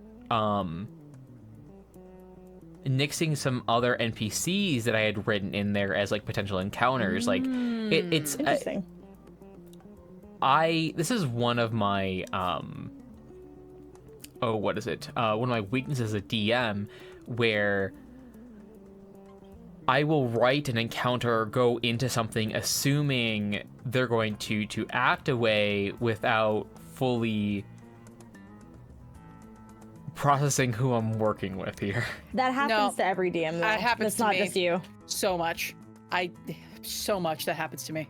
nixing some other NPCs that I had written in there as like potential encounters. Like it's Interesting. this is one of my one of my weaknesses as a DM, where I will write an encounter or go into something assuming they're going to act a way without fully processing who I'm working with here. That happens to every DM, though. That happens That's to not me. just you. So much. So much that happens to me.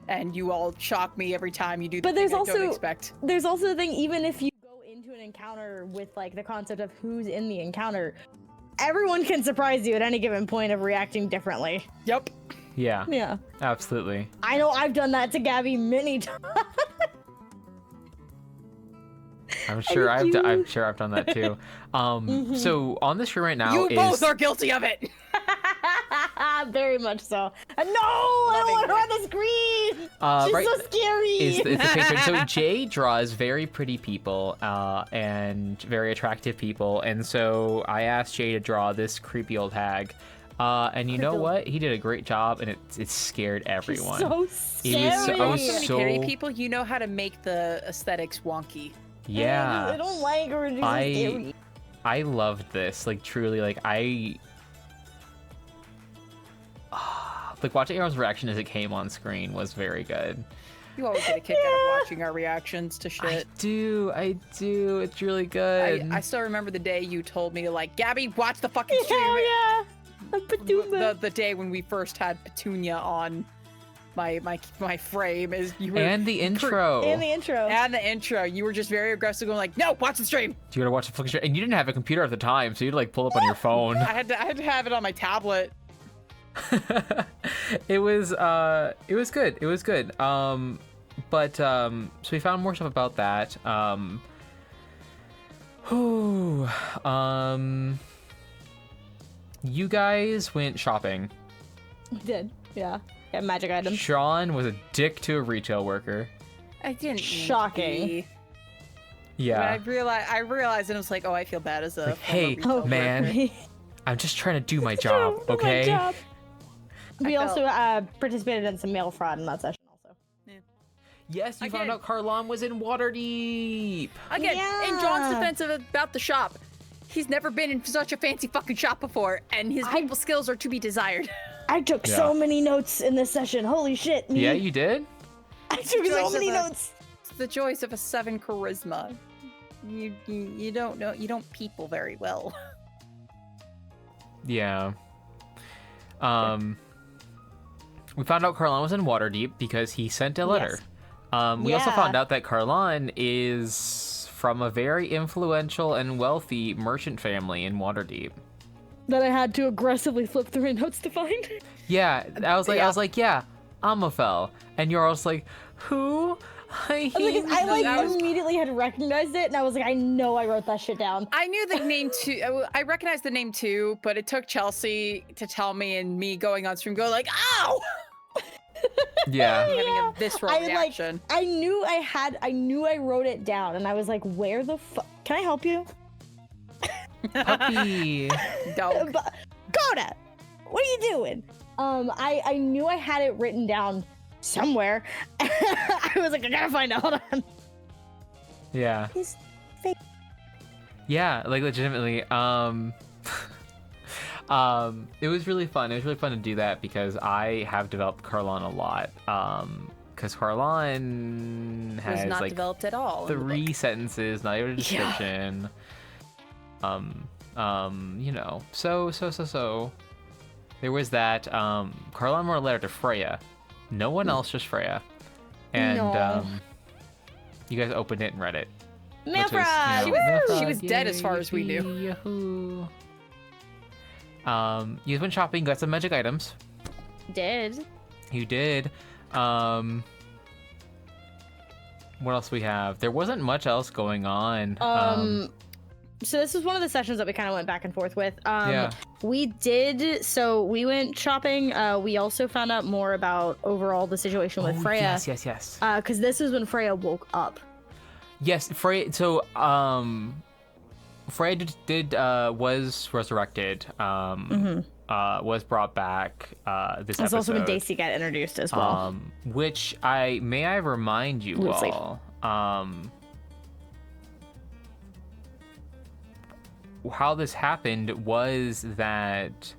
And you all shock me every time you do the But thing there's I don't also expect. there's also the thing, even if you go into an encounter with like the concept of who's in the encounter, everyone can surprise you at any given point of reacting differently. Yep. Yeah. Yeah. Absolutely. I know I've done that to Gabbey many times. I'm sure I've done that too. So on the screen right now You is both are guilty of it. Very much so. No, I don't want her on the screen. She's right, so scary. is the picture. So Jay draws very pretty people and very attractive people, and so I asked Jay to draw this creepy old hag. And you know what? He did a great job, and it scared everyone. So scary. I was So many so scary people, you know how to make the aesthetics wonky. yeah. I don't like her. She's scary. I loved this. Like truly, like like watching everyone's reaction as it came on screen was very good. You always get a kick out of watching our reactions to shit. I do. It's really good. I still remember the day you told me, like, Gabbey, watch the fucking stream. Hell yeah. The day when we first had Petunia on my frame is you were and the intro. And the intro. and the intro. You were just very aggressive, going like, "No, watch the stream." You gotta watch the fucking show. And you didn't have a computer at the time, so you'd like pull up on your phone. I had to have it on my tablet. It was good. It was good. So we found more stuff about that. You guys went shopping. We did. Yeah. Got magic items. Sean was a dick to a retail worker. I didn't. Shocking. Yeah. When I realized, and I was like, "Oh, I feel bad as a Like, former hey, retail worker." man. I'm just trying to do my job, okay? We I also participated in some mail fraud in that session also. Yes, you Again. found out Carlon was in Waterdeep. Again, in John's defense about the shop, he's never been in such a fancy fucking shop before, and his people skills are to be desired. I took so many notes in this session. Holy shit. Me. Yeah, you did? I took so many notes. It's the joys of a 7 charisma. You don't know, you don't people very well. Yeah. We found out Carlon was in Waterdeep because he sent a letter. We also found out that Carlon is from a very influential and wealthy merchant family in Waterdeep. That I had to aggressively flip through my notes to find. Yeah, I was like, yeah, Amafel. And you're also like, who? I immediately had recognized it, and I was like, I know I wrote that shit down. I knew the name too. I recognized the name too, but it took Chelsea to tell me, and me going on stream, going like, "Ow!" Yeah. Having a visceral reaction. I knew I wrote it down, and I was like, where the fuck? Can I help you? Puppy. Dog. Coda, what are you doing? I knew I had it written down somewhere. I was like, I gotta find out. Hold on. Yeah. He's fake. Yeah, like legitimately. It was really fun. It was really fun to do that because I have developed Carlon a lot. Because Carlon was has not like developed at all. in the 3 book. sentences, not even a description. You know. So. There was that. Carlon wrote a letter to Freya. No one else, just Freya. And No. you guys opened it and read it. Mail which was, fraud. you know, mail She fraud. was dead as far as we knew. Yahoo. You went shopping, got some magic items. Did. You did. What else we have? There wasn't much else going on. So this was one of the sessions that we kind of went back and forth with. Yeah. We went shopping. We also found out more about overall the situation with Freya. Yes. Because this is when Freya woke up. Yes, Freya. So, Freya was resurrected. Was brought back this episode. It's also when Daisy got introduced as well. Which I remind you Loosely. all. How this happened was that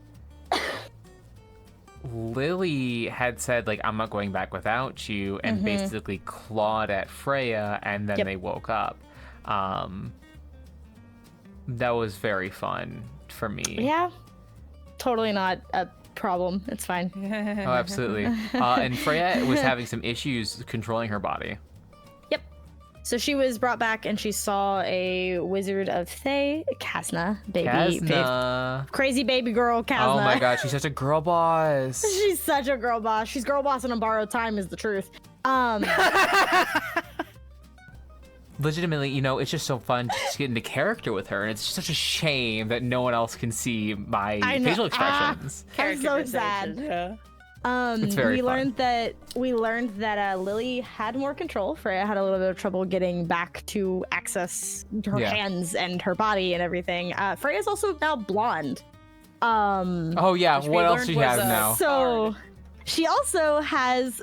Lily had said, like, I'm not going back without you, and basically clawed at Freya, and then they woke up. That was very fun for me. Yeah. Totally not a problem. It's fine. Oh, absolutely. And Freya was having some issues controlling her body. Yep. So she was brought back and she saw a wizard of Thay, Kasna, crazy baby girl, Kasna. Oh my god, she's such a girl boss. She's such a girl boss. She's girl boss on borrowed time is the truth. Legitimately, it's just so fun to just get into character with her, and it's such a shame that no one else can see my facial expressions. I'm so sad. Yeah. It's very fun. We learned that Lily had more control. Freya had a little bit of trouble getting back to access her hands and her body and everything. Freya's also now blonde. Oh yeah, what else do you have now? So she also has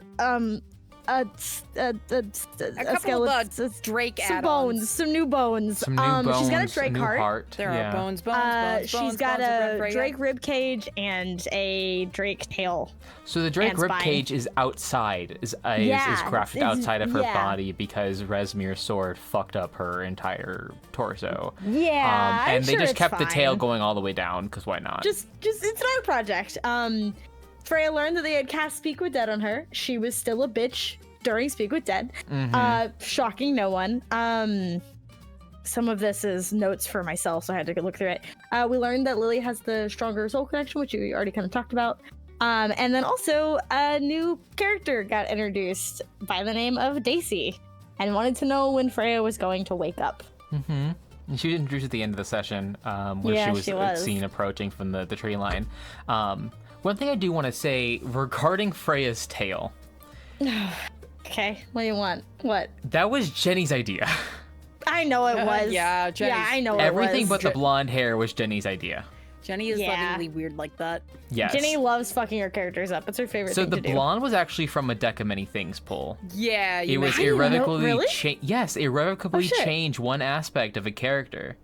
a couple of Drake some bones, some new bones. Some new bones, she's got a Drake heart. There are bones. She's got a Drake rib cage and a Drake tail. So the Drake rib cage is outside, is crafted outside of her body because Rezmir's sword fucked up her entire torso. Yeah, and they just kept the tail going all the way down because why not? Just it's an art project. Freya learned that they had cast Speak with Dead on her. She was still a bitch during Speak with Dead. Shocking no one. Some of this is notes for myself, so I had to look through it. We learned that Lily has the stronger soul connection, which we already kind of talked about. And then also a new character got introduced by the name of Daisy, and wanted to know when Freya was going to wake up. And she was introduced at the end of the session, where she was seen approaching from the tree line. One thing I do want to say regarding Freya's tail. Okay, what do you want? What? That was Jenny's idea. I know it was. Yeah, I know Everything it was. but the blonde hair was Jenny's idea. Jenny is lovingly weird like that. Yes. Jenny loves fucking her characters up. It's her favorite so thing to do. So the blonde was actually from a Deck of Many Things pull. Yeah, it was irrevocably irrevocably change one aspect of a character.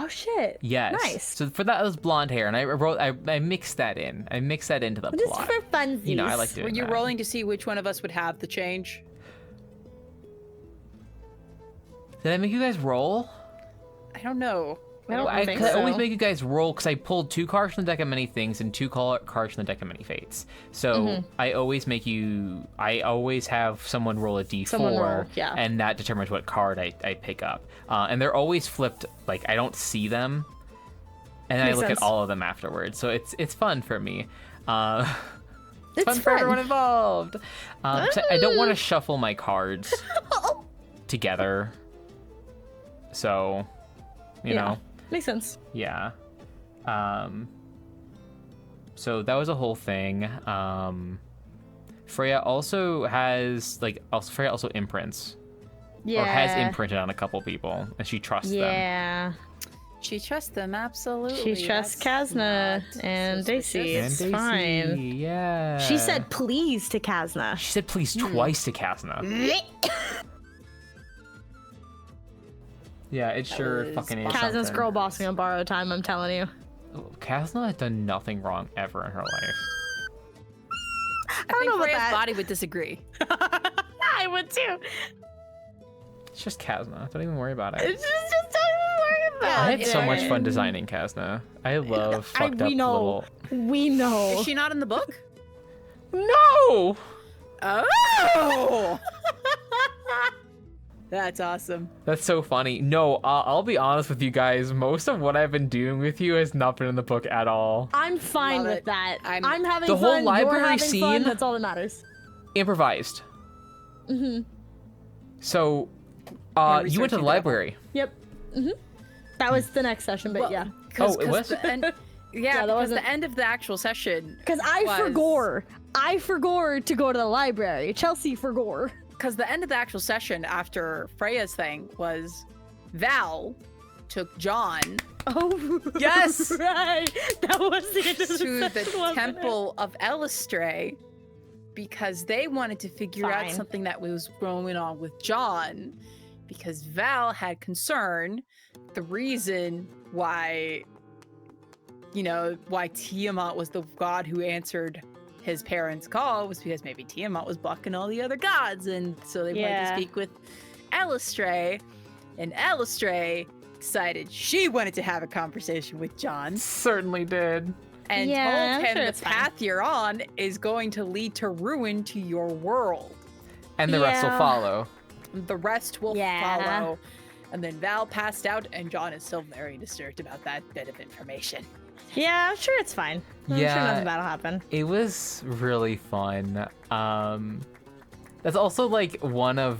Oh shit. Yes. Nice. So for that, it was blonde hair, and I mixed that in. I mixed that into the plot. Just for funsies. I like doing Were you that. rolling to see which one of us would have the change? Did I make you guys roll? I don't know. I always make you guys roll because I pulled 2 cards from the Deck of Many Things and 2 cards from the Deck of Many Fates. So I always have someone roll a d4, and that determines what card I pick up. And they're always flipped, like I don't see them, and I look at all of them afterwards. So it's fun for me. It's fun for everyone involved. I don't want to shuffle my cards together. So, you know. Makes sense. Yeah. So that was a whole thing. Freya also imprints. Yeah. Or has imprinted on a couple people, and she trusts them. Yeah. She trusts them, absolutely. She trusts Kasna and Daisy. It's fine. Yeah. She said please to Kasna. She said please twice to Kasna. Yeah, it sure fucking is. Kasna's girl bossing on borrowed time, I'm telling you. Kasna has done nothing wrong ever in her life. I don't know about that. Body would disagree. I would too. It's just Kasna. Don't even worry about it. It's just don't even worry about I had so much fun designing Kasna. I love fucked up little... We know. Is she not in the book? No! Oh! That's awesome. That's so funny. No, I'll be honest with you guys. Most of what I've been doing with you has not been in the book at all. I'm fine with that. I'm having the fun. whole library You're having scene. Fun. That's all that matters. Improvised. So, you went to the library. Yep. That was the next session, but yeah. Oh, it was? That was the end of the actual session. Because I forgot to go to the library. Chelsea forgot. Because the end of the actual session after Freya's thing was Val took John. Oh, Yes! right. That was the end of to the sentence, wasn't temple of Elistray because they wanted to figure out Fine. something that was going on with John because Val had concern the reason why why Tiamat was the god who answered his parents' call was because maybe Tiamat was blocking all the other gods, and so they wanted to speak with Elistray, and Elistray decided she wanted to have a conversation with John Certainly did. and Yeah, told I'm him sure the it's fine. path you're on is going to lead to ruin to your world. And the rest will Yeah. follow. The rest will Yeah. follow. And then Val passed out, and John is still very disturbed about that bit of information. Yeah, I'm sure it's fine. I'm Yeah. sure nothing bad will happen. It was really fun. That's also like one of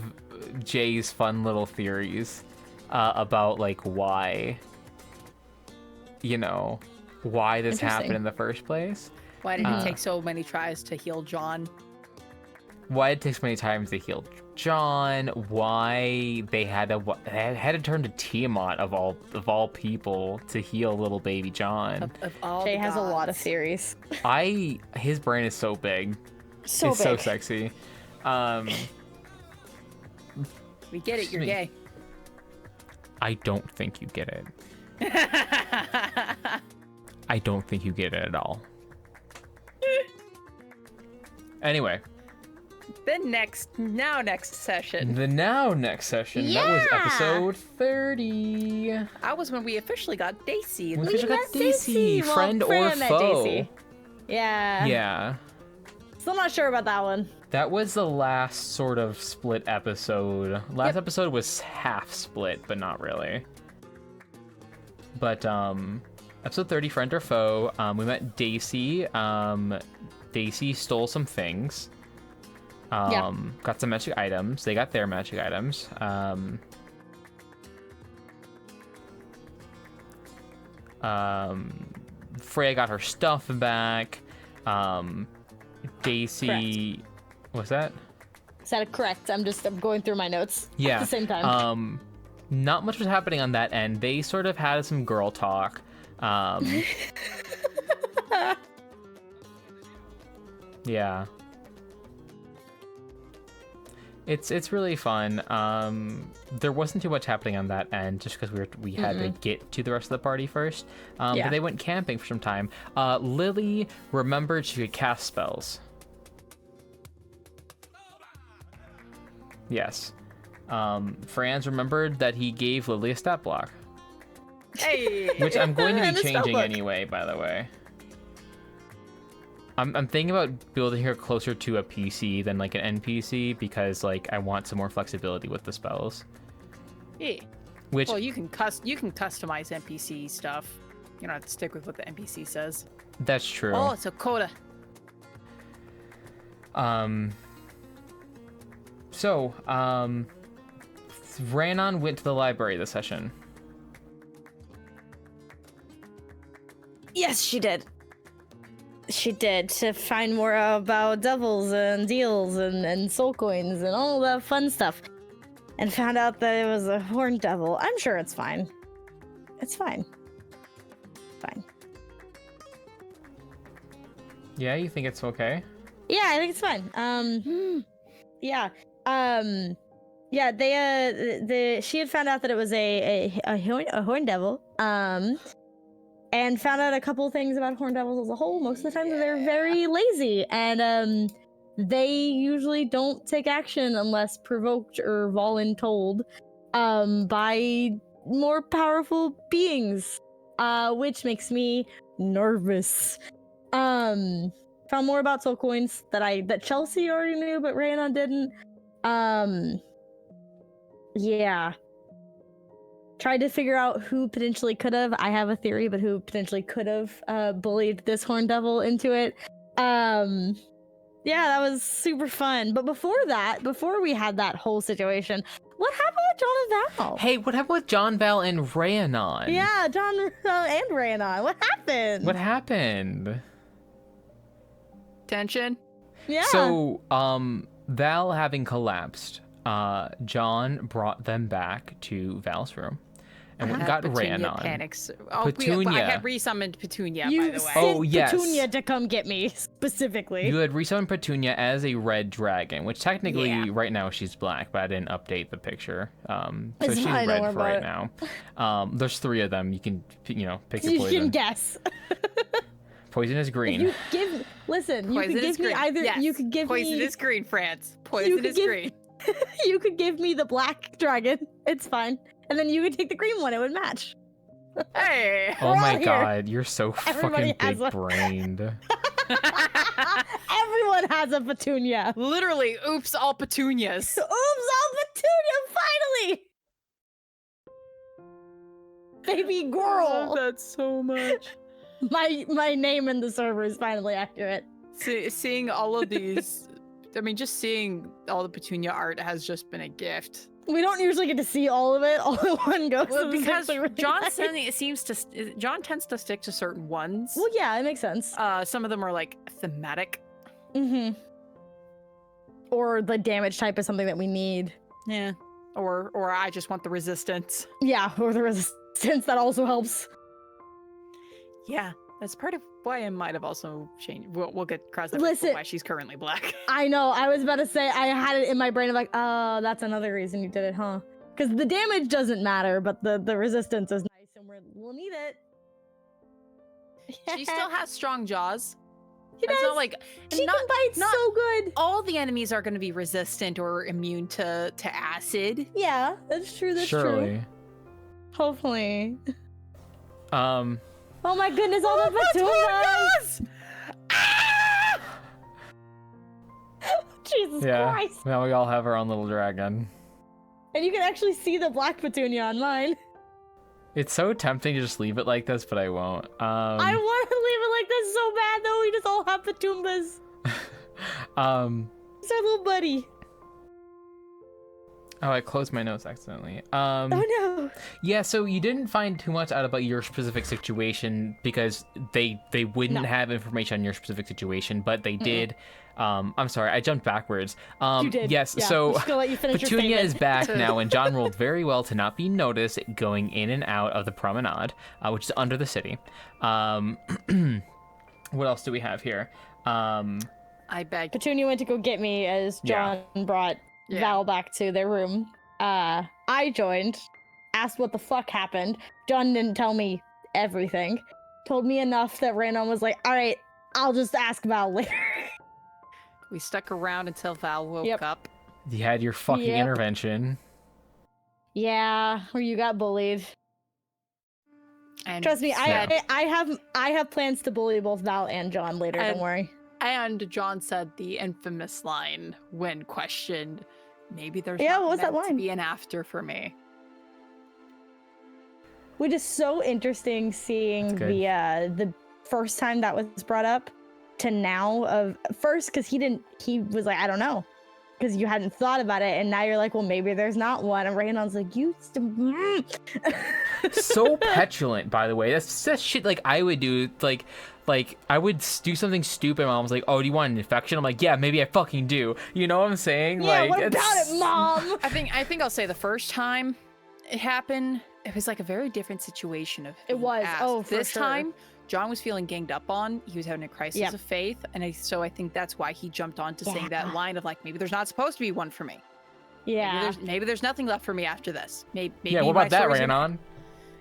Jay's fun little theories about like why this happened Interesting. in the first place. Why did it take so many tries to heal John? Why it takes many times to heal John? Why they had to turn to Tiamat of all people to heal little baby John? Of all Jay the has a lot of gods. theories. His brain is so big. So It's big. so sexy. We get it, you're Me. gay. I don't think you get it. I don't think you get it at all. Anyway, The next session. the next session, that was Yeah! episode 30. That was when we officially got Daisy. We We officially got Daisy, Well, friend or Fran met foe. Daisy. Yeah. Yeah. Still not sure about that one. That was the last sort of split episode. Last episode was half split, but not really. But episode 30, friend or foe, we met Daisy. Daisy stole some things. Got some magic items. They got their magic items. Freya got her stuff back. Daisy, what's that? Is that correct? I'm going through my notes Yeah. at the same time. Not much was happening on that end. They sort of had some girl talk. Yeah. It's really fun. There wasn't too much happening on that end just because we had to get to the rest of the party first. Yeah. But they went camping for some time. Lily remembered she could cast spells. Yes. Franz remembered that he gave Lily a stat block, Hey! which I'm going to And be a spell changing book. anyway, by the way. I'm thinking about building her closer to a PC than like an NPC because like I want some more flexibility with the spells. Yeah. Which Well, you can customize NPC stuff. You don't have to stick with what the NPC says. that's true. Oh, it's a coda. So, Rhiannon went to the library this session. Yes, she did. She did, to find more about devils and deals and soul coins and all that fun stuff. And found out that it was a horned devil. I'm sure it's fine. It's fine. Fine. Yeah, you think it's okay? Yeah, I think it's fine. Yeah. Yeah, she had found out that it was a horned devil. And found out a couple things about horned devils as a whole. Most of the time they're very lazy, and they usually don't take action unless provoked or voluntold by more powerful beings, which makes me nervous. Found more about soul coins that Chelsea already knew, but Rhiannon didn't. Yeah. Tried to figure out who potentially could have. I have a theory, but who potentially could have bullied this horned devil into it. Yeah, that was super fun. But before we had that whole situation, what happened with John and Val? Hey, what happened with John, Val, and Rhiannon? Yeah, John and Rhiannon. What happened? What happened? Tension. Yeah. So, Val having collapsed, John brought them back to Val's room. and we got ran Petunia on. panics. Oh, Petunia. I had resummoned Petunia, You by the way. Oh, sent yes. Petunia to come get me specifically. You had resummoned Petunia as a red dragon, which technically Yeah. right now she's black, but I didn't update the picture. So It's she's fine, don't red for worry right about now. There's 3 of them. You can, pick your You poison. can guess. Poison is green. You give listen. You Poison could is give me green. either. Yes. You could give Poison me. is green, France. Poison could is give- green. You could give me the black dragon. It's fine. And then you could take the green one. It would match. Hey. Oh We're my all here. god, you're so Everybody fucking has a- big-brained. Everyone has a Petunia. Literally, oops, all petunias. Oops, all Petunia finally. Baby I girl. love that so much. My name in the server is finally accurate. Seeing all of these, I mean, just seeing all the Petunia art has just been a gift. We don't usually get to see all of it all in one go. Well, so this is because actually really John nice. John tends to stick to certain ones. Well, yeah, it makes sense. Some of them are like thematic. Mm-hmm. Or the damage type is something that we need. Yeah. Or I just want the resistance. Yeah, or the resistance that also helps. Yeah, that's part of why I might have also changed. We'll get across that Listen. why she's currently black. I know. I was about to say I had it in my brain of like, oh, that's another reason you did it, huh? Because the damage doesn't matter, but the resistance is nice, and we'll need it. She still has strong jaws. She It's does. not like She not can bite not- so good. all the enemies are going to be resistant or immune to acid. Yeah, that's true. That's Surely. true. Hopefully. Um, Oh my goodness, all the petunias! Ah! Jesus yeah. Christ! Now we all have our own little dragon. And you can actually see the black petunia on mine. It's so tempting to just leave it like this, but I won't. I want to leave it like this so bad, though. We just all have petumbas. It's our little buddy. Oh, I closed my notes accidentally. Oh no. Yeah, so you didn't find too much out about your specific situation because they wouldn't No. have information on your specific situation, but they did. I'm sorry, I jumped backwards. You did. Yes, Yeah, so I'm just gonna let you finish your Petunia is statement. back now, and John rolled very well to not be noticed going in and out of the promenade, which is under the city. What else do we have here? I beg. Petunia went to go get me as Yeah. John brought Yeah. Val back to their room. I joined, asked what the fuck happened. John didn't tell me everything. Told me enough that Random was like, all right, I'll just ask Val later. We stuck around until Val woke Yep. up. You had your fucking Yep. intervention. Yeah, or you got bullied. And Trust me, said- I have plans to bully both Val and John later, And- don't worry. And John said the infamous line when questioned, maybe there's Yeah, not what was that meant to line? be an after for me. Which is so interesting seeing That's good. the first time that was brought up to now of first because he was like, I don't know. Because you hadn't thought about it, and now you're like, well, maybe there's not one. And Rayon's like, So petulant, by the way. That's shit like I would do. Like I would do something stupid. Mom's like, "Oh, do you want an infection?" I'm like, "Yeah, maybe I fucking do." You know what I'm saying? Yeah, like, what about it's- it, Mom? I think I'll say the first time it happened, it was like a very different situation of It being was. asked. Oh, for this sure. time John was feeling ganged up on. He was having a crisis Yep. of faith, and so I think that's why he jumped on to saying that Yeah. line of like, maybe there's not supposed to be one for me. Yeah. Maybe there's nothing left for me after this. Maybe Yeah, what my about that, story's Rhiannon?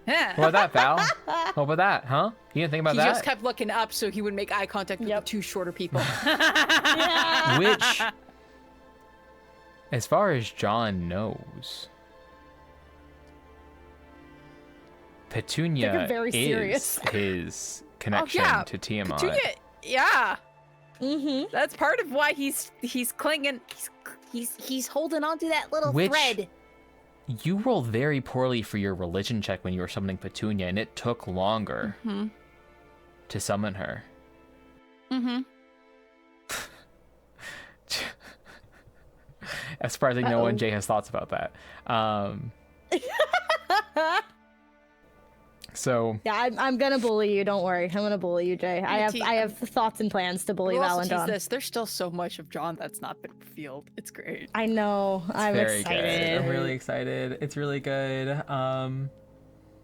Yeah. What about that, Val? What about that, huh? You didn't think about He that? just kept looking up so he would make eye contact with Yep. the two shorter people. Yeah. Which, as far as John knows, Petunia very is serious. his connection yeah, to Tiamat. Petunia, yeah, Mm-hmm. that's part of why he's clinging. He's holding on to that little Which- thread. You rolled very poorly for your religion check when you were summoning Petunia, and it took longer Mm-hmm. to summon her. Mm-hmm. As surprising no Uh-oh. one Jay has thoughts about that. So Yeah, I'm gonna bully you. Don't worry. I'm gonna bully you, Jay. I have thoughts and plans to bully Val and John. There's still so much of John that's not been revealed. It's great. I know. I'm very excited. good. I'm really excited. It's really good.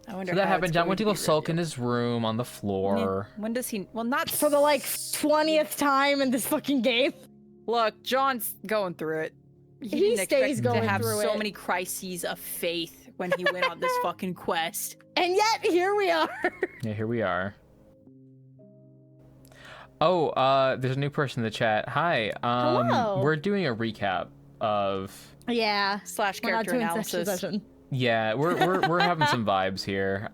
I wonder So that how happened. it's John going went to go be sulk in written. his room on the floor. When does he? Well, not For the like 20th time in this fucking game. Look, John's going through it. He didn't stays expect going to have through so it. many crises of faith when he went on this fucking quest. And yet, here we are. Yeah, here we are. Oh, there's a new person in the chat. Hi. Hello. We're doing a recap of. Yeah. / We're not character doing analysis. session. Yeah, we're having some vibes here.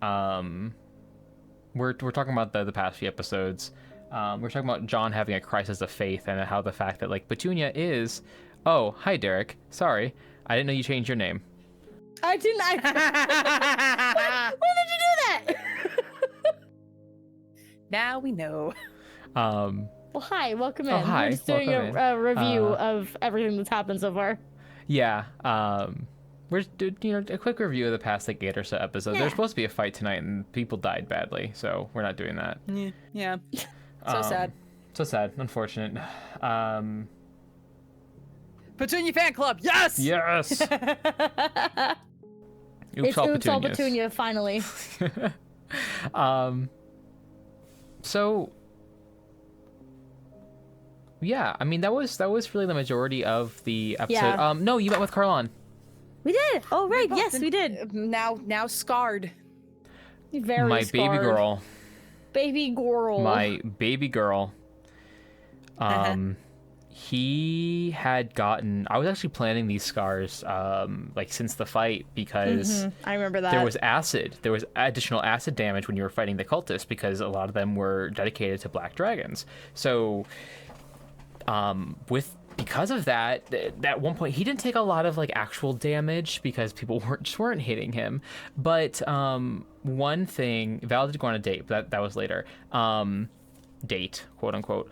We're talking about the past few episodes. We're talking about John having a crisis of faith and how the fact that like Petunia is. Oh, hi Derek. Sorry, I didn't know you changed your name. I didn't. When did you do that? Now we know. Um, Well, hi. Welcome in. Oh, hi, We're just doing welcome a review of everything that's happened so far. yeah. We're just doing a quick review of the past like 8 or so episodes. Yeah. There's supposed to be a fight tonight and people died badly, so we're not doing that. Yeah. So sad. So sad. Unfortunate. Petunia fan club. Yes. Yes. It's Oops All Petunias. Petunia, finally. So yeah, I mean that was really the majority of the episode. Yeah. No, you met with Carlon. We did. Oh, right. both Yes, did. we did. Now scarred. Very My scarred. baby girl. Baby girl. My baby girl. He had gotten. I was actually planning these scars, like since the fight because I remember that. there was acid. There was additional acid damage when you were fighting the cultists because a lot of them were dedicated to black dragons. So, because of that, at one point he didn't take a lot of like actual damage because people weren't hitting him. But one thing, Val did go on a date, but that was later. Date, quote unquote.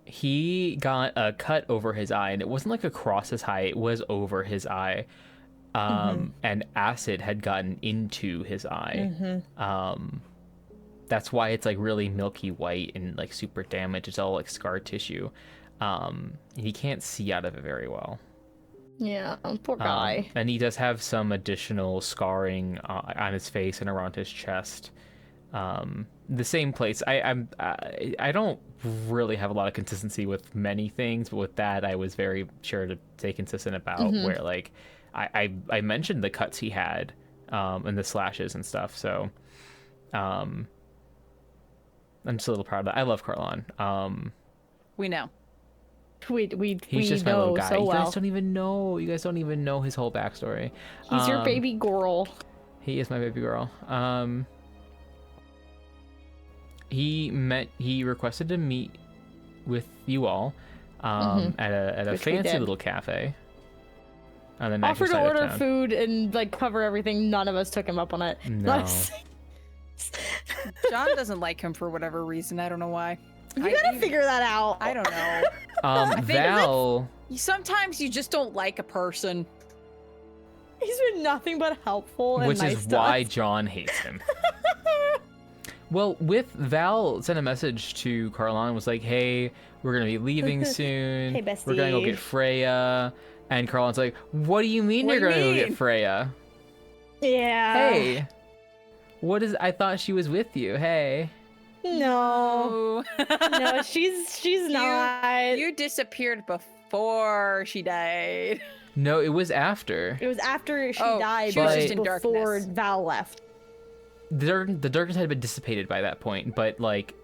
He got a cut over his eye, and it wasn't like across his eye; it was over his eye. And acid had gotten into his eye. That's why it's like really milky white and like super damaged. It's all like scar tissue. He can't see out of it very well. Yeah, poor guy. And he does have some additional scarring on his face and around his chest. The same place. I don't really have a lot of consistency with many things, but with that, I was very sure to stay consistent about where like I mentioned the cuts he had, and the slashes and stuff. So, I'm just a little proud of that. I love Carlon. We know. He's just my know little guy. so You well. guys don't even know. You guys don't even know his whole backstory. He's your baby girl. He is my baby girl. He requested to meet with you all at a Which we fancy did. little cafe on the nicer Offered to side of order town. food and like cover everything. None of us took him up on it. No. John doesn't like him for whatever reason. I don't know why. You gotta figure that out. I don't know. Val, Sometimes you just don't like a person. He's been nothing but helpful and which nice is to why us. John hates him. Well, Val sent a message to Carlon, was like, hey, we're going to be leaving soon. Hey, We're going to go bestie. get Freya. And Carlon's like, what do you mean What you're do you going to go mean? get Freya? Yeah. Hey, I thought she was with you. Hey. No. Oh. No, she's not. You disappeared before she died. No, it was after. It was after she Oh, died, she was but just in before darkness. Val left. The darkness had been dissipated by that point, but like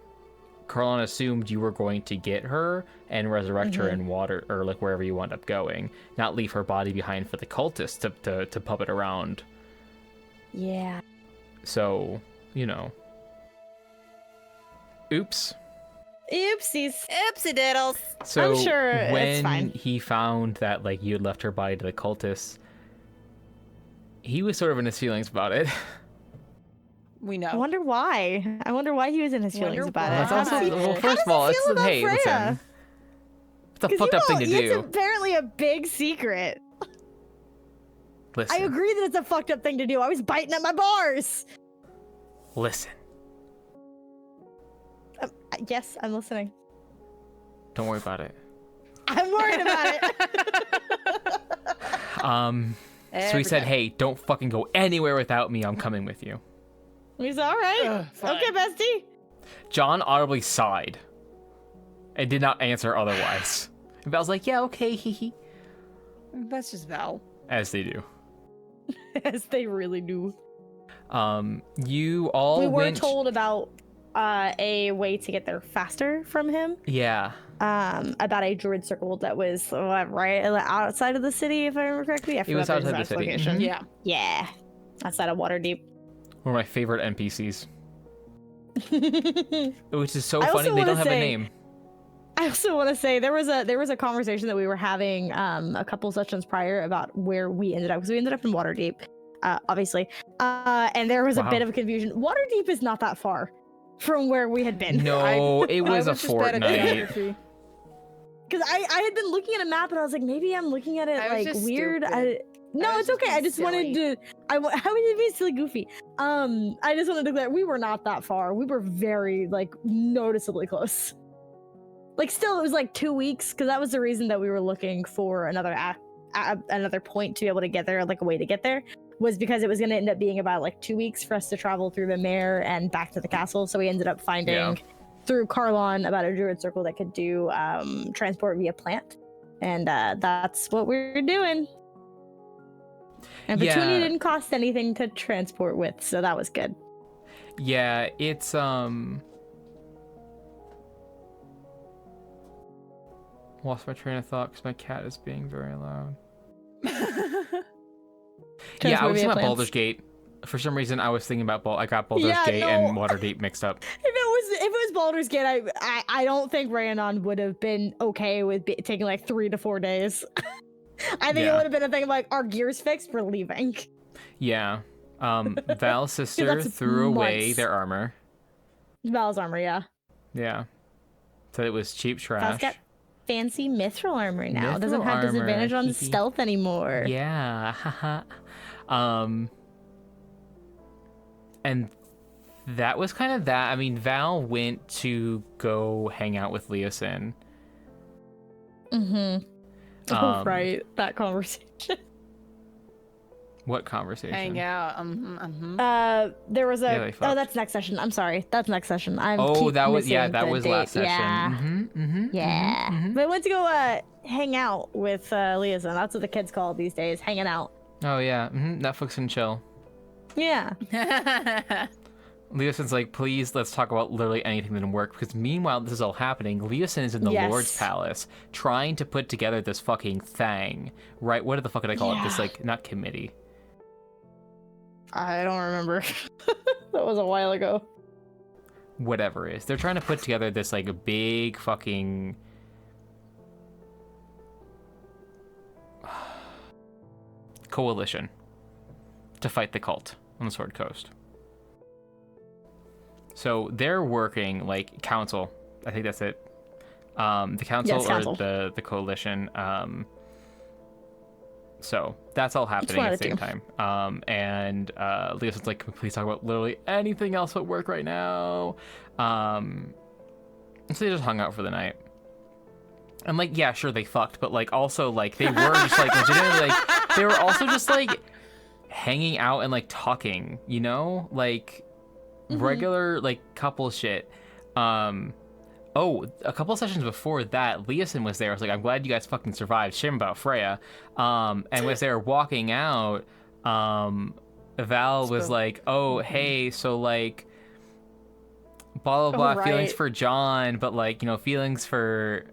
Carlon assumed you were going to get her and resurrect her in water or like wherever you wound up going, not leave her body behind for the cultists to puppet around. Yeah. So, you know. Oops. Oopsies. Oopsie diddles. So I'm sure it's when fine. he found that like you had left her body to the cultists, he was sort of in his feelings about it. We know. I wonder why. I wonder why he was in his feelings Wonder about why. it. It's also, How does well, he first of all, feel it's about hey, Freya? listen. It's a 'Cause fucked up thing to It's do. apparently a big secret. Listen. I agree that it's a fucked up thing to do. I was biting at my bars. Listen. Yes, I'm listening. Don't worry about it. I'm worried about it. So he said, hey, don't fucking go anywhere without me. I'm coming with you. He's all right. Okay, bestie. John audibly sighed and did not answer otherwise. And Val's like, yeah, okay, hee hee. That's just Val. As they do. As they really do. You all we were went... told about a way to get there faster from him. Yeah. About a druid circle that was right outside of the city, if I remember correctly. It was outside the city. Location. Mm-hmm. Yeah. Outside of Waterdeep. One of my favorite NPCs. Which is so funny, they don't have a name. I also want to say there was a conversation that we were having a couple sessions prior about where we ended up, because we ended up in Waterdeep, obviously, and there was a bit of confusion. Waterdeep is not that far from where we had been. No, it was a fortnight. Because I had been looking at a map and I was like, maybe I'm looking at it like weird. No, it's okay. I just wanted to. I wanted to be silly goofy. I just wanted to declare we were not that far. We were very noticeably close. Still, it was 2 weeks, because that was the reason that we were looking for another point to be able to get there, a way to get there, was because it was going to end up being about 2 weeks for us to travel through the mare and back to the castle. So we ended up finding through Carlon about a druid circle that could do transport via plant, and that's what we're doing. And Petunia didn't cost anything to transport with, so that was good. Yeah, it's lost my train of thought because my cat is being very loud. Yeah, I was thinking about Baldur's Gate. For some reason, I was thinking about I got Baldur's Gate and Waterdeep mixed up. If it was Baldur's Gate, I don't think Rhiannon would have been okay with taking 3 to 4 days. I think it would have been a thing of our gear's fixed, we're leaving. Yeah. Val's sister threw away their armor. Val's armor, yeah. Yeah. So it was cheap trash. Val's got fancy mithril armor now. Doesn't have disadvantage on stealth anymore. Yeah. Haha. And that was kind of that. I mean, Val went to go hang out with Leosin. Mm-hmm. Right. That conversation. What conversation? Hang out. There was that's next session. I'm sorry. That's next session. That was last session. Yeah. But I went to go hang out with Leosin. That's what the kids call it these days, hanging out. Oh yeah. Netflix and chill. Yeah. Leosin's like, please, let's talk about literally anything that didn't work. Because meanwhile, this is all happening. Leosin is in the Lord's Palace trying to put together this fucking thing. Right? What the fuck did I call it? This, not committee. I don't remember. That was a while ago. Whatever it is. They're trying to put together this, big fucking... coalition to fight the cult on the Sword Coast. So they're working council. I think that's it. The council or the coalition. So that's all happening at the same time. And Leosin's like, can we please talk about literally anything else at work right now? So they just hung out for the night. I'm like, yeah, sure, they fucked, but also they were just legitimately they were also just hanging out and talking, you know, regular couple shit. A couple sessions before that, Leosin was there. I was like, I'm glad you guys fucking survived. Shame about Freya. And as they were walking out, Val was like, oh, hey, so blah, blah, blah, feelings for John, but feelings for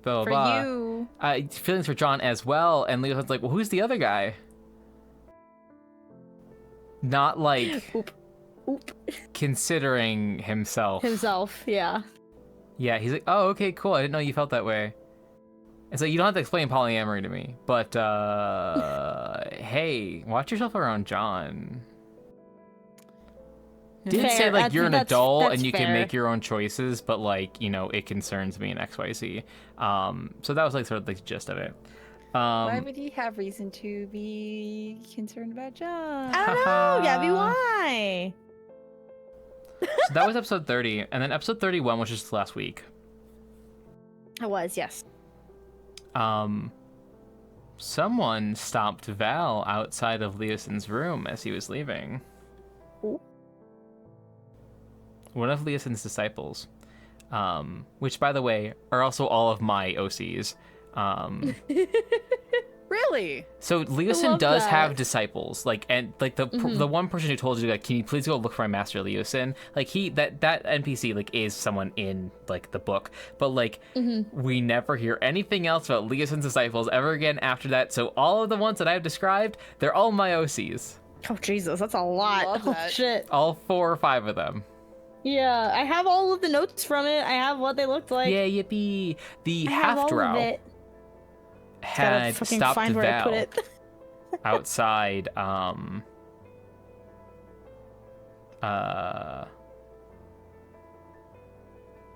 blah, blah, blah. Feelings for John as well. And Leosin's like, well, who's the other guy? Not considering himself. Yeah. Yeah, he's like, oh, okay, cool. I didn't know you felt that way. It's like, you don't have to explain polyamory to me, but, hey, watch yourself around John. Didn't say, you're an adult and you can make your own choices, but, it concerns me in XYZ. So that was, sort of the gist of it. Why would he have reason to be concerned about John? I don't know, Gabbey, why? So that was episode 30, and then episode 31 was just last week. It was, yes. Someone stopped Val outside of Leoson's room as he was leaving. Ooh. One of Leoson's disciples, which, by the way, are also all of my OCs. Really? So Leoson does that. have disciples, like, and like the one person who told you, like, can you please go look for my master Leoson? Like, that NPC like is someone in like the book, but like we never hear anything else about Leoson's disciples ever again after that. So all of the ones that I've described, they're all my OCs. Oh Jesus, that's a lot. Love Oh that. shit. All 4 or 5 of them. Yeah, I have all of the notes from it. I have what they looked like. Yeah, yippee! The I have all of half-drow it. had Gotta fucking stopped find where I put Val it. outside.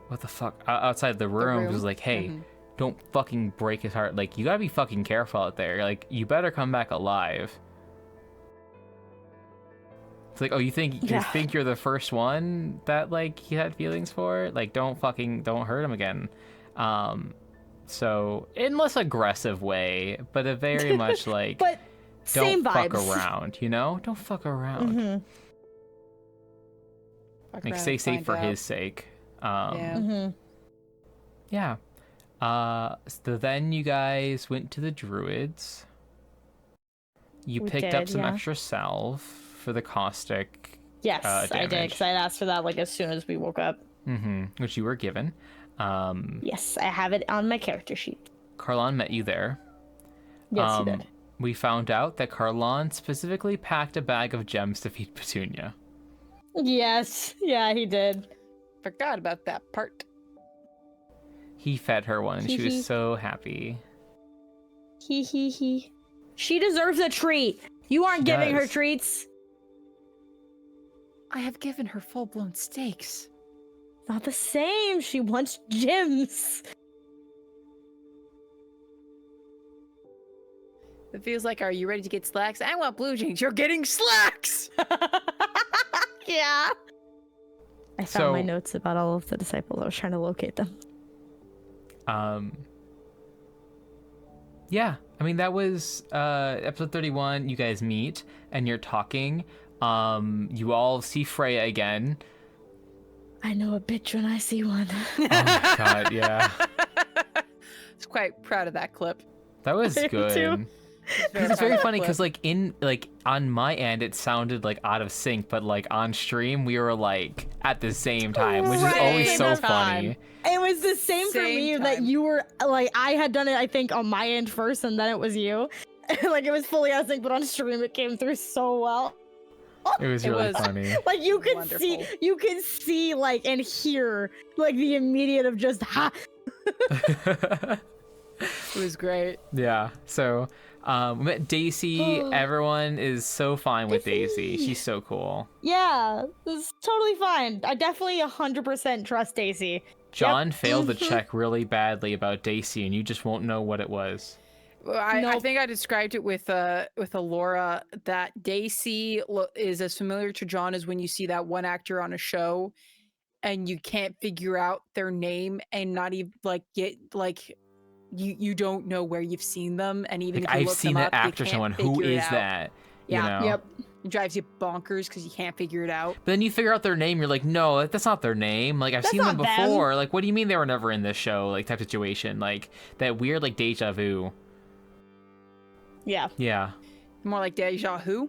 What the fuck? Outside the room, was like, hey, don't fucking break his heart. Like, you gotta be fucking careful out there. Like, you better come back alive. It's like, oh, you think you're the first one that like he had feelings for? Like, don't hurt him again. So in less aggressive way, but a very much like, But same don't fuck vibes. around, you know? Don't fuck around. Like, stay safe for his sake. Yeah. Yeah. So then you guys went to the druids. You We picked up did, some yeah. extra salve for the caustic. Yes, I did, damage. because I asked for that like as soon as we woke up. Which you were given. Yes, I have it on my character sheet. Carlon met you there. Yes, you did. We found out that Carlon specifically packed a bag of gems to feed Petunia. Yes, yeah, he did. Forgot about that part. He fed her one, and she Hee was hee. so happy. He. She deserves a treat. You aren't She giving her does. treats. I have given her full-blown steaks. Not the same. She wants gems. It feels like, are you ready to get slacks? I want blue jeans. You're getting slacks! Yeah. I found my So- notes about all of the disciples. I was trying to locate them. Yeah, I mean, that was episode 31. You guys meet and you're talking. You all see Freya again. I know a bitch when I see one. Oh my god, yeah. I was quite proud of that clip. That was Me good. too. It's very funny because like on my end it sounded like out of sync, but like on stream we were like at the same time, which is always Right. so Same funny. It was the same for Same me that time. you were like, I had done it, I think, on my end first, and then it was you. Like, it was fully out of sync, but on stream it came through so well. It was It really was- funny. Like, you could Wonderful. see, like, and hear, like, the immediate of just, ha! It was great. Yeah. So we met Daisy. Everyone is so fine with Daisy. She's so cool. Yeah, it's totally fine. I definitely 100% trust Daisy. John failed the check really badly about Daisy, and you just won't know what it was. Well, I Nope. think I described it with Alora that Daisy is as familiar to John as when you see that one actor on a show and you can't figure out their name and not even you don't know where you've seen them, and even Like, if you I've look seen them that up, you actor. can't Someone who figure it is out. that? Yeah. You know? Yep. It drives you bonkers because you can't figure it out. But then you figure out their name, you're like, no, that's not their name. Like, I've That's seen them not them. before. Like, what do you mean they were never in this show? Like, type situation. Like, that weird, like, deja vu. Yeah. Yeah. More like deja vu.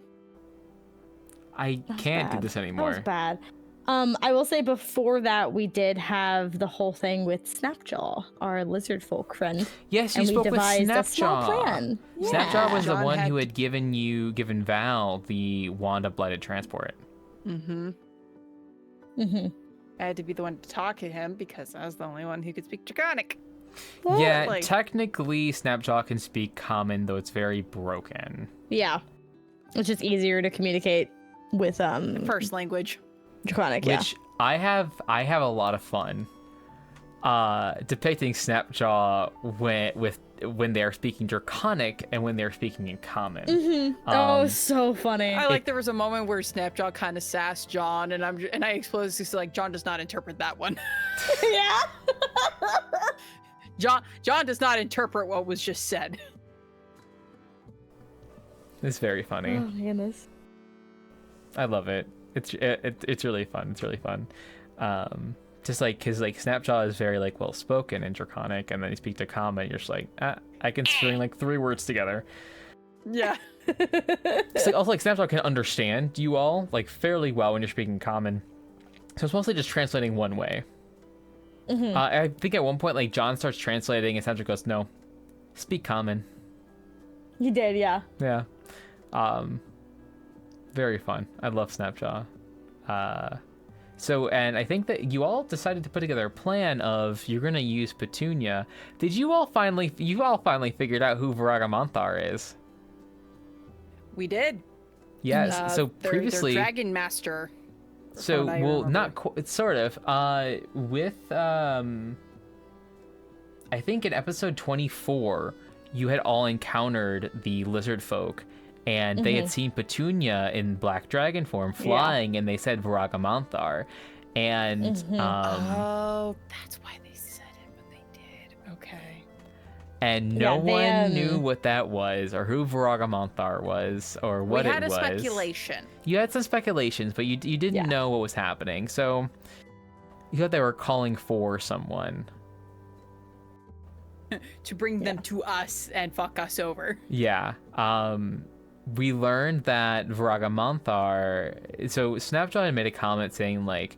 I That was can't do bad. this That was anymore. bad. I will say before that, we did have the whole thing with Snapjaw, our lizard folk friend. Yes, you And we spoke with devised a small Snapjaw. plan. Snapjaw was the John one had- who had given Val the wand of blighted transport. Mm-hmm. Mm-hmm. I had to be the one to talk to him because I was the only one who could speak Draconic. Yeah, like- technically Snapjaw can speak common, though it's very broken. Yeah. It's just easier to communicate with First language. Draconic, yeah. Which I have a lot of fun depicting Snapjaw when they're speaking Draconic and when they're speaking in common. Oh, so funny. I like there was a moment where Snapjaw kind of sassed John, and I exposed this like John does not interpret that one. Yeah. John does not interpret what was just said. It's very funny. Oh my goodness. I love it. It's really fun. It's really fun. Just like his like Snapjaw is very like well spoken and draconic, and then you speak to common, you're just like, I can string like 3 words together. Yeah. It's like also like Snapjaw can understand you all like fairly well when you're speaking common, so it's mostly just translating one way. I think at one point like John starts translating and Snapjaw goes, no, speak common. You did, yeah. Yeah. Very fun. I love Snapjaw. So, and I think that you all decided to put together a plan of you're gonna use Petunia. Did you all finally figured out who Varaga is? We did. Yes. So previously, their Dragon Master. So well, not quite. Sort of. With I think in episode 24, you had all encountered the lizard folk. And they had seen Petunia in black dragon form flying, and they said Varaga. And oh, that's why they said it, but they did. Okay. And no one knew what that was, or who Varaga was, or what it was. We had a speculation. You had some speculations, but you didn't know what was happening. So you thought they were calling for someone to bring them to us and fuck us over. Yeah. We learned that Varaga. So Snapjaw had made a comment saying like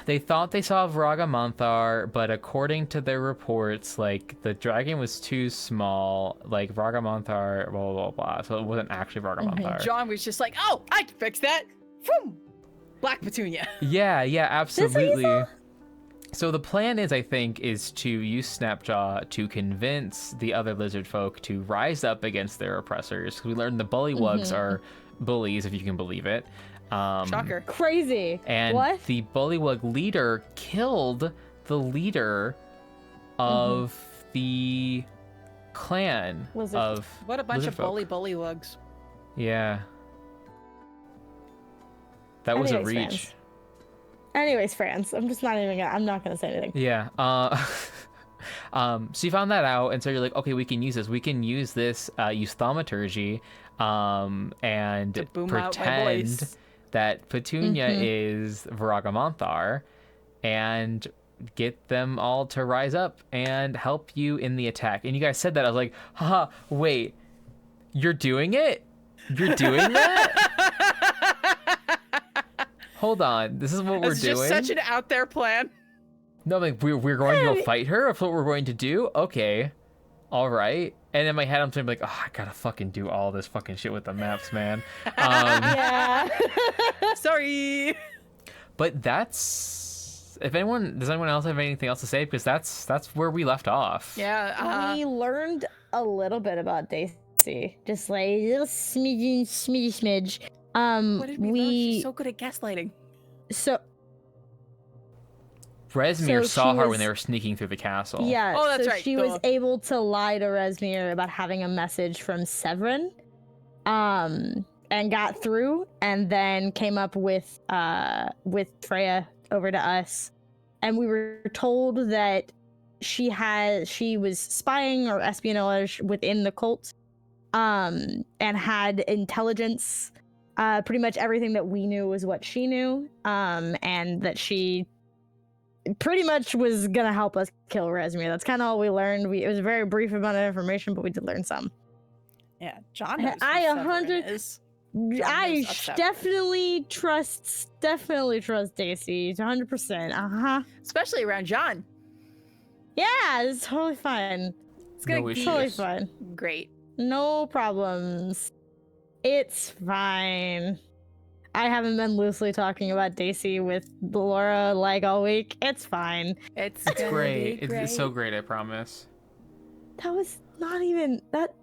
they thought they saw Varaga, but according to their reports, like the dragon was too small, like Varaga, blah blah blah. So it wasn't actually Varaga. John was just like, oh, I can fix that. Boom. Black Petunia. Yeah, absolutely. So the plan is, I think, is to use Snapjaw to convince the other lizard folk to rise up against their oppressors. We learned the bullywugs are bullies, if you can believe it. Shocker. Crazy. And the bullywug leader killed the leader of the clan of what a bunch lizard of folk. bullywugs. Yeah. That was a reach. Franz. Anyways, Franz, I'm not gonna say anything. Yeah. So you found that out, and so you're like, okay, we can use this. We can use this, use thaumaturgy, and pretend that Petunia is Varaga, and get them all to rise up and help you in the attack. And you guys said that. I was like, haha, wait, you're doing it? You're doing that? Hold on, this is what we're doing? It's just such an out there plan. No, like, we're going to go fight her? That's what we're going to do? Okay. All right. And in my head, I'm thinking like, oh, I gotta fucking do all this fucking shit with the maps, man. Yeah. Sorry. But does anyone else have anything else to say? Because that's where we left off. Yeah. We learned a little bit about Daisy. Just like a little smidge. What did we learn? She's so good at gaslighting. So Rezmir saw her when they were sneaking through the castle. Yeah. Oh, that's right. She was able to lie to Rezmir about having a message from Severin, and got through, and then came up with Freya over to us, and we were told that she was spying or espionage within the cult, and had intelligence. Pretty much everything that we knew was what she knew, and that she pretty much was gonna help us kill Rezmir. That's kind of all we learned. It was a very brief amount of information, but we did learn some. Yeah, John knows I definitely trust Daisy 100%. Especially around John. Yeah, it's totally fine. It's gonna be totally fine. Great. No problems. It's fine. I haven't been loosely talking about Daisy with Laura like all week. It's fine. It's great. It's so great, I promise. That was not even that.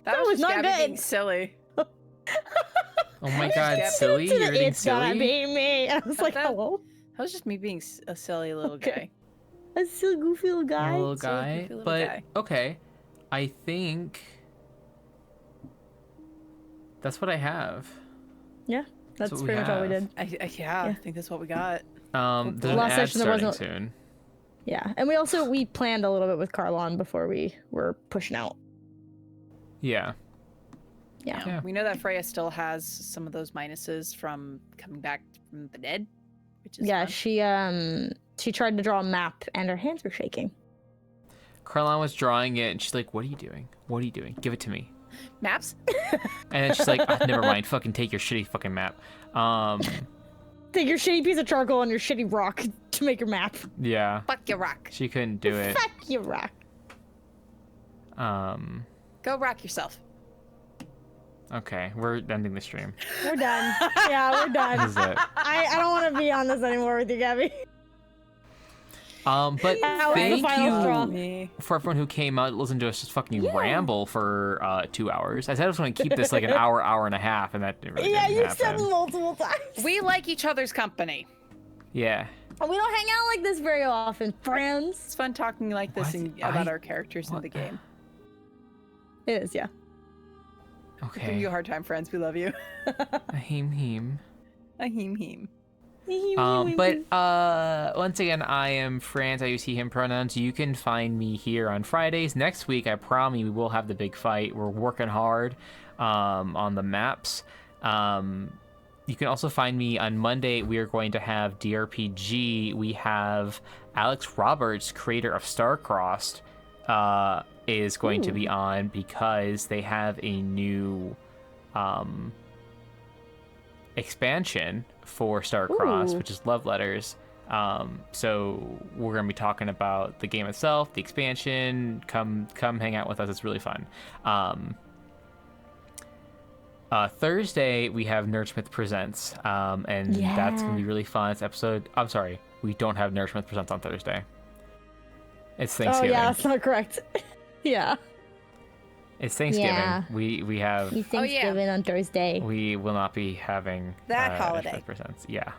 That was not Gabbey good. Being silly. Oh my god, silly? You're being silly? Being me. I was like, hello? That was just me being a silly little guy. A silly, goofy little guy. Okay. I think that's what I have. Yeah, that's pretty much all we did. I think that's what we got. There's an ad starting soon. Yeah, and we planned a little bit with Carlon before we were pushing out. Yeah. Yeah. We know that Freya still has some of those minuses from coming back from the dead, which is fun. She tried to draw a map and her hands were shaking. Caroline was drawing it and she's like, "What are you doing? What are you doing? Give it to me." Maps? And then she's like, "Oh, never mind. Fucking take your shitty fucking map." Take your shitty piece of charcoal and your shitty rock to make your map. Yeah. Fuck your rock. She couldn't do it. Fuck your rock. Go rock yourself. Okay, we're ending the stream. We're done. Yeah, we're done. This is it. I don't want to be on this anymore with you, Gabbey. But That was the thank final straw. you for everyone who came out and listened to us just fucking ramble for 2 hours. I said I was going to keep this like an hour and a half, and that really Yeah, didn't you said happen. multiple times. We like each other's company. Yeah. We don't hang out like this very often, friends. It's fun talking like this What? about our characters in the game. It is, yeah. Giving Okay. you a hard time, friends. We love you. A heem. A heem. But once again, I am Franz. I use he, him pronouns. You can find me here on Fridays. Next week, I promise we will have the big fight. We're working hard on the maps. You can also find me on Monday. We are going to have DRPG. We have Alex Roberts, creator of Starcrossed, is going to be on because they have a new expansion for Starcrossed, which is Love Letters. So we're going to be talking about the game itself, the expansion. Come hang out with us. It's really fun. Thursday we have Nerdsmith Presents, and that's gonna be really fun. It's episode. I'm sorry, we don't have Nerdsmith Presents on Thursday. It's Thanksgiving. Oh yeah, that's not correct. Yeah. It's Thanksgiving. Yeah. We have. It's Thanksgiving on Thursday. We will not be having that holiday. Nerdsmith Presents. Yeah.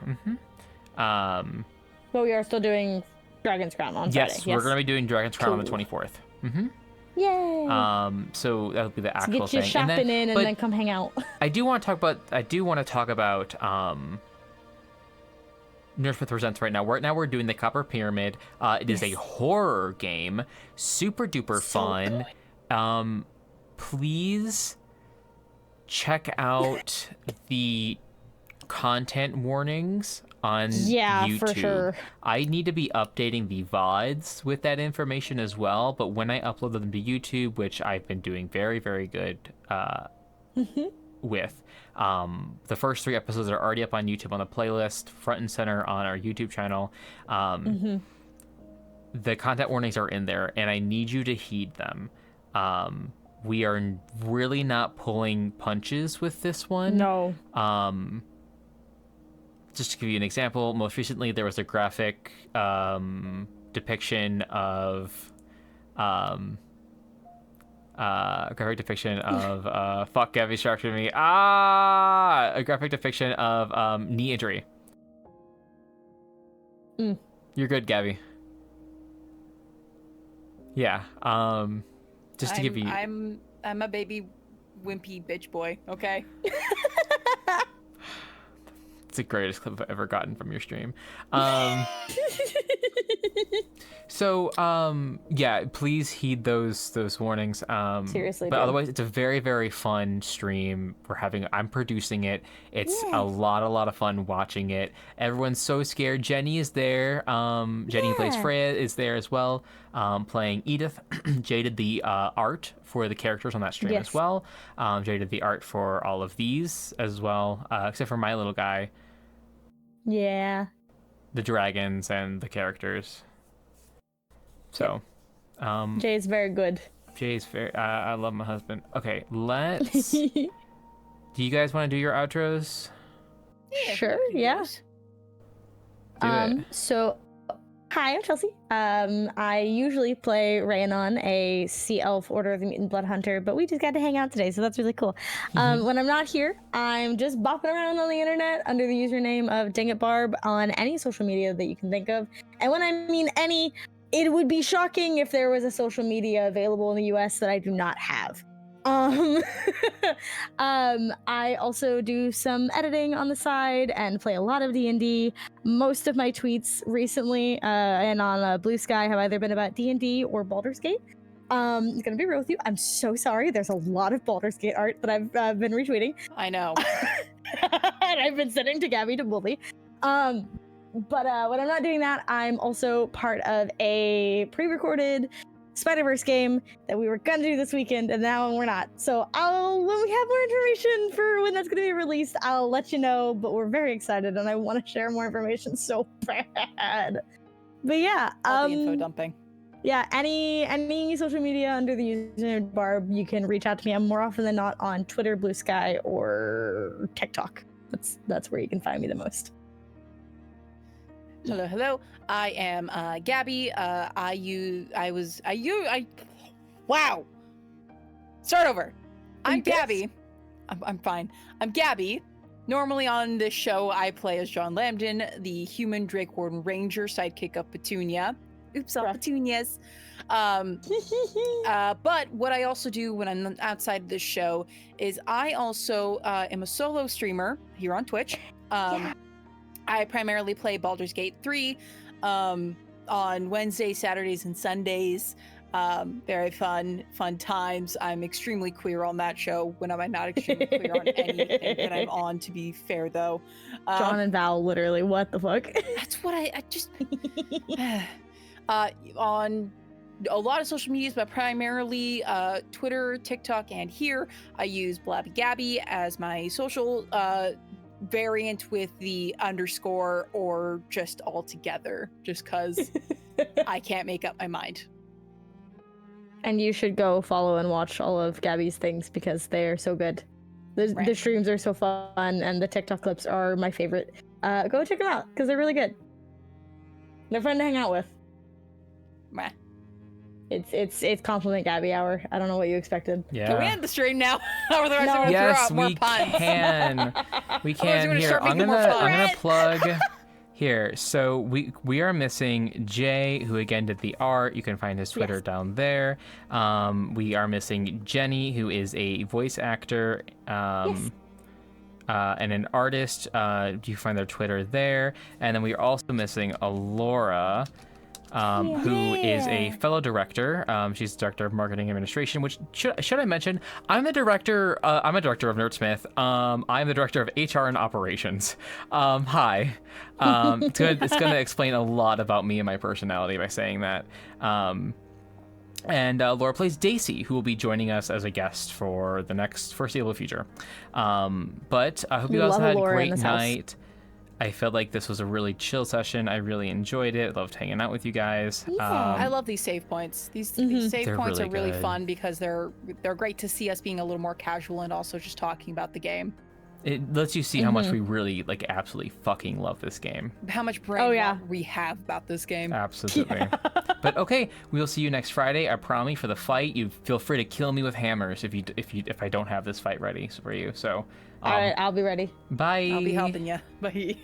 But we are still doing Dragon's Crown on Friday. Yes, we're gonna be doing Dragon's Crown on the 24th. Yay! So that'll be the actual Get you thing. shopping and then come hang out. I do want to talk about Nerdsmith Presents right now. We're doing the Copper Pyramid. It is a horror game, super duper fun. Good. Please check out the content warnings on YouTube. For sure. I need to be updating the VODs with that information as well, but when I upload them to YouTube, which I've been doing very, very good with, the first 3 episodes are already up on YouTube on the playlist, front and center on our YouTube channel. The content warnings are in there, and I need you to heed them. We are really not pulling punches with this one. No. Just to give you an example, most recently there was a graphic depiction of fuck, Gabbey distracted me. A graphic depiction of knee injury. You're good, Gabbey. Yeah. Just to give you. I'm a baby wimpy bitch boy. Okay. It's the greatest clip I've ever gotten from your stream. So yeah, please heed those warnings. Seriously, but dude. Otherwise, it's a very, very fun stream. I'm producing it. It's a lot of fun watching it. Everyone's so scared. Jenny is there. Jenny who plays Freya is there as well, playing Edith. Jay did the art for the characters on that stream as well. Jay did the art for all of these as well, except for my little guy. Yeah. The dragons and the characters. So, Jay's very good. Jay's very. I love my husband. Okay, let's. Do you guys want to do your outros? Yeah, Sure. Yeah. Do it. So, hi, I'm Chelsea. I usually play Rhiannon, a sea elf Order of the Mutant Blood Hunter, but we just got to hang out today, so that's really cool. When I'm not here, I'm just bopping around on the internet under the username of DingItBarb on any social media that you can think of. And when I mean any, it would be shocking if there was a social media available in the US that I do not have. I also do some editing on the side and play a lot of D&D. Most of my tweets recently and on Blue Sky have either been about D&D or Baldur's Gate. It's gonna be real with you. I'm so sorry. There's a lot of Baldur's Gate art that I've been retweeting. I know. And I've been sending to Gabbey to bully. But when I'm not doing that, I'm also part of a pre-recorded Spider-Verse game that we were gonna do this weekend, and now we're not. So when we have more information for when that's gonna be released, I'll let you know. But we're very excited, and I want to share more information so bad. But yeah, All the info dumping. Yeah, any social media under the username Barb, you can reach out to me. I'm more often than not on Twitter, Blue Sky, or TikTok. That's where you can find me the most. Hello. I am Gabbey. Wow. Start over. I'm Gabbey. I'm fine. I'm Gabbey. Normally on this show, I play as John Lambden, the human Drake Warden Ranger, sidekick of Petunia. Oops, all Petunias. But what I also do when I'm outside of this show is I also am a solo streamer here on Twitch. I primarily play Baldur's Gate 3 on Wednesdays, Saturdays, and Sundays. Very fun times. I'm extremely queer on that show when I'm not extremely queer on anything that I'm on, to be fair, though. John and Val, literally, what the fuck? That's what I just... on a lot of social medias, but primarily Twitter, TikTok, and here, I use Blabby Gabbey as my social variant with the underscore or just all together, just because I can't make up my mind. And you should go follow and watch all of Gabby's things because they are so good. The streams are so fun, and the TikTok clips are my favorite. Go check them out because they're really good. They're fun to hang out with. Meh. It's compliment Gabbey hour. I don't know what you expected. Yeah. Can we end the stream now? Or the rest of Yes, more we puns? can. We can. Here, I'm gonna plug. Here, so we are missing Jay, who again did the art. You can find his Twitter down there. We are missing Jenny, who is a voice actor and an artist. You find their Twitter there. And then we are also missing Alora, who is a fellow director. She's director of marketing administration, which should I mention, I'm the director. I'm a director of Nerdsmith. I'm the director of HR and operations. Hi. It's gonna explain a lot about me and my personality by saying that. And Laura plays Daisy, who will be joining us as a guest for the next foreseeable future. But I hope you guys had a great night. I felt like this was a really chill session. I really enjoyed it. Loved hanging out with you guys. Yeah. I love these save points. These save points are really fun because they're great to see us being a little more casual and also just talking about the game. It lets you see how much we really, absolutely fucking love this game. How much brain we have about this game. Absolutely. Yeah. But okay, we will see you next Friday. I promise for the fight. You feel free to kill me with hammers if I don't have this fight ready for you. So. All right, I'll be ready. Bye. I'll be helping you. Bye.